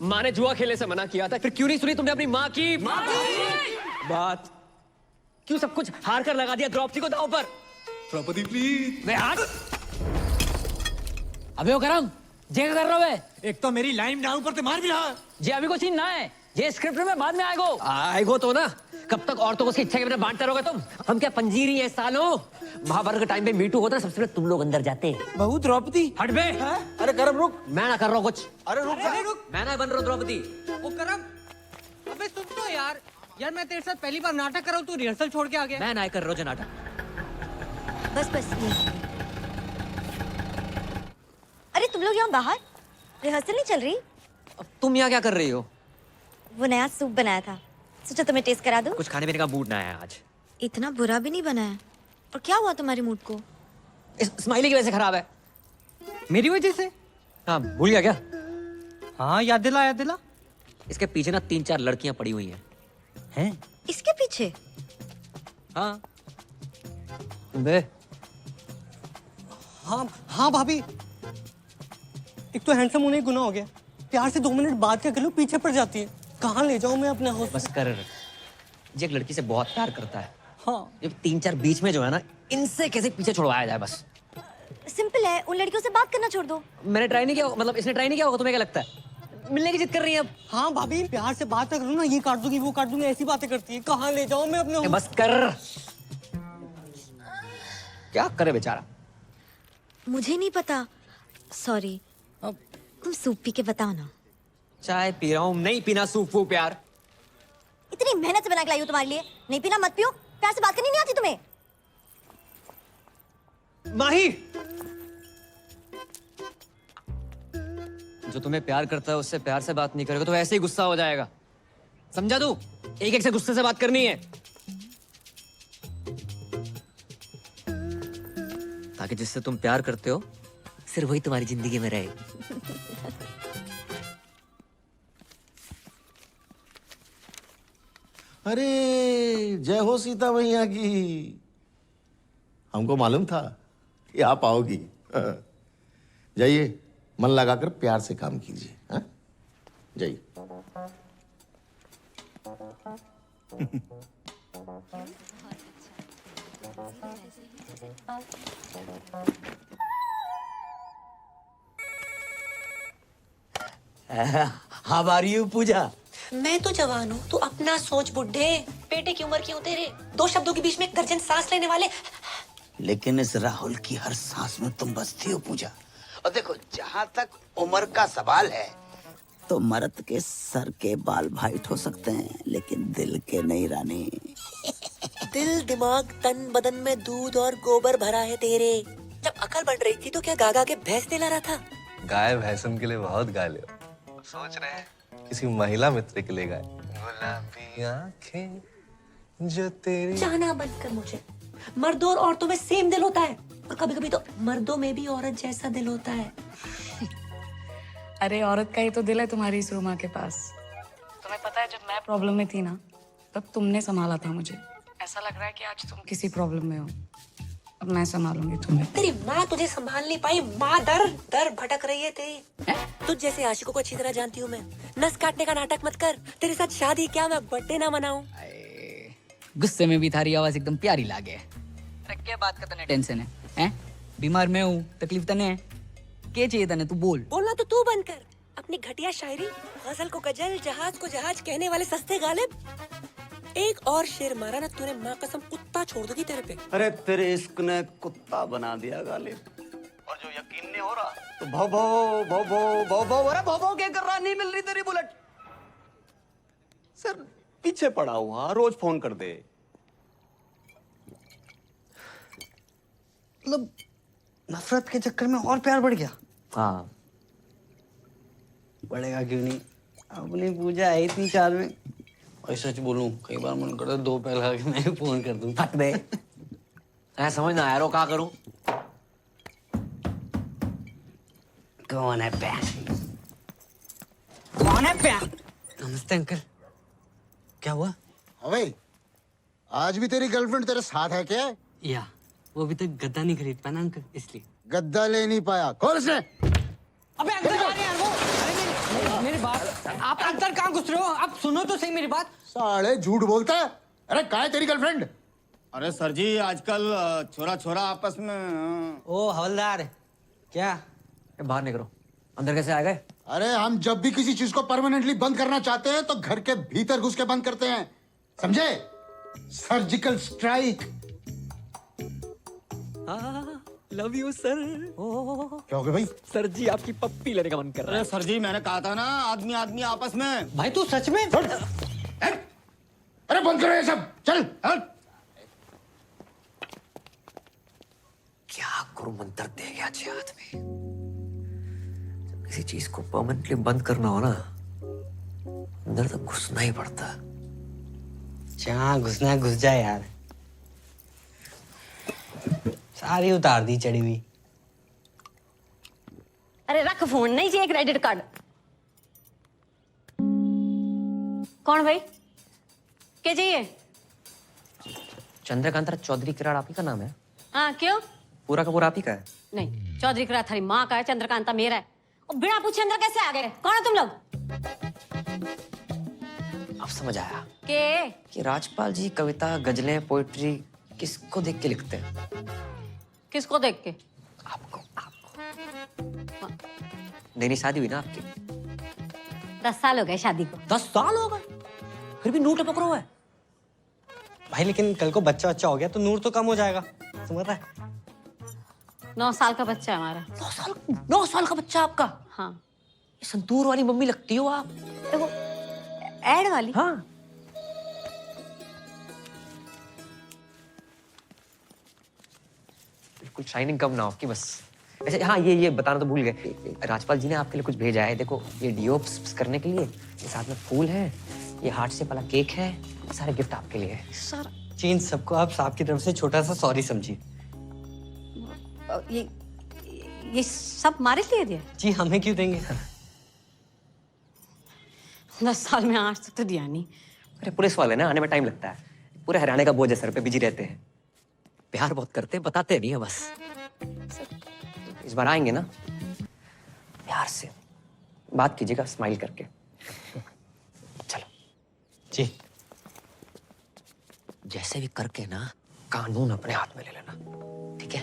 माँ ने जुआ खेलने से मना किया था, फिर क्यों नहीं सुनी तुमने अपनी माँ की बात? क्यों सब कुछ हार कर लगा दिया द्रौपदी को दांव पर? द्रौपदी प्लीज। मैं हाथ। अबे ओ करम, जे कर रहा है? एक तो मेरी लाइन डाउन पर ते मार भी रहा। जे अभी को सीन ना है, ये स्क्रिप्ट में बाद में आएगो। आएगो तो ना। कब तक औरतों को उसकी इच्छा के बिना बांटते रहोगे तुम? हम क्या पंजीरी है सालो? महाभारत के टाइम पे मीटू होता सबसे पहले तुम लोग अंदर जाते। बहू द्रौपदी। हट बे। अरे करम रुक। मैं ना कर रहा हूँ कुछ। अरे रुक जा। मैं ना बन रहा हूँ द्रौपदी। ओ करम, अबे सुन तो यार मैं तेरे साथ पहली बार नाटक कर रहा हूँ, तू रिहर्सल छोड़ के आ गया। मैं ना कर रहा हूँ नाटक। बस अरे तुम लोग यहाँ बाहर रिहर्सल नहीं चल रही? अब तुम यहाँ क्या कर रही हो? वो नया सूप बनाया था, सोचा तुम्हें टेस्ट करा दूं। कुछ खाने पीने का मूड ना है आज। इतना बुरा भी नहीं बनाया। और क्या हुआ तुम्हारे मूड को? स्माइली की वजह से खराब है। मेरी वजह से? हाँ, भूल गया क्या? हाँ याद दिला, याद दिला। इसके पीछे ना 3-4 लड़कियां पड़ी हुई हैं। हैं? इसके पीछे? हाँ। बे। हाँ भाभी, एक तो हैंडसम होने ही गुनाह हो गया। प्यार से 2 मिनट बाद क्या कर लूं, पीछे पड़ जाती है। कहाँ ले जाऊं मैं अपने हाउस? बस कर। ये एक लड़की से बहुत प्यार करता है। हाँ। ये 3-4 बीच में जो है ना, इनसे कैसे पीछे छुड़वाया जाए बस। सिंपल है, उन लड़कियों से बात करना छोड़ दो। मैंने ट्राई नहीं किया, मतलब इसने ट्राई नहीं किया होगा। तुम्हें क्या लगता है मिलने की जिद कर रही है अब? हाँ भाभी, प्यार से बात करूँ ना, ये काट दूंगी वो काट दूंगी, ऐसी बातें करती है। कहाँ ले जाऊं मैं अपने? बस कर। क्या करे बेचारा? मुझे नहीं पता, सॉरी। तुम सूप पी के बताओ ना। चाय पी रहा हूँ, नहीं पीना सूप वो प्यार। इतनी मेहनत से बना के लाई हूँ तुम्हारे लिए, नहीं पीना मत पियो। प्यार से बात करनी नहीं आती तुम्हें? माही, जो तुम्हें प्यार करता है उससे प्यार से बात नहीं करेगा तो ऐसे ही गुस्सा हो जाएगा। समझा तू? एक से गुस्से से बात करनी है, ताकि जिससे तुम प्यार करते हो सिर्फ वही तुम्हारी जिंदगी में रहे। अरे जय हो सीता मैया की। हमको मालूम था कि आप आओगी। जाइए, मन लगाकर प्यार से काम कीजिए। हाँ? जाइए। हाउ आर यू पूजा? मैं तो जवान हूँ, तू अपना सोच बुड्ढे। बेटे की उम्र की हो तेरे, 2 शब्दों के बीच में एक दर्जन सांस लेने वाले। लेकिन इस राहुल की हर सांस में तुम बसती हो पूजा। और देखो, जहाँ तक उम्र का सवाल है तो मर्द के सर के बाल वाइट हो सकते हैं, लेकिन दिल के नहीं रानी। दिल, दिमाग, तन बदन में दूध और गोबर भरा है तेरे। जब अकल बढ़ रही थी तो क्या गागा के भैंस दिला रहा था? गाय भैंसन के लिए बहुत गा लिया। सोच रहे हैं किसी महिला मित्र के लिए गाए। गुलाबी आंखें जो तेरी। जाना बंद कर मुझे। मर्दों और औरतों में सेम दिल होता है, और कभी कभी तो मर्दों में भी औरत जैसा दिल होता है। अरे औरत का ही तो दिल है तुम्हारी इस रूमा के पास। तुम्हें पता है, जब मैं प्रॉब्लम में थी ना, तब तुमने संभाला था मुझे। ऐसा लग रहा है कि आज तुम किसी प्रॉब्लम में हो। अब मैं संभालूंगी तुम्हें। तेरी माँ तुझे संभाल नहीं पाई, माँ दर दर भटक रही है तेरी। तुझ जैसे आशिकों को अच्छी तरह जानती हूँ मैं। नस काटने का नाटक मत कर। तेरे साथ शादी क्या मैं बर्थडे ना मनाऊं? गुस्से में भी थारी आवाज एकदम प्यारी लागे। क्या बात का तने टेंशन है? हैं? बीमार मैं हूँ, तकलीफ तने है। क्या चाहिए तने, तू बोल। बोलना तो तू बंद कर। अपनी घटिया शायरी, गजल को गजल, जहाज को जहाज कहने वाले सस्ते गालिब। एक और शेर मारा ना तूने, माँ कसम कुत्ता छोड़ दूंगी तेरे पे। अरे तेरे इश्क ने कुत्ता बना दिया गालिब, और जो यकीन नहीं हो रहा तो भो भो भो भो भो भो। अरे भो भो क्या कर रहा, नहीं मिल रही तेरी बुलेट। सर पीछे पड़ा हुआ, रोज फोन कर दे। मतलब नफरत के चक्कर में और प्यार बढ़ गया। हाँ बढ़ेगा क्यों नहीं, अपनी पूजा है इतनी चाल में। और सच बोलूं, कई बार मन करता है 2 पैर लगा के मैं फोन कर दूं। थक दे। ऐ समझ ना यारो, क्या करूं? कौन है प्यार? कौन है प्यार? नमस्ते अंकल, क्या हुआ? अबे आज भी तेरी गर्लफ्रेंड तेरे साथ है क्या? या वो अभी तक गद्दा नहीं खरीद पाया ना अंकल, इसलिए। गद्दा ले नहीं पाया, खोल इसे। अबे अंकल आ रहे हैं वो। अरे मेरी बात, आप अंदर कहाँ घुस रहे हो? आप सुनो तो सही मेरी बात। साले झूठ बोलता है। अरे कहाँ है तेरी गर्लफ्रेंड? अरे सर जी आजकल छोरा छोरा आपस में। ओ हवलदार, क्या बाहर निकलो। अंदर कैसे आ गए? अरे हम जब भी किसी चीज को परमानेंटली बंद करना चाहते हैं तो घर के भीतर घुस के बंद करते हैं, समझे? Surgical strike. Love you sir. क्या हो गया भाई? सर जी आपकी पप्पी लेने का मन कर रहा है। अरे सर जी मैंने कहा था ना, आदमी आदमी आपस में। भाई तू सच में? अरे बंद करो ये सब, चल हट। क्या गुरु मंत्र दे गया अच्छे हाथ में। जब किसी चीज को परमानेंटली बंद करना हो ना, अंदर तक घुसना ही पड़ता। जहाँ घुसना है घुस जाए यार। सारी उतार दी चढ़ी हुई। अरे रख फोन, नहीं चाहिए क्रेडिट कार्ड। कौन भाई, क्या चाहिए? चंद्रकांता चौधरी किराड़ आप ही का नाम है? हाँ क्यों? पूरा का पूरा आप ही का है? नहीं, चौधरी किराड़ थारी माँ का है, चंद्रकांता मेरा है। और बिना पूछे अंदर कैसे आ गए? कौन है तुम लोग? अब समझ आया के? कि राजपाल जी कविता, गजलें, पोइट्री किसको देख के लिखते हैं? किसको देख के? आपको। नई शादी हुई ना आपकी? 10 साल हो गए शादी को। 10 साल हो गए? फिर भी नूर टपक रहा है भाई। लेकिन कल को बच्चा बच्चा हो गया तो नूर तो कम हो जाएगा, समझ रहा है? 9 साल का बच्चा है हमारा। 9 साल का बच्चा आपका? हाँ। ये संतूर वाली मम्मी लगती हो आप। देखो ऐड वाली। हाँ। बिल्कुल शाइनिंग कम ना हो आपकी बस। ऐसे हाँ, ये बताना तो भूल गए, राजपाल जी ने आपके लिए कुछ भेजा है। देखो ये डिओप्स करने के लिए, ये साथ में फूल है, ये हार्ट शेप वाला केक है, सारे गिफ्ट आपके लिए है। सर चीन सबको आप साहब की तरफ से छोटा सा सॉरी समझिए। ये सब हमारे लिए दिया? जी हमें क्यों देंगे? 10 साल में आज तक तो दिया नहीं। अरे पुलिस वाले ना, आने में टाइम लगता है। पूरे हरियाणा का बोझ है सर पे, बिजी रहते हैं। प्यार बहुत करते हैं, बताते नहीं है बस। इस बार आएंगे ना, प्यार से बात कीजिएगा, स्माइल करके। चलो जी। जैसे भी करके ना कानून अपने हाथ में ले लेना, ठीक है?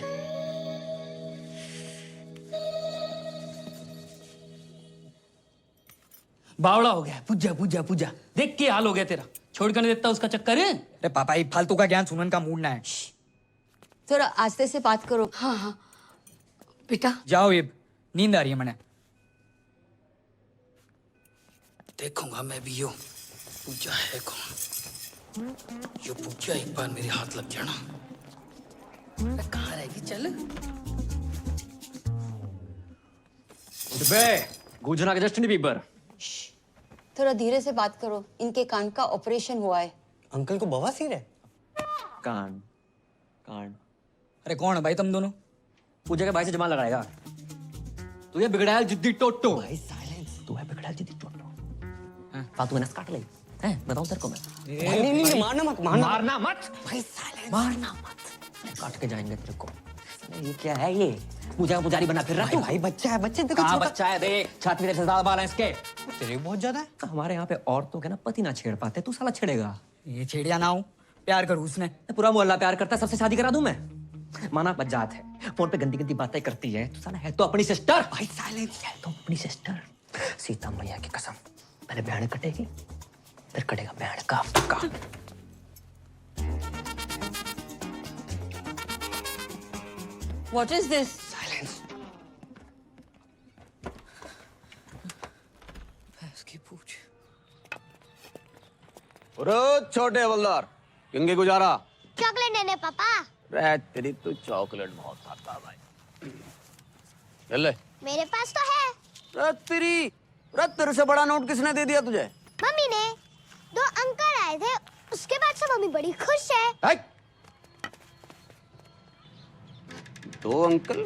बावड़ा हो गया। पूजा पूजा पूजा, देख के हाल हो गया तेरा। छोड़ कर नहीं देता उसका चक्कर है। अरे पापा ये फालतू का ज्ञान सुनने का मूड ना है। थोड़ा आस्ते से बात करो। हाँ हाँ बेटा। जाओ ये, नींद आ रही है मैंने। देखूंगा मैं भी यो पूजा है कौन। यो पूजा एक बार मेरे हाथ लग जाना। कहाँ रहेगी? चल गुजना के जस्टिन बीबर। थोड़ा धीरे से बात करो, इनके कान का ऑपरेशन हुआ है। अंकल को बवासीर है? कान कान। अरे कौन है भाई तुम दोनों? पूजा के भाई से जमा लगाएगा। तू ये बिगड़ायल जिद्दी टोटो। भाई साइलेंस। तू है बिगड़ायल जिद्दी टोटो। फालतू में नस काट ले हैं, बताऊं तेरे को मैं। नहीं मारना मत, मारना मत भाई, साइलेंस। मारना मत। काट के जाएंगे तेरे को। ये क्या है ये? पूजा का पुजारी बना फिर रहा है। भाई बच्चा है, बच्चे देखो कहाँ छोटा। बच्चा है? देख छाती में से ज्यादा बाल है इसके। तेरे बहुत ज्यादा है। हमारे यहाँ पे औरतों के ना पति ना छेड़ पाते, तू साला छेड़ेगा। ये छेड़ या ना हो, प्यार करूँ उसने। पूरा मोहल्ला प्यार करता है, सबसे शादी करा दूं मैं। माना बज्जात है, फोन पे गंदी गंदी बातें करती है, तू साला है तो अपनी सिस्टर। भाई साइलेंस। है तो अपनी सिस्टर। सीता मैया की कसम, पहले बहन कटेगी फिर कटेगा बहन का पक्का। What is this? साइलेंस। इसकी पूछ। छोटे हवलदार, किंगे गुजारा। चॉकलेट देने पापा। रे तेरी तो चॉकलेट बहुत खाता है भाई। चल ले। मेरे पास तो है। रे तेरे से बड़ा नोट किसने दे दिया तुझे? मम्मी ने। 2 अंकल आए थे, उसके बाद से मम्मी बड़ी खुश है। 2 अंकल?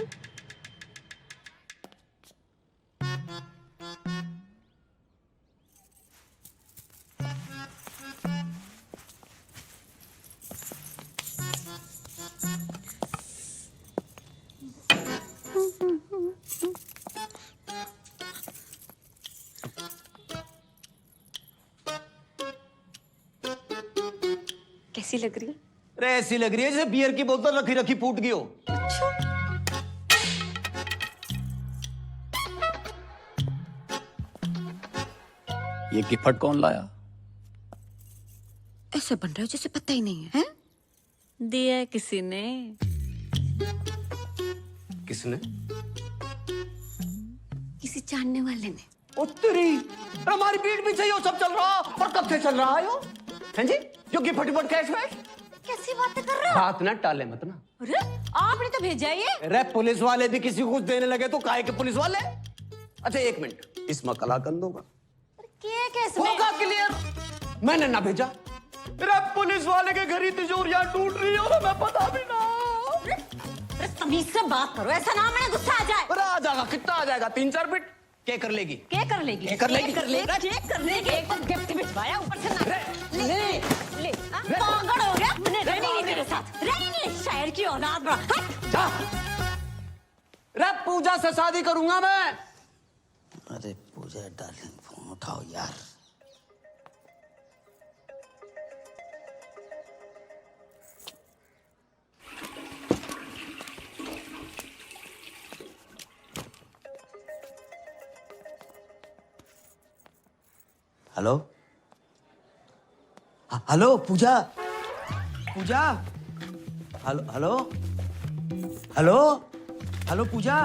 कैसी लग रही है? रे ऐसी लग रही है जैसे बियर की बोतल रखी रखी फूट गई हो। ये गिफ्ट कौन लाया? ऐसे बन रहा है जैसे पता ही नहीं है, दिया है किसी ने। किसने? किसी जानने वाले ने। ओ तेरी, हमारी पीठ पीछे ये सब चल रहा और कब से चल रहा है यो? हैं जी? जो गिफ्ट कैश वैश? कैसी बातें कर रहे हो? बात ना टाले मत ना। अरे आपने तो भेजा ये। अरे पुलिस वाले भी किसी को कुछ देने लगे तो काहे के पुलिस वाले? अच्छा 1 मिनट, इसमें कलाकंद होगा? होगा क्लियर। मैंने ना भेजा। अरे पुलिस वाले के घर ही तिजोरियां टूट रही हो, मैं पता भी ना। अरे तमीज से बात करो, ऐसा ना मैंने गुस्सा आ जाए। अरे आ जाएगा, कितना आ जाएगा? 3-4 बिट क्या कर लेगी? क्या कर लेगी? क्या कर लेगी? क्या कर लेगी? क्या कर लेगी? एक तो गिफ्ट भिजवाया, ऊपर से ना ले पागल हो गया। मैंने रहनी नहीं तेरे साथ, रहनी नहीं। शायर की औलाद बड़ा। जा। रे पूजा से शादी करूंगा मैं। अरे पूजा डार्लिंग, फोन उठाओ यार। हेलो हेलो पूजा, पूजा, हेलो हेलो हेलो हेलो पूजा।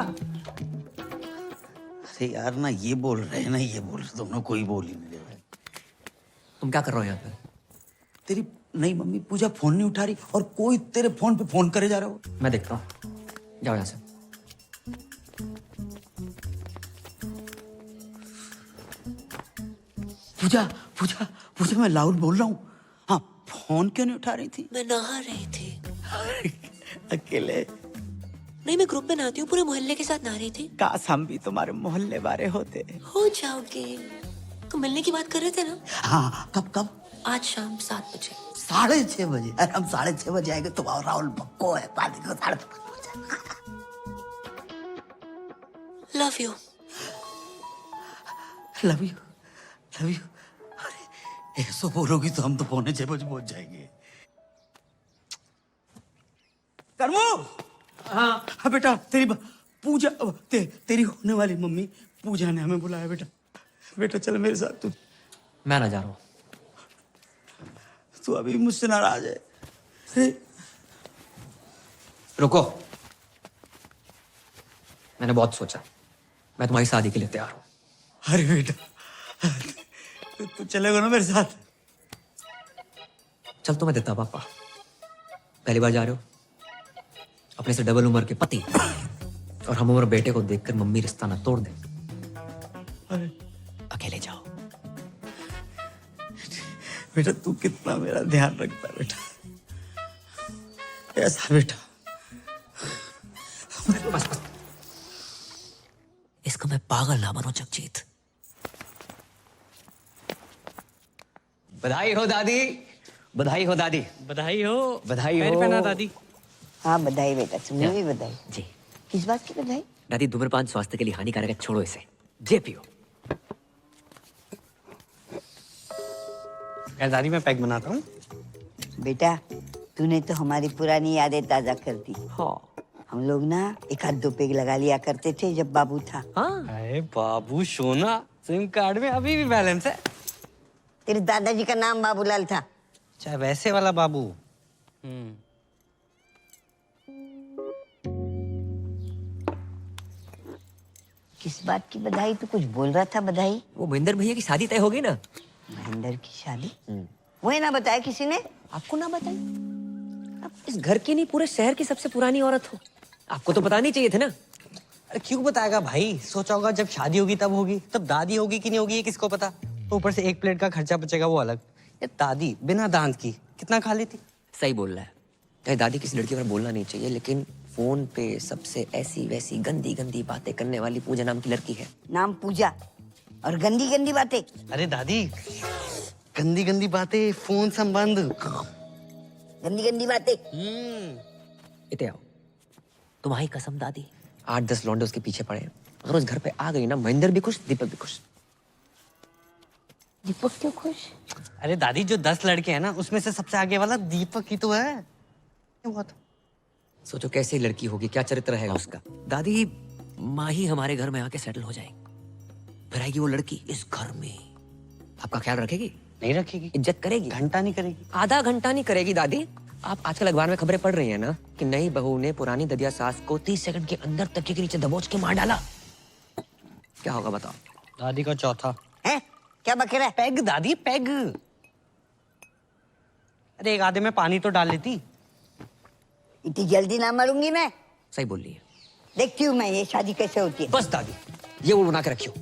अरे यार ना ये बोल रहे हैं ना ये बोल रहे, तुमने कोई बोल ही नहीं रहे। तुम क्या कर रहे हो यहाँ पे? तेरी नहीं मम्मी पूजा फोन नहीं उठा रही और कोई तेरे फोन पे फोन करे जा रहा हो। मैं देखता हूँ, जाओ यहाँ से। पूजा पूजा पूजा मैं लाउड बोल रहा हूँ। हाँ फोन क्यों नहीं उठा रही थी? मैं नहा रही थी। अकेले? नहीं, मैं ग्रुप में नहाती हूँ, पूरे मोहल्ले के साथ नहा रही थी। काश हम भी तुम्हारे मोहल्ले वाले होते। हो जाओगे। तो मिलने की बात कर रहे थे ना? हाँ कब कब? आज शाम 7 बजे। 6:30 बजे? अरे हम 6:30 बजे आएंगे तो राहुल पक्को है, पार्टी को 5:30 बजे। Love you. Love you love you. अरे ऐसा बोलोगी तो हम तो 6:45 बजे पहुंच जाएंगे। करमू। हाँ बेटा तेरी पूजा तेरी होने वाली मम्मी पूजा ने हमें बुलाया। बेटा बेटा चल मेरे साथ। मैं ना जा रहा हूँ। तू अभी मुझसे नाराज है? रुको, मैंने बहुत सोचा, मैं तुम्हारी शादी के लिए तैयार हूँ। अरे बेटा तू चलेगा ना मेरे साथ? चल तुम्हें देता पापा। पहली बार जा रहे हो, अपने से डबल उम्र के पति और हम उम्र बेटे को देखकर मम्मी रिश्ता ना तोड़ दे। अरे अकेले जाओ। बेटा तू कितना मेरा ध्यान रखता है बेटा, ऐसा बेटा। बस बस, इसको मैं पागल ना बनूं जगजीत। बधाई हो दादी, बधाई हो दादी, बधाई हो। बधाई पैर हो। पहना दादी। हाँ बधाई बेटा, तुम्हें भी बधाई। जी। किस बात की बधाई? दादी धूम्रपान स्वास्थ्य के लिए हानिकारक है, छोड़ो इसे। जे पियो। यार दादी मैं पैक बनाता हूँ। बेटा तूने तो हमारी पुरानी यादें ताजा कर दी। हाँ। हम लोग ना एक आध दो पेग लगा लिया करते थे जब बाबू था। हाँ। अरे बाबू सोना, सिम कार्ड में अभी भी बैलेंस है। तेरे दादाजी का नाम बाबूलाल था। चाहे वैसे वाला बाबू। किस बात की बधाई? तू कुछ बोल रहा था बधाई? वो महेंद्र भैया की शादी तय हो गई ना। महेंद्र की शादी? वो ही ना बताया किसी ने? आपको ना बताई? आप इस घर की नहीं पूरे शहर की सबसे पुरानी औरत हो, आपको तो बतानी चाहिए थे ना। अरे क्यों बताएगा भाई? सोचा होगा जब शादी होगी तब होगी, तब दादी होगी कि नहीं होगी ये किसको पता। ऊपर से एक प्लेट का खर्चा बचेगा वो अलग। ये दादी बिना दांत की कितना खा लेती। सही बोल रहा है। चाहे दादी किसी लड़की पर बोलना नहीं चाहिए, लेकिन फोन पे सबसे ऐसी वैसी गंदी गंदी बातें करने वाली पूजा नाम की लड़की है। नाम पूजा और गंदी गंदी बातें। अरे दादी गंदी गंदी बातें, फोन संबंध, गंदी गंदी बातें। इते आओ। तुम्हारी कसम दादी, 8-10 लौंडे उसके पीछे पड़े हैं। अगर उस घर पे आ गई ना, महेंद्र भी खुश, दीपक भी खुश। दीपक क्यों खुश? अरे दादी जो 10 लड़के हैं ना उसमें से सबसे आगे वाला दीपक ही तो है। बहुत सोचो कैसी लड़की होगी, क्या चरित्र रहेगा उसका। दादी माँ ही हमारे घर में आके सेटल हो जाएगी, फिर आएगी वो लड़की इस घर में, आपका ख्याल रखेगी? नहीं रखेगी। इज्जत करेगी? घंटा नहीं करेगी। आधा घंटा नहीं करेगी दादी। आप आजकल अखबार में खबरें पढ़ रही हैं ना कि नई बहू ने पुरानी ददिया सास को 30 सेकंड के अंदर तकिए के नीचे दबोच के मार डाला। क्या होगा बताओ? दादी का चौथा है। क्या बक रहा है? पैग दादी पैग। अरे एक आधे में पानी तो डाल लेती। इतनी जल्दी ना मरूंगी मैं। सही बोल रही है। देखती हूँ मैं ये शादी कैसे होती है। बस दादी ये वो बना के रखियो।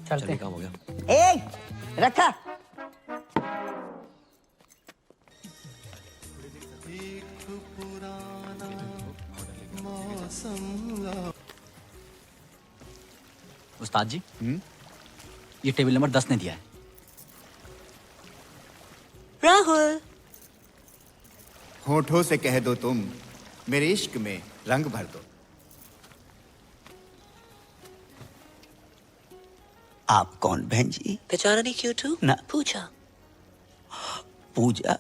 चलते काम हो गया। ए रखा। उस्ताद जी, ये टेबल नंबर 10 ने दिया है। राहुल, होठों से कह दो तुम मेरे इश्क में रंग भर दो। आप कौन बहन जी? पहचाना नहीं क्यों तू? ना। पूजा। पूजा।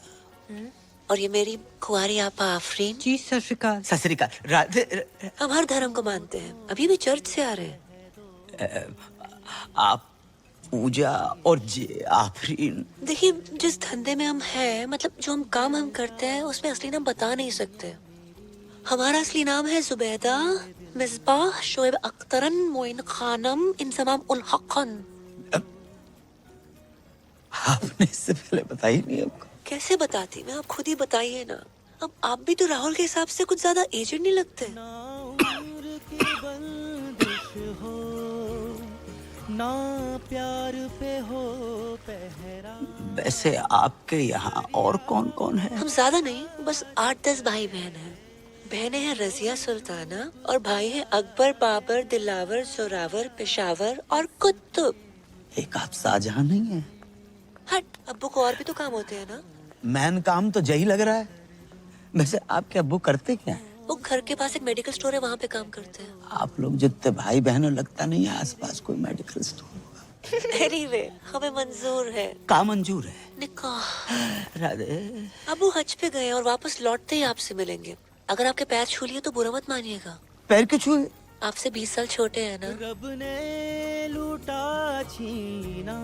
और ये मेरी कुंवारी आपा आफरीन। जी सत श्री अकाल। सत श्री अकाल। राधे। हम हर धर्म को मानते हैं, अभी भी चर्च से आ रहे हैं। आप पूजा और जे आफरीन। देखिए जिस धंधे में हम हैं, मतलब जो हम काम हम करते हैं, उसमें असली नाम बता नहीं सकते। हमारा असली नाम है जुबैदा मिसबाह शोएब अख्तरन मोइन खानम इंजमाम उल हक़न। आपने इससे पहले बताई नहीं हमको। कैसे बताती मैं? आप खुद ही बताइए ना। अब आप भी तो राहुल के हिसाब से कुछ ज्यादा एजेड नहीं लगते। ना प्यार पे हो पहरा। वैसे आपके यहाँ और कौन कौन है? हम ज्यादा नहीं, बस 8-10 भाई बहन हैं। बहनें हैं रजिया सुल्ताना और भाई हैं अकबर, बाबर, दिलावर, जोरावर, पेशावर और कुतुब। एक आप शाहजहां नहीं है? हट, अब्बू को और भी तो काम होते हैं ना। मैन काम तो यही लग रहा है। वैसे आपके अब्बू करते क्या है? वो घर के पास एक मेडिकल स्टोर है, वहाँ पे काम करते हैं। आप लोग जितने भाई बहनों लगता नहीं है आसपास कोई मेडिकल स्टोर होगा। एनीवे, हमें मंजूर है। का मंजूर है? निकाह। राधे। अबू हज पे गए और वापस लौटते ही आपसे मिलेंगे। अगर आपके पैर छू लिए तो बुरा मत मानिएगा। पैर के छुए? आपसे 20 साल छोटे हैं ना। रब ने लूटा छीना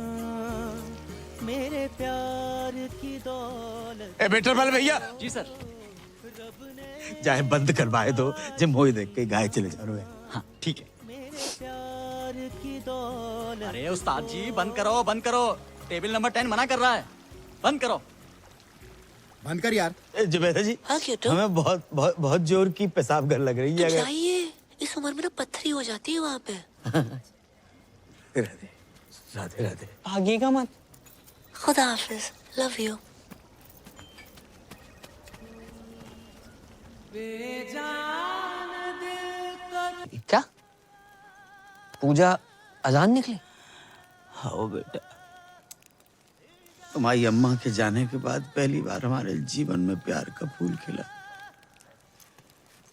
मेरे प्यार की दौलत। ए बेटर वाले भैया। जी सर। जाए बंद करवाए दो, जे मोई देख के गाय चले जा रहे हैं। हाँ ठीक है। मेरे प्यार की दौलत। अरे उस्ताद जी बंद करो, बंद करो। टेबल नंबर 10 मना कर रहा है, बंद करो। बंद कर यार। जुबैदा जी, हाँ क्यों तो? हमें बहुत बहुत बहुत जोर की पेशाब घर लग रही है। तो जाइए, इस उम्र में ना पत्थरी हो जाती है वहाँ पे। राधे राधे राधे। भागिएगा मत। खुदा हाफिज, लव यू। क्या पूजा अजान निकली? हाँ बेटा, तुम्हारी अम्मा के जाने के बाद पहली बार हमारे जीवन में प्यार का फूल खिला,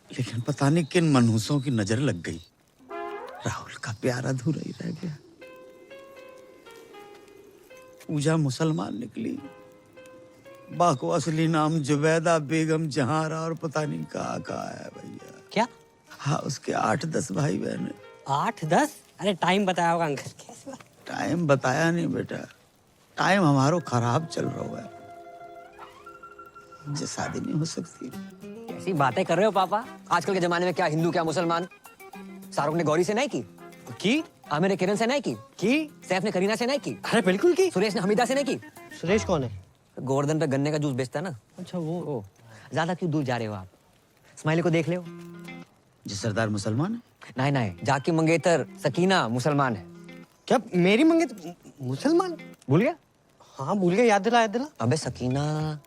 लेकिन पता नहीं किन मनहूसों की नजर लग गई। राहुल का प्यार अधूरा ही रह गया। पूजा मुसलमान निकली, बा को असली नाम जुबैदा बेगम जहारा और पता नहीं कहाँ है भैया। क्या? हाँ, उसके 8-10 भाई बहन। 8-10? अरे टाइम बताया होगा अंकल। टाइम बताया नहीं बेटा, टाइम हमारो खराब चल रहा है, मुझे शादी नहीं हो सकती। ऐसी बातें कर रहे हो पापा? आजकल के जमाने में क्या हिंदू क्या मुसलमान? शाहरुख ने गौरी से नहीं की? आमिर ने किरण से नहीं की? सैफ ने करीना से नहीं की? अरे बिल्कुल की। सुरेश ने हमीदा से नहीं की? सुरेश कौन है? गोवर्धन पे गन्ने का जूस बेचता है ना। अच्छा वो। ज्यादा क्यों दूर जा रहे हो आप? स्माइली को देख ले। जी सरदार मुसलमान है? नहीं, जाकी मंगेतर सकीना मुसलमान है। क्या मेरी मंगेतर मुसलमान? भूल गया? हाँ भूल गया, याद दिला। अबे सकीना,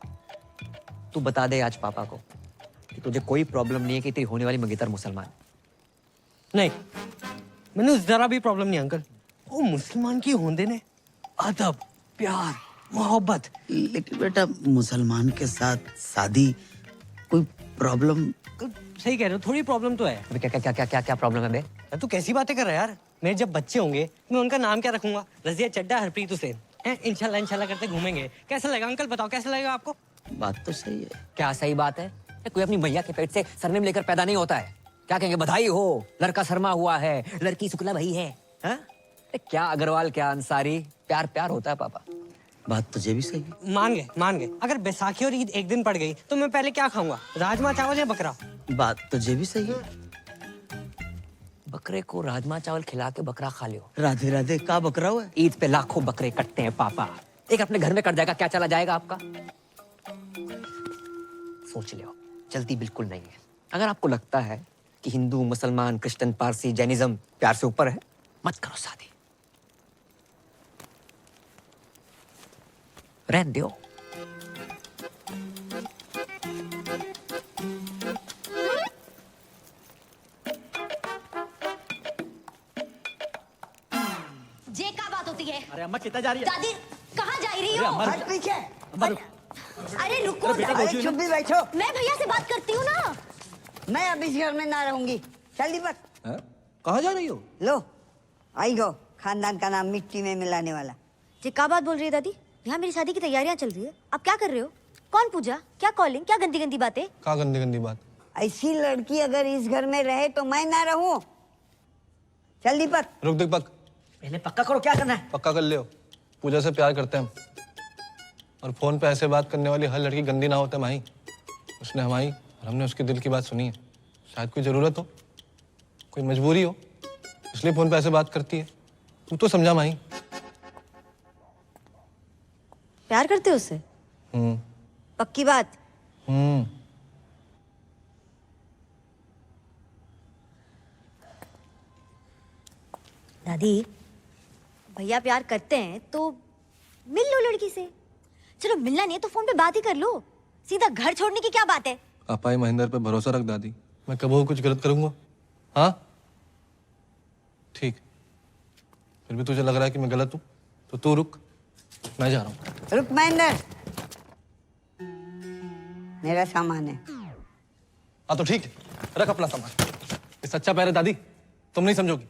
तू बता दे आज पापा को कि तुझे कोई प्रॉब्लम नहीं है कि तेरी होने वाली मंगेतर मुसलमान। नहीं, मैंने जरा भी प्रॉब्लम नहीं अंकल। वो मुसलमान की होंदे ने अदब, प्यार, मोहब्बत। लेकिन बेटा मुसलमान के साथ शादी कोई प्रॉब्लम? सही कह रहे हो, थोड़ी प्रॉब्लम तो है। अबे क्या प्रॉब्लम है बे? तू कैसी बातें कर रहा है यार? मेरे जब बच्चे होंगे मैं उनका नाम क्या रखूंगा? रजिया चड्डा, हरप्रीत हुसैन। इंशाल्लाह करते घूमेंगे। कैसा लगेगा अंकल? बताओ कैसा लगेगा आपको? बात तो सही है। क्या सही बात है? कोई अपनी मैया के पेट से सरनेम लेकर पैदा नहीं होता है। क्या कहेंगे? बधाई हो, लड़का शर्मा हुआ है, लड़की शुक्ला भाई है। हा? क्या अग्रवाल क्या अंसारी, प्यार प्यार होता है पापा। बात तुझे भी सही है। मान गए। अगर बैसाखी और ईद एक दिन पड़ गई तो मैं पहले क्या खाऊंगा? राजमा चावल या बकरा? बात तुझे भी सही है। बकरे को राजमा चावल खिला के बकरा खा लियो। राधे राधे का बकरा हुआ है? ईद पे लाखों बकरे कटते हैं पापा, एक अपने घर में कट जाएगा, क्या चला जाएगा आपका? सोच लियो, जल्दी बिल्कुल नहीं है। अगर आपको लगता है कि हिंदू मुसलमान क्रिश्चियन पारसी जैनिज्म प्यार से ऊपर है, मत करो शादी, रहने दो। जे का बात होती है? अरे अम्मा कितना जा रही है? दादी कहाँ जा रही हो? हट पीछे। अरे रुको, अरे चुप भी बैठो। मैं भैया से बात करती हूँ ना। मैं अब इस घर में ना रहूंगी। चल दीपक। कहाँ जा रही हो? लो आई गो, खानदान का नाम मिट्टी में मिलाने वाला। जे का बात बोल रही है दादी? यहाँ मेरी शादी की तैयारियां चल रही है, आप क्या कर रहे हो? कौन पूजा, क्या कॉलिंग, क्या गंदी गंदी बातें? क्या गंदी गंदी बात? ऐसी लड़की अगर इस घर में रहे तो मैं ना रहूं। चल दीपक। रुक दीपक, पहले पक्का करो क्या करना है। पक्का कर लियो, पूजा से प्यार करते हैं हम, और फोन पे ऐसे बात करने वाली हर लड़की गंदी ना होते माही। उसने हमारी और हमने उसके दिल की बात सुनी है। शायद कोई जरूरत हो, कोई मजबूरी हो, इसलिए फोन पे ऐसे बात करती है। तू तो समझा माही। प्यार करते हो उससे? पक्की बात? दादी भैया प्यार करते हैं तो मिल लो लड़की से। चलो मिलना नहीं है तो फोन पे बात ही कर लो, सीधा घर छोड़ने की क्या बात है? पापा महेंद्र पे भरोसा रख दादी, मैं कभी कुछ गलत करूंगा? हाँ ठीक, फिर भी तुझे लग रहा है कि मैं गलत हूँ तो तू रुक, मैं जा रहा हूँ। रुक महेंद्र, मेरा सामान है। हाँ तो ठीक है, रख अपना सामान। ये सच्चा प्यार है दादी, तुम नहीं समझोगी।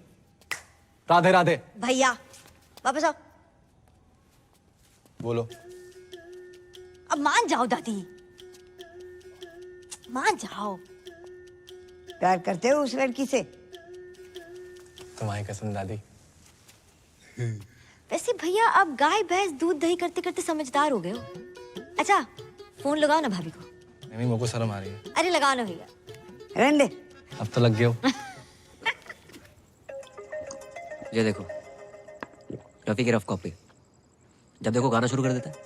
राधे राधे। भैया वापस आओ। बोलो। अब मान जाओ दादी, मान जाओ। प्यार करते हो उस लड़की से? तुम्हारी कसम दादी। वैसे भैया अब गाय भैंस दूध दही करते करते समझदार हो गए हो। अच्छा फोन लगाओ ना भाभी को। नहीं मेरे को शर्म आ रही है। अरे लगाओ ना भैया। रहने दे। अब तो लग गए हो। ये देखो रफी की रफ कॉपी, जब देखो गाना शुरू कर देता है।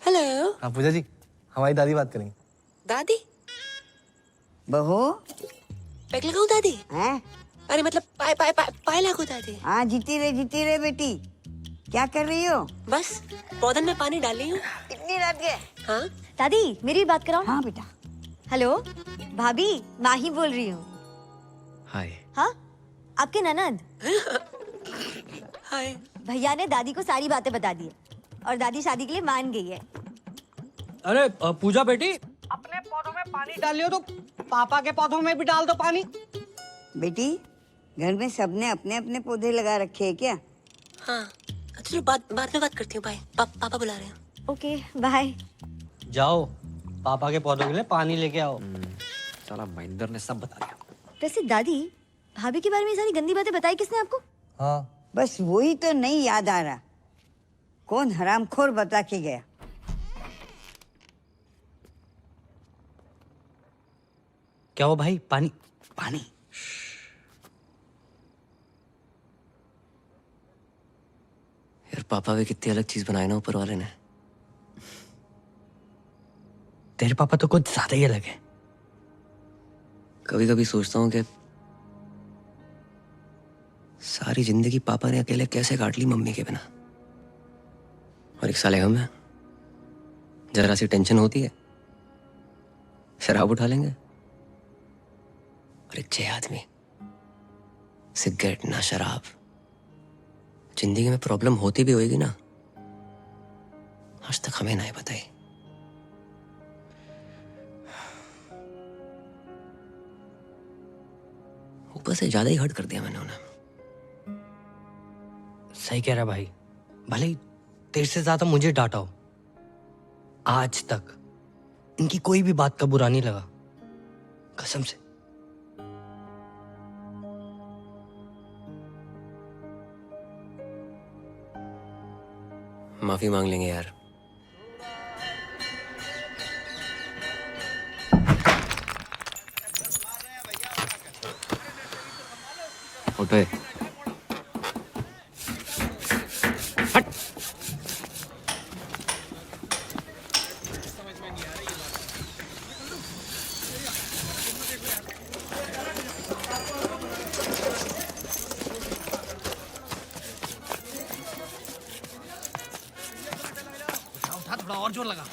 हेलो। हाँ पूजा जी, हमारी दादी बात करेंगी। दादी? बहू पैक लगाऊं दादी? हैं? अरे मतलब पाए लागू दादी। हाँ जीती रहे बेटी। क्या कर रही हो? बस पौधन में पानी डाल रही हूँ। इतनी रात के? हाँ दादी मेरी बात कराओ। हाँ बेटा। हेलो भाभी, माही बोल रही हूँ। हाय। हाँ आपके ननद? हाय। भैया ने दादी को सारी बातें बता दी है और दादी शादी के लिए मान गई है। अरे पूजा बेटी, अपने पौधों में पानी डाल लियो तो पापा के पौधों में भी डाल दो पानी। बेटी, घर में सबने अपने अपने पौधे लगा रखे हैं क्या? हाँ, चलो बाद में बात करती हूँ। बाय, पापा बुला रहे हैं। Okay bye. जाओ पापा के पौधों के लिए पानी लेके आओ। साला महेंद्र ने सब बता दिया। वैसे दादी, भाभी के बारे में ये सारी गंदी बातें बताई किसने आपको? हाँ, बस वही तो नहीं याद आ रहा, कौन हरामखोर बता के गया। क्या हो भाई? पानी पानी। यार पापा भी कितनी अलग चीज बनाई ना ऊपर वाले ने। तेरे पापा तो कुछ ज्यादा ही अलग है। कभी कभी सोचता हूँ कि सारी जिंदगी पापा ने अकेले कैसे काट ली मम्मी के बिना। और एक साले हम हैं, जरा सी टेंशन होती है शराब उठा लेंगे। और एक छह आदमी, सिगरेट ना शराब। जिंदगी में प्रॉब्लम होती भी होगी ना, आज तक हमें नहीं बताई। ऊपर से ज्यादा ही हर्ट कर दिया मैंने उन्हें। सही कह रहा भाई, भले ही तेरे से ज्यादा मुझे डांटा हो, आज तक इनकी कोई भी बात का बुरा नहीं लगा, कसम से। माफी मांग लेंगे यार। उठ बे। हट। उठा, थोड़ा और जोर लगा।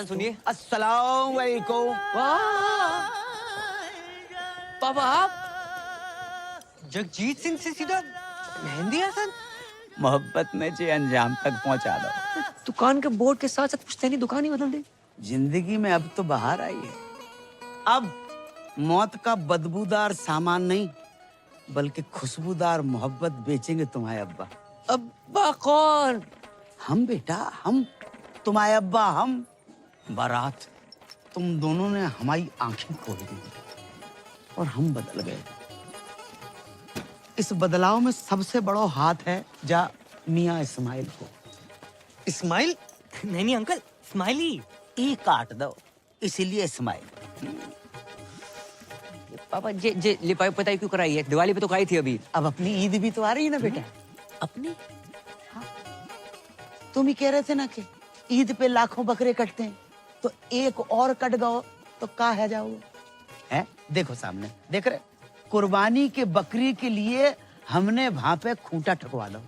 सुनिए। अस्सलाम वालेकुम। पापा आप जगजीत सिंह से सीधा मेहंदी हसन? मोहब्बत में जे अंजाम तक पहुंचा दो। दुकान के बोर्ड के साथ साथ पुश्तैनी दुकान ही बदल दी। जिंदगी में अब तो बाहर आई है। अब मौत का बदबूदार सामान नहीं, बल्कि खुशबूदार मोहब्बत बेचेंगे तुम्हारे अब्बा। अब्बा कौन? हम बेटा, हम तुम्हारे अब्बा। हम बारात, तुम दोनों ने हमारी आंखें खोल दी और हम बदल गए। इस बदलाव में सबसे बड़ा हाथ है जा मियाँ इस्माइल को। इस्माइल? नहीं अंकल, स्माइली। ई काट दो, इसीलिए इस्माइल। पापा जे लिपाई पताई क्यों कराई है? दिवाली पे तो खाई थी अभी। अब अपनी ईद भी तो आ रही है ना बेटा। अपनी? हाँ। तुम ही कह रहे थे ना कि ईद पे लाखों बकरे कटते हैं, तो एक और कट गओ तो का है जाओगे? हैं? देखो सामने, देख रहे? कुर्बानी के बकरी के लिए हमने वहां पे खूंटा ठकवा दो।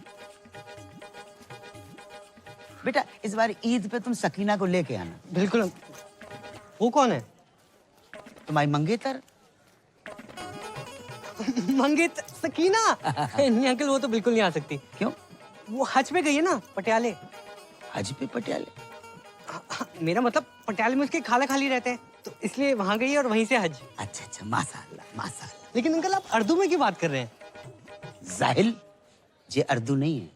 बेटा इस बार ईद पे तुम सकीना को लेके आना। बिल्कुल। वो कौन है? तुम्हारी मंगेतर। मंगेतर? सकीना? नहीं अंकल, वो तो बिल्कुल नहीं आ सकती। क्यों? वो हज पे गई है ना, पटियाले। हज पे पटियाले? मेरा मतलब पटियाले में उसके खाला खाली रहते हैं, तो इसलिए वहां गई है और वहीं से हज। अच्छा अच्छा, माशाअल्लाह माशाअल्लाह। लेकिन अंकल आप उर्दू में क्यों बात कर रहे हैं? जाहिल, ये उर्दू नहीं है,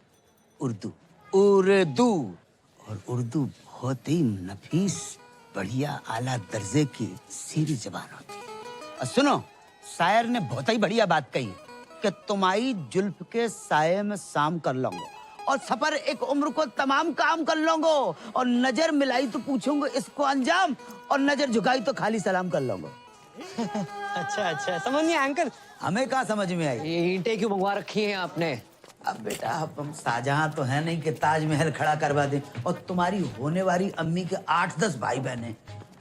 उर्दू। उर्दू। और उर्दू बहुत ही नफीस, बढ़िया, आला दर्जे की सीरी जबान होती है। और सुनो, शायर ने बहुत ही बढ़िया बात कही कि तुम्हारी जुल्फ के साये में शाम कर लूंगा और सफर एक उम्र को तमाम काम कर लूंगा, और नजर मिलाई तो पूछूंगा इसको अंजाम, और नजर झुकाई तो खाली सलाम कर लूंगा। अच्छा अच्छा, समझ नहीं आया अंकल। हमें कहाँ समझ में आई? ये ईंटें क्यों मंगवा रखी हैं आपने? अब बेटा हम शाहजहां तो है नहीं कि ताजमहल खड़ा करवा दें, और तुम्हारी होने वाली अम्मी के 8-10 भाई बहन हैं,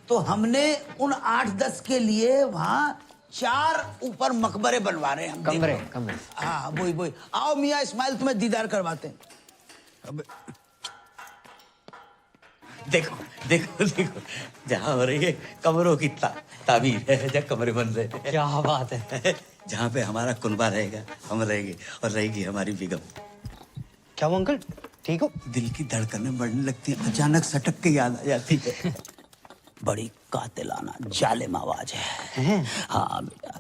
तो हमने उन 8-10 के लिए वहाँ 4 ऊपर मकबरे बनवा रहे हैं। कमरे कमरे। हाँ वही वही। आओ मियाँ इस्माइल, तुम्हें दीदार करवाते हैं। देखो देखो देखो, जहाँ हो रही है कमरों की ताबीर है, जहाँ कमरे बन रहे हैं। क्या बात है। जहाँ पे हमारा कुनबा रहेगा हम रहेंगे, और रहेगी हमारी बेगम। क्या वो अंकल ठीक हो? दिल की धड़कनें बढ़ने लगती हैं, अचानक सटक के याद आ जाती है। बड़ी कातिलाना जालिम आवाज है। हाँ बेटा।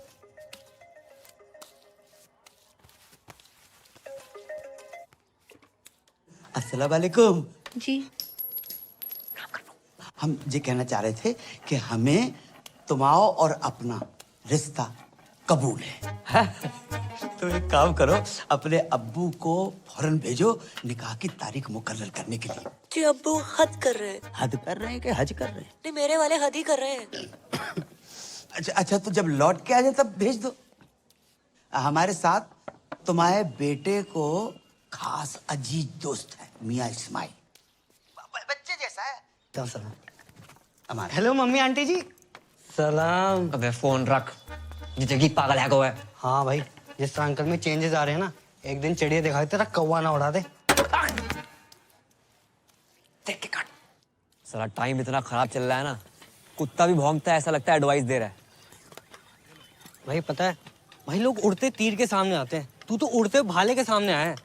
अस्सलाम वालेकुम। जी। हम ये कहना चाह रहे थे कि हमें तुम्हारा और अपना रिश्ता कबूल है। तो एक काम करो, अपने अब्बू को फौरन भेजो निकाह की तारीख मुकर्रर करने के लिए। जी अब्बू हद कर रहे हैं। हद कर रहे हैं कि हज कर रहे हैं? नहीं मेरे वाले हद ही कर रहे हैं। अच्छा अच्छा, तो जब लौट के आ जाए तब भेज दो। हमारे साथ तुम्हारे बेटे को खास अजीज दोस्त है, मियाँ इस्माइल, बच्चे जैसा है। हमारा हेलो मम्मी आंटी जी। सलाम। अबे फोन रख, जिंदगी पागल है को है। हाँ भाई, जिस तरह अंकल में चेंजेस आ रहे हैं ना, एक दिन चिड़िया दिखाई तेरा कौवा ना उड़ा दे। देख के काट। साला टाइम इतना खराब चल रहा है ना, कुत्ता भी भौंकता है, ऐसा लगता है एडवाइस दे रहा है। भाई पता है, भाई लोग उड़ते तीर के सामने आते हैं, तू तो उड़ते भाले के सामने आया है।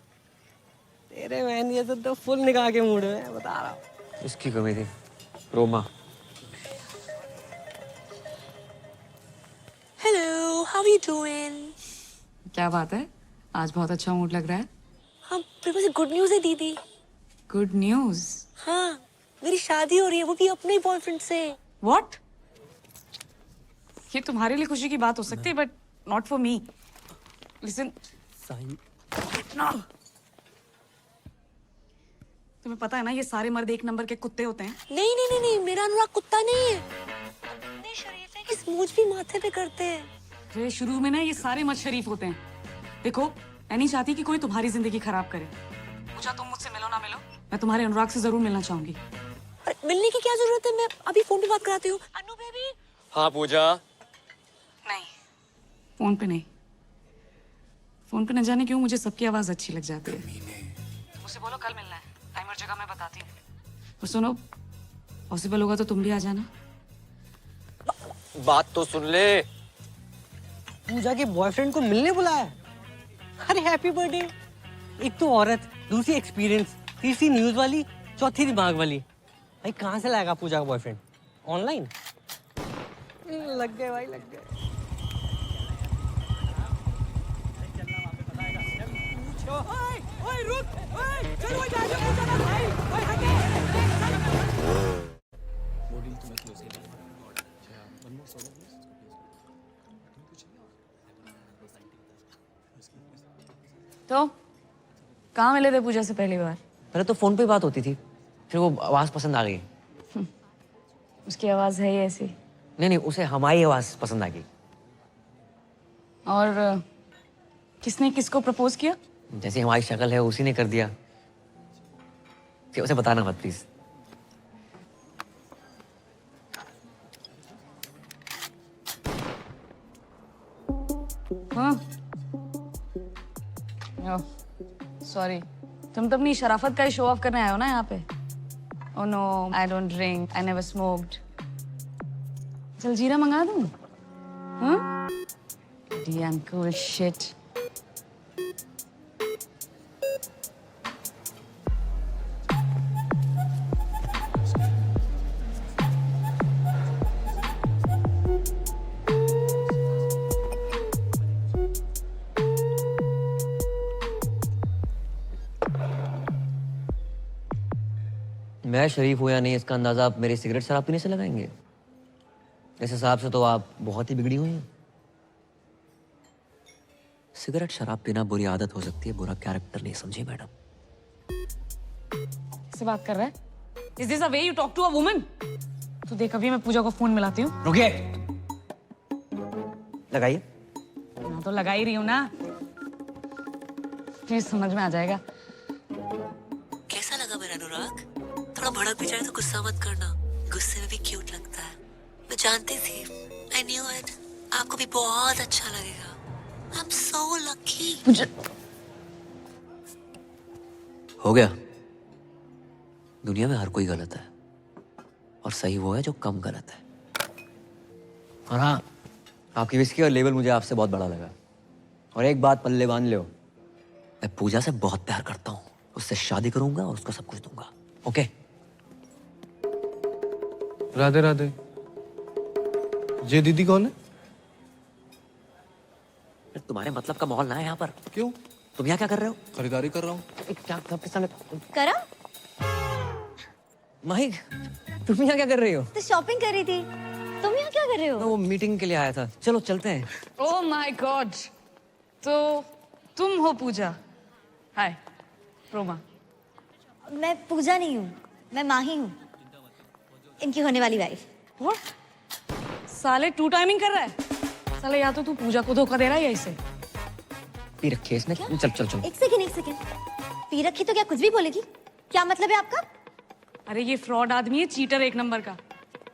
तेरे बहन ये तो फुल निकाह के मूड में है, बता रहा हूँ। इसकी कमी थी, Roma. Hello, how you doing? क्या बात है, आज बहुत अच्छा मूड लग रहा है। हाँ, मेरे पास एक गुड न्यूज़ है दीदी। Good news? हाँ, मेरी शादी हो रही है, वो भी अपने ही बॉयफ्रेंड से। व्हाट? ये तुम्हारे लिए खुशी की बात हो सकती है, but not for me. Listen, तुम्हें पता है ना, ये सारे मर्द एक नंबर के कुत्ते होते हैं। नहीं नहीं नहीं नहीं, मेरा अनुराग कुत्ता नहीं है। इतने शरीफ है कि स्मूच भी माथे पे करते हैं। अरे शुरू में ना ये सारे मर्द शरीफ होते हैं। देखो, मैं नहीं चाहती कि कोई तुम्हारी जिंदगी खराब करे। पूछा तुम मुझसे मिलो ना मिलो, मैं तुम्हारे अनुराग से जरूर मिलना चाहूंगी। मिलने की क्या जरूरत है, मैं अभी फोन पे बात कराती हूँ। अनु बेबी। हाँ पूजा। नहीं, फोन पे नहीं। फोन पे न जाने क्यों मुझे सबकी आवाज अच्छी लग जाती है। मुझसे बोलो कल मिलना है, टाइम और जगह मैं बताती हूँ। और सुनो, पॉसिबल होगा तो तुम भी आ जाना। बात तो सुन ले। पूजा के बॉयफ्रेंड को मिलने बुलाया है। अरे हैप्पी बर्थडे। एक तो औरत, दूसरी एक्सपीरियंस, तीसरी न्यूज वाली, चौथी दिमाग वाली। भाई कहाँ से लाएगा पूजा का बॉयफ्रेंड? ऑनलाइन? लग गए भाई, लग गए। तो कहाँ मिले थे पूजा से पहली बार? पहले तो फोन पे बात होती थी, फिर वो आवाज पसंद आ गई। उसकी आवाज है ही ऐसी। नहीं नहीं, उसे हमारी आवाज पसंद आ गई। और किसने किसको प्रपोज किया? जैसे हमारी शक्ल है उसी ने कर दिया। कि उसे बताना मत प्लीज। हाँ, सॉरी, तुम तो अपनी शराफत का ही शो ऑफ करने आए हो ना यहाँ पे। Oh no, I don't drink, I never smoked. चल जीरा मंगा दूँ? हाँ? Damn cool shit. मैं शरीफ हूं या नहीं, इसका अंदाजा आप मेरी सिगरेट शराब पीने से लगाएंगे। इस हिसाब से तो आप बहुत ही बिगड़ी हुई हैं। सिगरेट शराब पीना बुरी आदत हो सकती है, बुरा कैरेक्टर नहीं, समझी मैडम? किससे बात कर रहा है? Is this a way you talk to a woman? तो देख, अभी मैं पूजा को फोन मिलाती हूँ। रुकिए, लगाइए। हाँ तो लगा ही रही हूँ ना, फिर समझ में आ जाएगा। कैसा लगा मेरा अनुराग? थोड़ा भड़क भी जाए तो गुस्सा मत करना, गुस्से में भी क्यूट लगता है। मैं जानती थी, I knew it, आपको भी बहुत अच्छा लगेगा। I'm so lucky. हो गया। दुनिया में हर कोई गलत है और सही वो है जो कम गलत है। और हाँ, आपकी विस्की और लेवल मुझे आपसे बहुत बड़ा लगा। और एक बात पल्ले बांध लो, मैं पूजा से बहुत प्यार करता हूँ, उससे शादी करूंगा और उसको सब कुछ दूंगा। ओके? राधे राधे। ये दीदी कौन है? तुम्हारे मतलब का माहौल ना है यहाँ पर। क्यों? तुम यहाँ क्या कर रहे हो? खरीदारी कर रहा हूँ। क्या किस सामने? करम माही, तुम यहाँ क्या कर रही हो? तो शॉपिंग कर रही थी। तुम यहाँ क्या कर रहे हो? मैं वो मीटिंग के लिए आया था। चलो चलते हैं। ओह माय गॉड, तो तुम हो पूजा? हाय रोमा। मैं पूजा नहीं हूँ, मैं माही हूँ, इनकी होने वाली वाइफ। साले टू टाइमिंग कर रहा है साले। या तो तू पूजा को धोखा दे रहा है या इसे। पी रखी है इसने। चल चल चल। एक सेकंड। पी रखी तो क्या कुछ भी बोलेगी? क्या मतलब है आपका? अरे ये फ्रॉड आदमी है, चीटर एक नंबर का।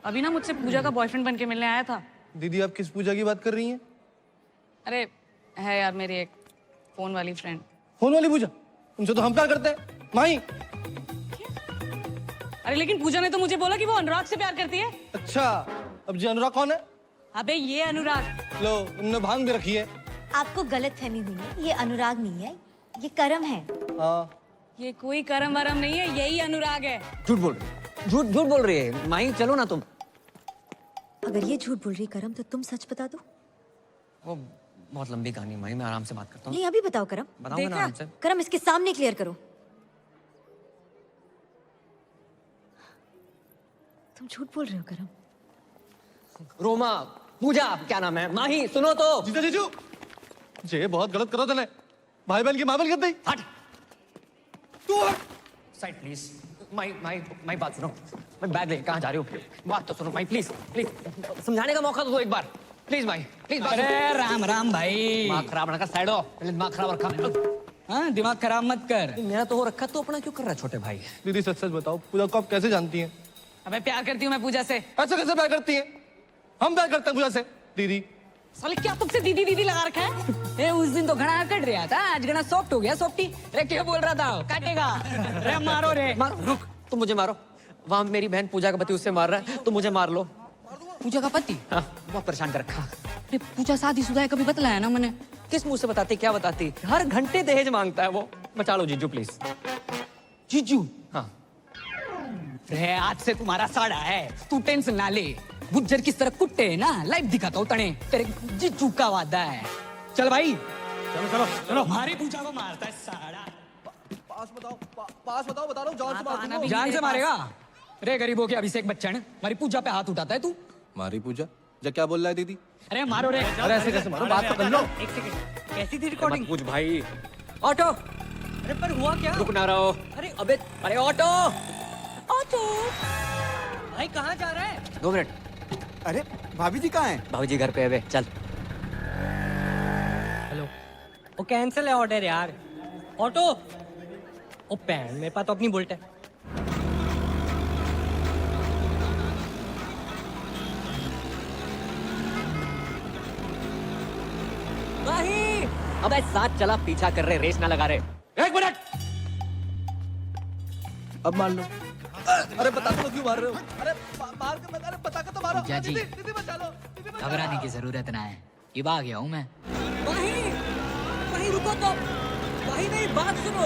अभी ना मुझसे पूजा का बॉयफ्रेंड बन के मिलने आया था। दीदी आप किस पूजा की बात कर रही हैं? अरे है यार मेरी एक फोन वाली फ्रेंड। फोन वाली पूजा? उनसे तो हम प्यार करते हैं माही। अरे लेकिन पूजा ने तो मुझे बोला कि वो अनुराग से प्यार करती है। अच्छा, अब जी अनुराग कौन है? अबे ये अनुराग। लो, उनने भांग भी रखी है। आपको गलतफहमी हुई है, ये अनुराग नहीं है, ये करम है। हाँ। ये कोई करम वरम नहीं है, यही अनुराग है। झूठ बोल रही है। झूठ बोल रही है माही। चलो ना तुम। अगर ये झूठ बोल रही करम तो तुम सच बता दो। वो बहुत लंबी कहानी माही, मैं आराम से बात करता हूँ। नहीं अभी बताओ करम। बताऊंगा ना आराम से। करम इसके सामने क्लियर करो। तुम झूठ बोल रहे हो करम। रोमा, पूजा, क्या नाम है? माही सुनो तो। जीजा जीजू, ये बहुत गलत करो तूने। भाई बहन की मामल कर दी। हट। तू साइड प्लीज। माही बात सुनो। मैं बैग लेके कहाँ जा रही हूँ? बात तो सुनो माही, प्लीज समझाने का मौका तो दो एक बार। Please Mahi, please. अरे राम राम भाई। दिमाग खराब ना कर, साइड हो। पहले दिमाग खराब रखा। हाँ दिमाग खराब मत कर। मेरा तो हो रखा, तो अपना क्यों कर रहा है छोटे भाई? दीदी सच सच बताओ, पूजा को आप कैसे जानती हैं? अबे प्यार करती हूँ मैं पूजा से। ऐसे कैसे प्यार करती हैं? हम प्यार करते हैं पूजा से। दीदी साले क्या तुमसे दीदी दीदी लगा रखा है? ए उस दिन तो घना कट रहा था, आज घना सॉफ्ट हो गया। सॉफ्टी रे क्या बोल रहा था? काटेगा। रे मारो रे। रुक, तुम मुझे मारो। वहां मेरी बहन पूजा का पति उससे मार रहा है, तुम मुझे मार लो। पूजा का पति? हाँ, बहुत परेशान कर रखा। अरे पूजा शादीशुदा है, कभी बतलाया ना मैंने। किस मुंह से बताती, क्या बताती? हर घंटे दहेज मांगता है वो। बचा लो जीजू प्लीज। जीजू? हाँ। रे आज से तुम्हारा साड़ा है, तू टेंशन ना ले। गुज्जर किस तरह कुट्टे है ना, लाइव दिखाता हूँ तने। तेरे जीजू का वादा है। चल भाई चलो चलो चलो। हमारी पूजा को मारता है साड़ा। पास बताओ, पास बताओ, बता रहा हूँ जान से मार दूंगा। जान से मारेगा? रे गरीबों के अभिषेक बच्चन, हमारी पूजा पे हाथ उठाता है तू। मारी पूजा? जा क्या बोल रहा है दीदी? अरे मारो रे। अरे ऐसे कैसे मारो? बात तो कर लो। एक सेकंड, कैसी थी रिकॉर्डिंग? पूछ भाई। ऑटो। अरे पर हुआ क्या? रुक ना रहो। अरे अबे अरे ऑटो। ऑटो भाई कहाँ जा रहा है? 2 मिनट। अरे भाभी जी कहाँ हैं? भाभी जी घर पे है बे, चल। हेलो, वो कैंसिल है ऑर्डर यार। ऑटो। ओ पैन, मेरे पास तो अपनी बुलेट है। माही! अबे साथ चला, पीछा कर रहे, रेस ना लगा रहे। 1 मिनट। अब मार लो। अरे बता दो क्यों मार रहे हो? अरे मार के, अरे बता के तो मारो। पूजा जी, दीदी बचा लो। घबराने की जरूरत ना है, इब आ गया हूँ मैं। माही रुको तो। माही मेरी बात सुनो।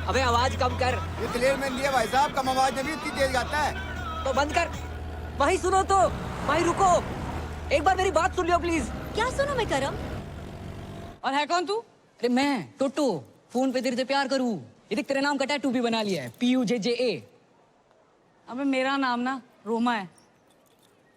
अबे आवाज कम कर। ये क्लियर मैन दिया भाई साहब, कम आवाज में भी इतनी तेज गाता है। तो बंद कर। माही सुनो तो। माही रुको, एक बार मेरी बात सुन लियो प्लीज। क्या सुनो मैं करम? और है कौन तू? अरे मैं टोटो, फोन पे तेरे से प्यार करूँ। ये देख तेरे नाम का टैटू भी बना लिया है, PUJJA। अबे मेरा नाम ना रोमा है,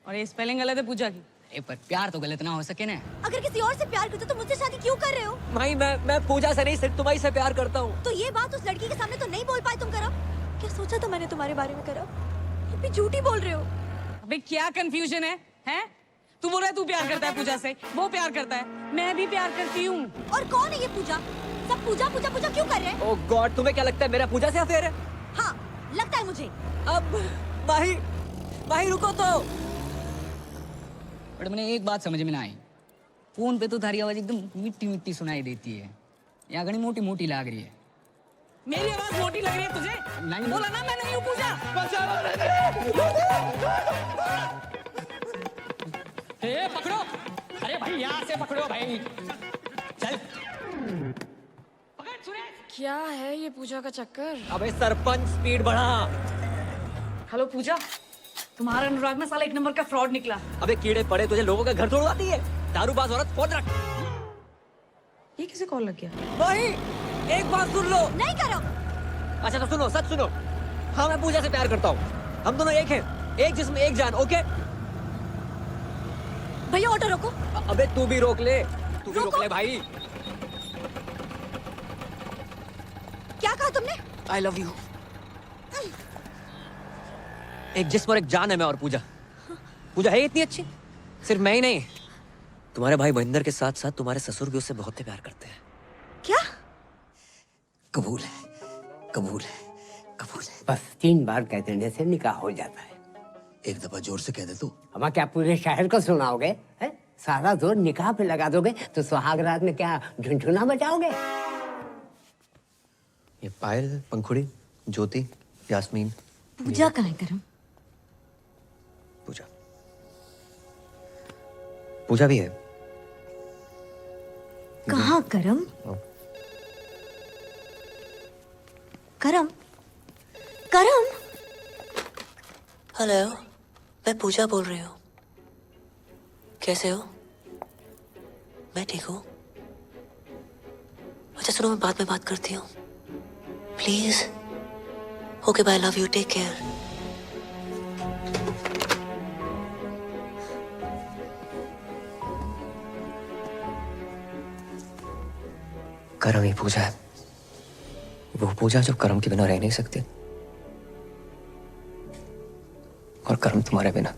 और ये स्पेलिंग गलत है पूजा की। ए पर प्यार तो गलत ना हो सके ना। अगर किसी और से प्यार करते तो मुझसे शादी क्यों कर रहे हो? माही मैं पूजा से नहीं, सिर्फ तुम्हारी से प्यार करता हूँ। तो ये बात उस लड़की के सामने तो नहीं बोल पाए तुम करम? क्या सोचा था मैंने तुम्हारे बारे में करम? तुम भी झूठी बोल रहे हो। अबे क्या कंफ्यूजन है? हैं? तू बोल रहा है तू प्यार करता है पूजा से, वो प्यार करता है, मैं भी प्यार करती हूँ। और कौन है ये पूजा? सब पूजा पूजा पूजा क्यों कर रहे हैं? ओह गॉड, तुम्हें क्या लगता है मेरा पूजा से अफेयर है? हाँ लगता है मुझे। अब माही रुको तो। बट मैंने एक बात समझ में ना आई, फोन पे तो थारी आवाज एकदम मिट्टी मिट्टी सुनाई देती है, यहाँ घनी मोटी मोटी लाग रही है। मेरी आवाज मोटी लग रही है तुझे? नहीं। बोला ना मैं नहीं हूँ पूजा। ए पकड़ो, अरे भाई यहाँ से पकड़ो भाई, चल। क्या है ये पूजा का चक्कर? अबे सरपंच स्पीड बढ़ा। हेलो पूजा, तुम्हारा अनुराग ना साला 1 नंबर का फ्रॉड निकला। अबे कीड़े पड़े तुझे लोगों का घर तोड़वाती है, दारूबाज औरत फोन रख। ये किसे कॉल लग गया? नहीं, एक बात सुन लो। नहीं करो। अच्छा तो सुनो, सच सुनो। हाँ मैं पूजा से प्यार करता हूँ, हम दोनों एक हैं, एक जिस्म एक जान, ओके? भैया ऑटो रोको। अबे तू भी रोक ले, तू भी रोक ले भाई। क्या कहा तुमने? I love you. एक जिस्म और एक जान है मैं और पूजा। पूजा है इतनी अच्छी, सिर्फ मैं ही नहीं, तुम्हारे भाई महेंद्र के साथ साथ तुम्हारे ससुर भी उससे बहुत प्यार करते हैं। क्या? कबूल है, कबूल है, कबूल है। बस 3 बार कह देने से निकाह हो जाता है। एक दफा जोर से कह दे तू। अब क्या पूरे शहर को सुनाओगे? हैं? सारा जोर निकाह पे लगा दोगे तो सुहाग रात में क्या झुनझुना बजाओगे? ये पायल, पंखुड़ी, ज्योति, यास्मीन, पूजा कहाँ है करम? पूजा, पूजा भी है। कहाँ करम? करम? करम? हेलो, मैं पूजा बोल रही हूँ। कैसे हो? मैं ठीक हूँ। अच्छा सुनो, मैं बाद में बात करती हूँ please. Okay bye, love you, take care. करम ही पूजा है, वो पूजा जो कर्म के बिना रह नहीं सकती, और कर्म तुम्हारे बिना।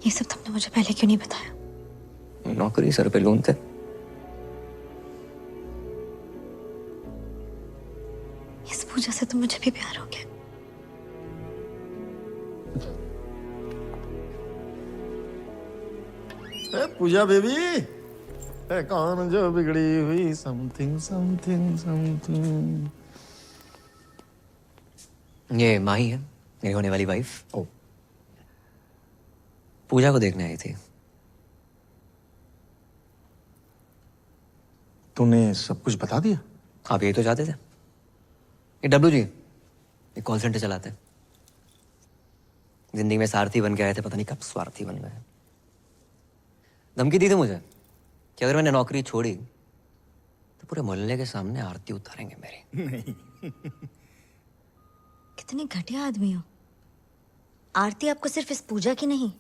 ये सब तुमने मुझे पहले क्यों नहीं बताया? नौकरी सर पे लून थे। इस पूजा से तो मुझे भी प्यार हो गया। पूजा बेबी, कौन जो बिगड़ी हुई समथिंग समथिंग समथिंग। ये माही है, मेरी होने वाली वाइफ। ओ, पूजा को देखने आई थी। तूने सब कुछ बता दिया? आप यही तो चाहते थे। ये डब्लू जी, ये कॉल सेंटर चलाते हैं। जिंदगी में सारथी बन के आए थे, पता नहीं कब स्वार्थी बन गए। धमकी दी थी मुझे कि अगर मैंने नौकरी छोड़ी तो पूरे मोहल्ले के सामने आरती उतारेंगे मेरी। नहीं। कितने घटिया आदमी हो। आरती आपको सिर्फ इस पूजा की नहीं,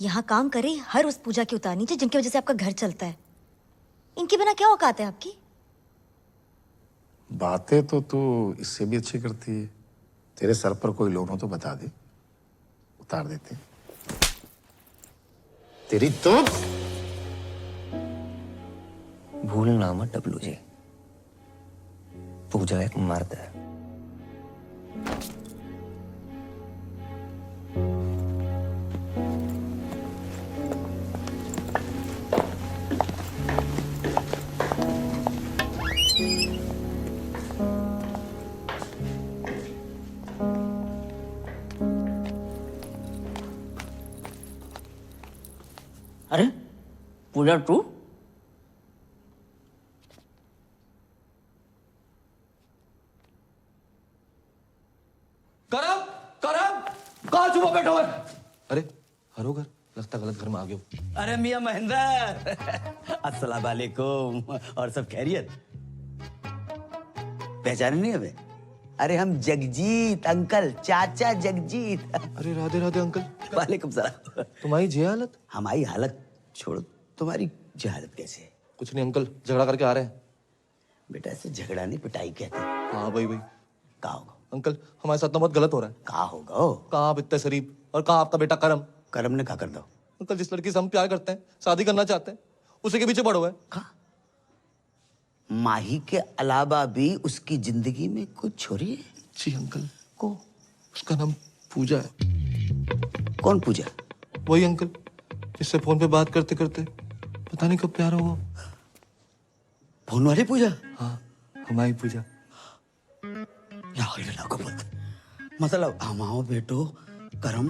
यहाँ काम करे हर उस पूजा की उतारनी चाहिए जिनकी वजह से आपका घर चलता है। इनके बिना क्या औकात है आपकी? बातें तो तू इससे भी अच्छी करती है। तेरे सर पर कोई लोन हो तो बता दे, उतार देते। तेरी तो भूलना मत डब्लू जी, पूजा एक मर्द है। अरे पूजा तू? करम, करम, कहाँ छुपा बैठा हुआ है? अरे हरो घर, लगता गलत घर में आ गए हो। अरे मियां महेंद्र, अस्सलाम वालेकुम। और सब खैरियत? पहचाने नहीं हमें? अरे हम जगजीत अंकल, चाचा जगजीत। अरे राधे राधे अंकल। वालेकुम सलाम। तुम्हारी जे हालत? हमारी हालत छोड़ो, तुम्हारी जहालत कैसे है? कुछ नहीं अंकल, झगड़ा करके आ रहे हैं। बेटा इसे झगड़ा नहीं पिटाई कहते हैं। हाँ भाई भाई। कहाँ होगा? अंकल हमारे साथ तो बहुत गलत हो रहा है। कहाँ होगा? कहाँ आप इतने शरीफ, और कहाँ आपका बेटा करम। करम ने कहा कर दो। अंकल जिस लड़की से हम प्यार करते हैं, शादी करना चाहते हैं, उसी के पीछे पड़ो है। माही के अलावा भी उसकी जिंदगी में कुछ छोरी है? जी अंकल। को उसका नाम पूजा है। कौन पूजा? वही अंकल, इससे फोन पे बात करते करते पता नहीं कब प्यार होगा। फोन वाली पूजा? हाँ, हमारी पूजा। राहुल बिना को बोल। मतलब हमाओ बेटो करम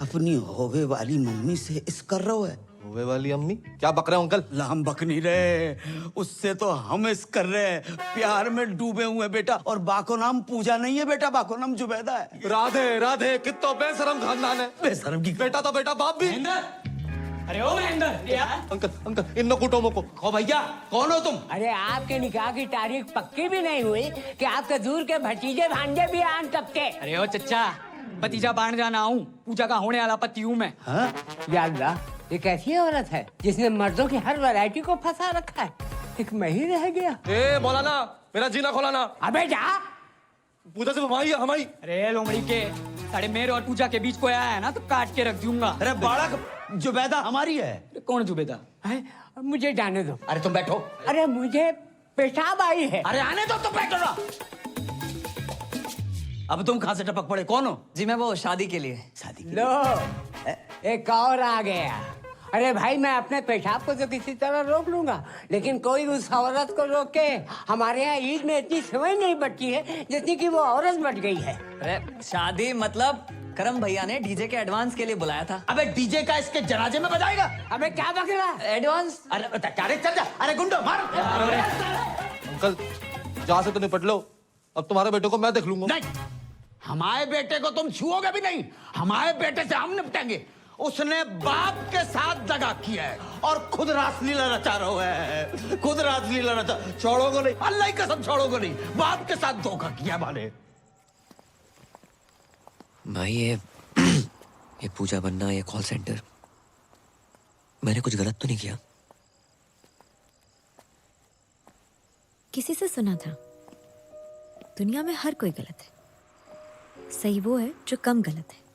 अपनी होवे वाली मम्मी से इस कर रहा है। होवे वाली अम्मी? क्या बक रहे हो अंकल? हम बक नहीं रहे, उससे तो हम इस कर रहे हैं। प्यार में डूबे हुए बेटा। और बाको नाम पूजा नहीं है बेटा, बाको नाम जुबैदा है। राधे राधे, कितना बेशरम खानदान है। बेशरम की बेटा तो बेटा, बाप भी। अरे ओ महेंद्र, अंकल अंकल, इन कुटुंबों को। ओ भैया, कौन हो तुम? अरे आपके निकाह की तारीख पक्की भी नहीं हुई कि आपके दूर के भतीजे भांजे भी आन तब के। अरे ओ चच्चा, भतीजा बाण जाना हूँ, पूजा का होने वाला पति हूँ मैं। हाँ? या अल्लाह, ये कैसी औरत है जिसने मर्दों की हर वैरायटी को फंसा रखा है? एक मैं ही रह गया। ए मौलाना, मेरा जीना खोलाना। अबे जा। पूजा से हमारी है, हमारी। अरे लोमड़ी के साढ़े मेरे और पूजा के बीच कोई आया है ना तो काट के रख दूंगा। अरे बालक, जुबैदा हमारी है। कौन जुबैदा? मुझे जाने दो। अरे तुम बैठो। अरे मुझे पेशाब आई है। अरे आने दो, तुम बैठो ना। अब तुम कहां से टपक पड़े, कौन हो? जी मैं वो शादी के लिए। शादी के लो, एक और आ गया। अरे भाई, मैं अपने पेशाब को तो किसी तरह रोक लूंगा, लेकिन कोई उस औरत को रोक के हमारे यहाँ ईद में इतनी समय नहीं बची है जितनी कि वो औरत बच गई है। अरे शादी मतलब करम भैया ने डीजे के एडवांस के लिए बुलाया था। अबे डीजे का इसके जनाजे में बजाएगा? अबे क्या बक रहा? एडवांस? अरे चल जा। अरे गुंडो मार। अंकल जहाँ से तो निपट लो, अब तुम्हारे बेटे को मैं देख लूंगा। नहीं, हमारे बेटे को तुम छुओगे भी नहीं। हमारे बेटे से हम निपटेंगे। उसने बाप के साथ दगा किया है और खुद रासलीला रचा रहा है। खुद रासलीला रचा। छोड़ोगे नहीं, अल्लाह की कसम छोड़ोगे नहीं। बाप के साथ धोखा किया माने। भाई ये पूजा बनना, ये कॉल सेंटर, मैंने कुछ गलत तो नहीं किया? किसी से सुना था, दुनिया में हर कोई गलत है, सही वो है जो कम गलत है।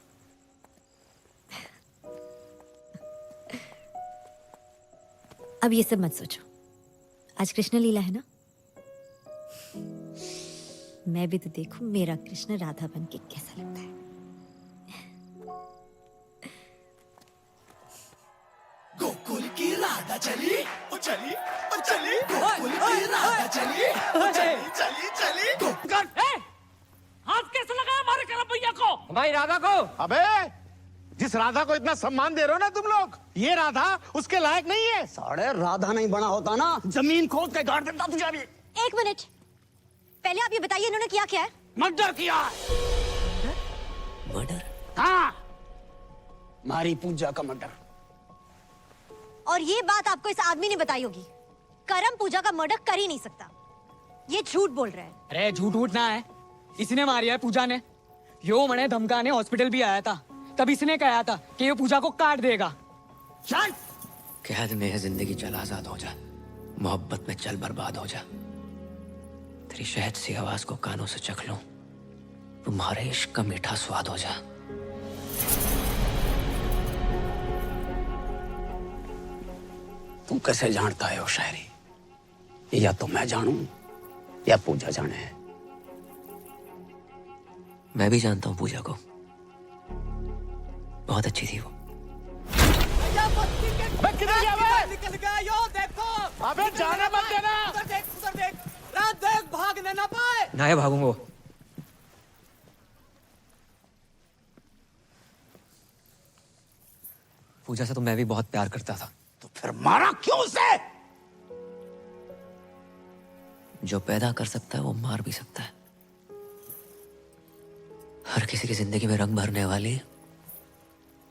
अब ये सब मत सोचो, आज कृष्ण लीला है ना। मैं भी तो देखूं मेरा कृष्ण राधा बन के कैसा लगता है। गोकुल की राधा चली, ओ चली, ओ चली। गोकुल की राधा चली, ओ चली, चली, चली। गोकुल। हाथ कैसे लगाया हमारे करम भैया को? भाई राधा को। अबे जिस राधा को इतना सम्मान दे रहे हो ना तुम लोग, ये राधा उसके लायक नहीं है। साढ़े राधा नहीं बना होता ना, जमीन खोद के गाड़ देता तुझे अभी। एक मिनट, पहले आप ये बताइए इन्होंने किया क्या है? मर्डर किया। मर्डर? हाँ, मारी पूजा का मर्डर। और ये बात आपको इस आदमी ने बताई होगी। करम पूजा का मर्डर कर ही नहीं सकता, ये झूठ बोल रहा है। अरे झूठ उठ ना है, इसने मारी है पूजा ने। यो मने धमकाने हॉस्पिटल भी आया था, तब इसने कहा था कि ये पूजा को काट देगा। चल। कैद में है जिंदगी, चल आजाद हो जा। मोहब्बत में चल बर्बाद हो जा। तेरी शहद सी आवाज को कानों से चख लूं, तुम्हारे इश्क का मीठा स्वाद हो जा। तू कैसे जानता है वो शायरी? या तो मैं जानूं या पूजा जाने। मैं भी जानता हूँ पूजा को, बहुत अच्छी थी वो। निकल गया यो, देखो। अबे जाने मत देना। उधर देख, उधर देख। रात देख, भागने ना पाए। ना ये भागूंगा। पूजा से तो मैं भी बहुत प्यार करता था। तो फिर मारा क्यों उसे? जो पैदा कर सकता है वो मार भी सकता है। हर किसी की जिंदगी में रंग भरने वाली,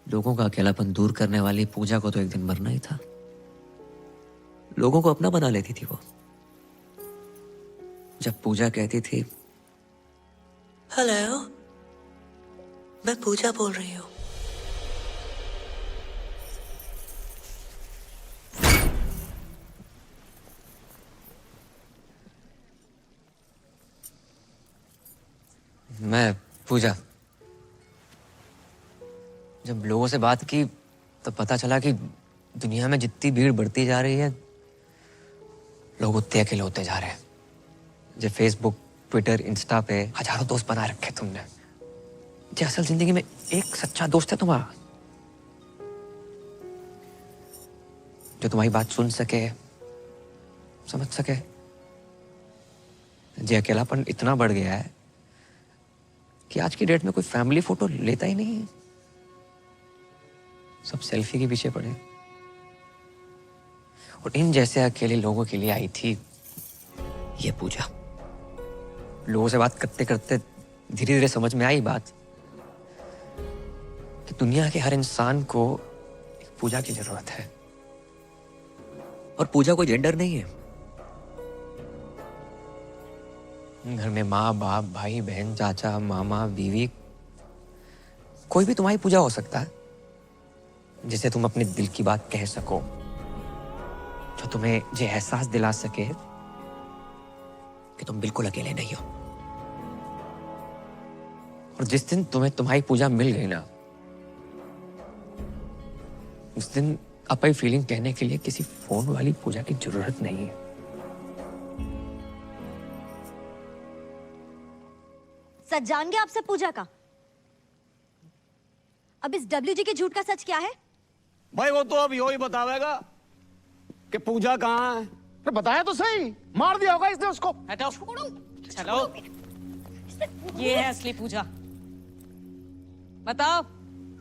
लोगों का अकेलापन दूर करने वाली पूजा को तो एक दिन मरना ही था। लोगों को अपना बना लेती थी वो। जब पूजा कहती थी, हेलो, मैं पूजा बोल रही हूँ। मैं पूजा, जब लोगों से बात की तो पता चला कि दुनिया में जितनी भीड़ बढ़ती जा रही है, लोग उतने अकेले होते जा रहे हैं। जो फेसबुक, ट्विटर, इंस्टा पे हजारों दोस्त बना रखे तुमने, जो असल जिंदगी में एक सच्चा दोस्त है तुम्हारा, जो तुम्हारी बात सुन सके, समझ सके ये अकेलापन इतना बढ़ गया है कि आज की डेट में कोई फैमिली फोटो लेता ही नहीं है। सब सेल्फी के पीछे पड़े। और इन जैसे अकेले लोगों के लिए आई थी ये पूजा। लोगों से बात करते करते धीरे धीरे समझ में आई बात कि दुनिया के हर इंसान को एक पूजा की जरूरत है। और पूजा कोई जेंडर नहीं है। घर में माँ बाप भाई बहन चाचा मामा बीवी कोई भी तुम्हारी पूजा हो सकता है, जिसे तुम अपने दिल की बात कह सको, जो तुम्हें ये एहसास दिला सके कि तुम बिल्कुल अकेले नहीं हो। और जिस दिन तुम्हें तुम्हारी पूजा मिल गई ना, उस दिन अपनी फीलिंग कहने के लिए किसी फोन वाली पूजा की जरूरत नहीं है। सच जान गए आपसे पूजा का? अब इस डब्ल्यूजी के झूठ का सच क्या है? भाई वो तो अब यो ही बतावेगा कि पूजा कहाँ है। तो बताया तो सही, मार दिया होगा इसने उसको। हटाओ। चलो, ये है असली पूजा। बताओ,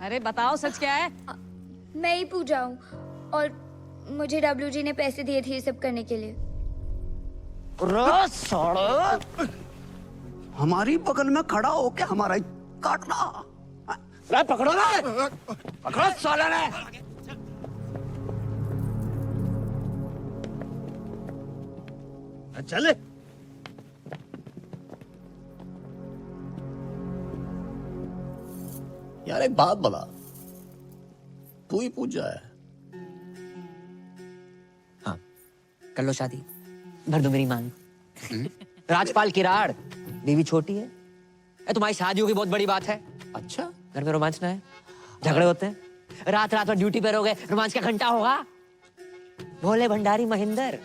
अरे बताओ सच क्या है? मैं ही पूजा हूँ और मुझे डब्ल्यूजी ने पैसे दिए थे ये सब करने के लिए। हमारी बगल में खड़ा होके हमारा ही काटना। रे पकड़ो ना, पकड़ो साला ने। चले। यार एक बात बता, तू ही पूजा है? हाँ, कर लो शादी, भर दो मेरी मांग। राजपाल किराड़, बीवी छोटी है। तुम्हारी शादी होगी बहुत बड़ी बात है। अच्छा, घर में रोमांच ना है, झगड़े होते हैं, रात रात भर ड्यूटी पे रहोगे, रोमांच का घंटा होगा। भोले भंडारी महेंद्र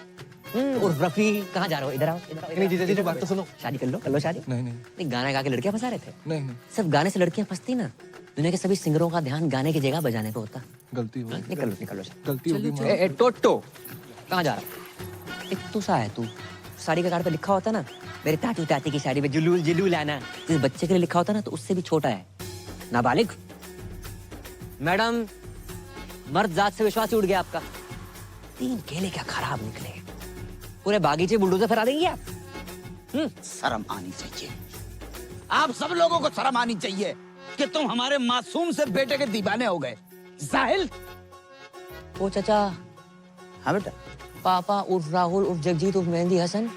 उर्फ रफी, कहाँ जा रहे हो? इधर आओ, इधर आओ। नहीं जीजा जी बात तो सुनो। शादी कर लो शादी। नहीं गाना गा के लड़कियां फंसा रहे थे। नहीं सिर्फ गाने से लड़कियां फंसती ना, दुनिया के सभी सिंगरों का ध्यान गाने की जगह बजाने पे होता। गलती हो गई। निकलो गलती हो गई। टोटो कहाँ जा रहा? एक तू सा है तू, साड़ी के कार्ड पे लिखा होता ना, मेरे ताती ताती की साड़ी में जुलूल जुलूल आना, जिस बच्चे के लिए लिखा होता ना तो उससे भी छोटा है, नाबालिग। मैडम, मर्द जात से विश्वास उड़ गया आपका। 3 केले क्या खराब निकले, पूरे बागीचे बुलडोजर फरा देंगे आप। शर्म आनी चाहिए, आप सब लोगों को शर्म आनी चाहिए कि तुम हमारे मासूम से बेटे के दीवाने हो गए। जाहिल। ओ चाचा। हाँ बेटा। पापा उर्फ राहुल उर्फ जगजीत उर्फ मेहंदी हसन,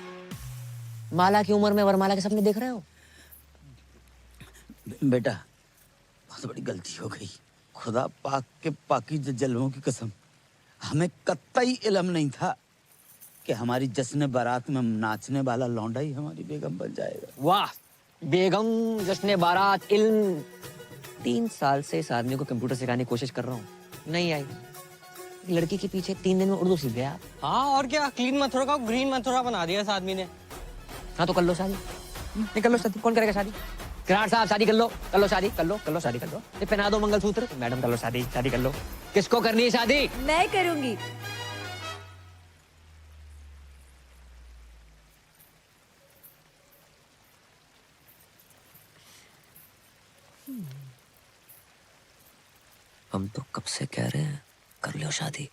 माला की उम्र में वरमाला के सपने देख रहे हो? बेटा बहुत बड़ी गलती हो गई, खुदा पाक के पाकीज़ जलवों की कसम, हमें कतई इल्म नहीं था कि हमारी जश्न बारात में नाचने वाला लौंडा ही हमारी बेगम बन जाएगा। वाह, बेगम जश्न बारात इल्म। 3 साल से इस आदमी को कंप्यूटर सिखाने की कोशिश कर रहा हूँ, नहीं आई। लड़की के पीछे 3 दिन में उर्दू सीख गया। हाँ और क्या, क्लीन मथुरा का ग्रीन मथुरा बना दिया इस आदमी ने। हाँ तो कर लो शादी, निकल लो शादी। कौन करेगा शादी? किराड़ साहब शादी कर लो शादी, कर लो शादी कर लो। ये पहना दो मंगलसूत्र। मैडम कर लो शादी कर लो। किसको करनी है शादी? मैं करूंगी। हम तो कब से कह रहे हैं कर लो शादी।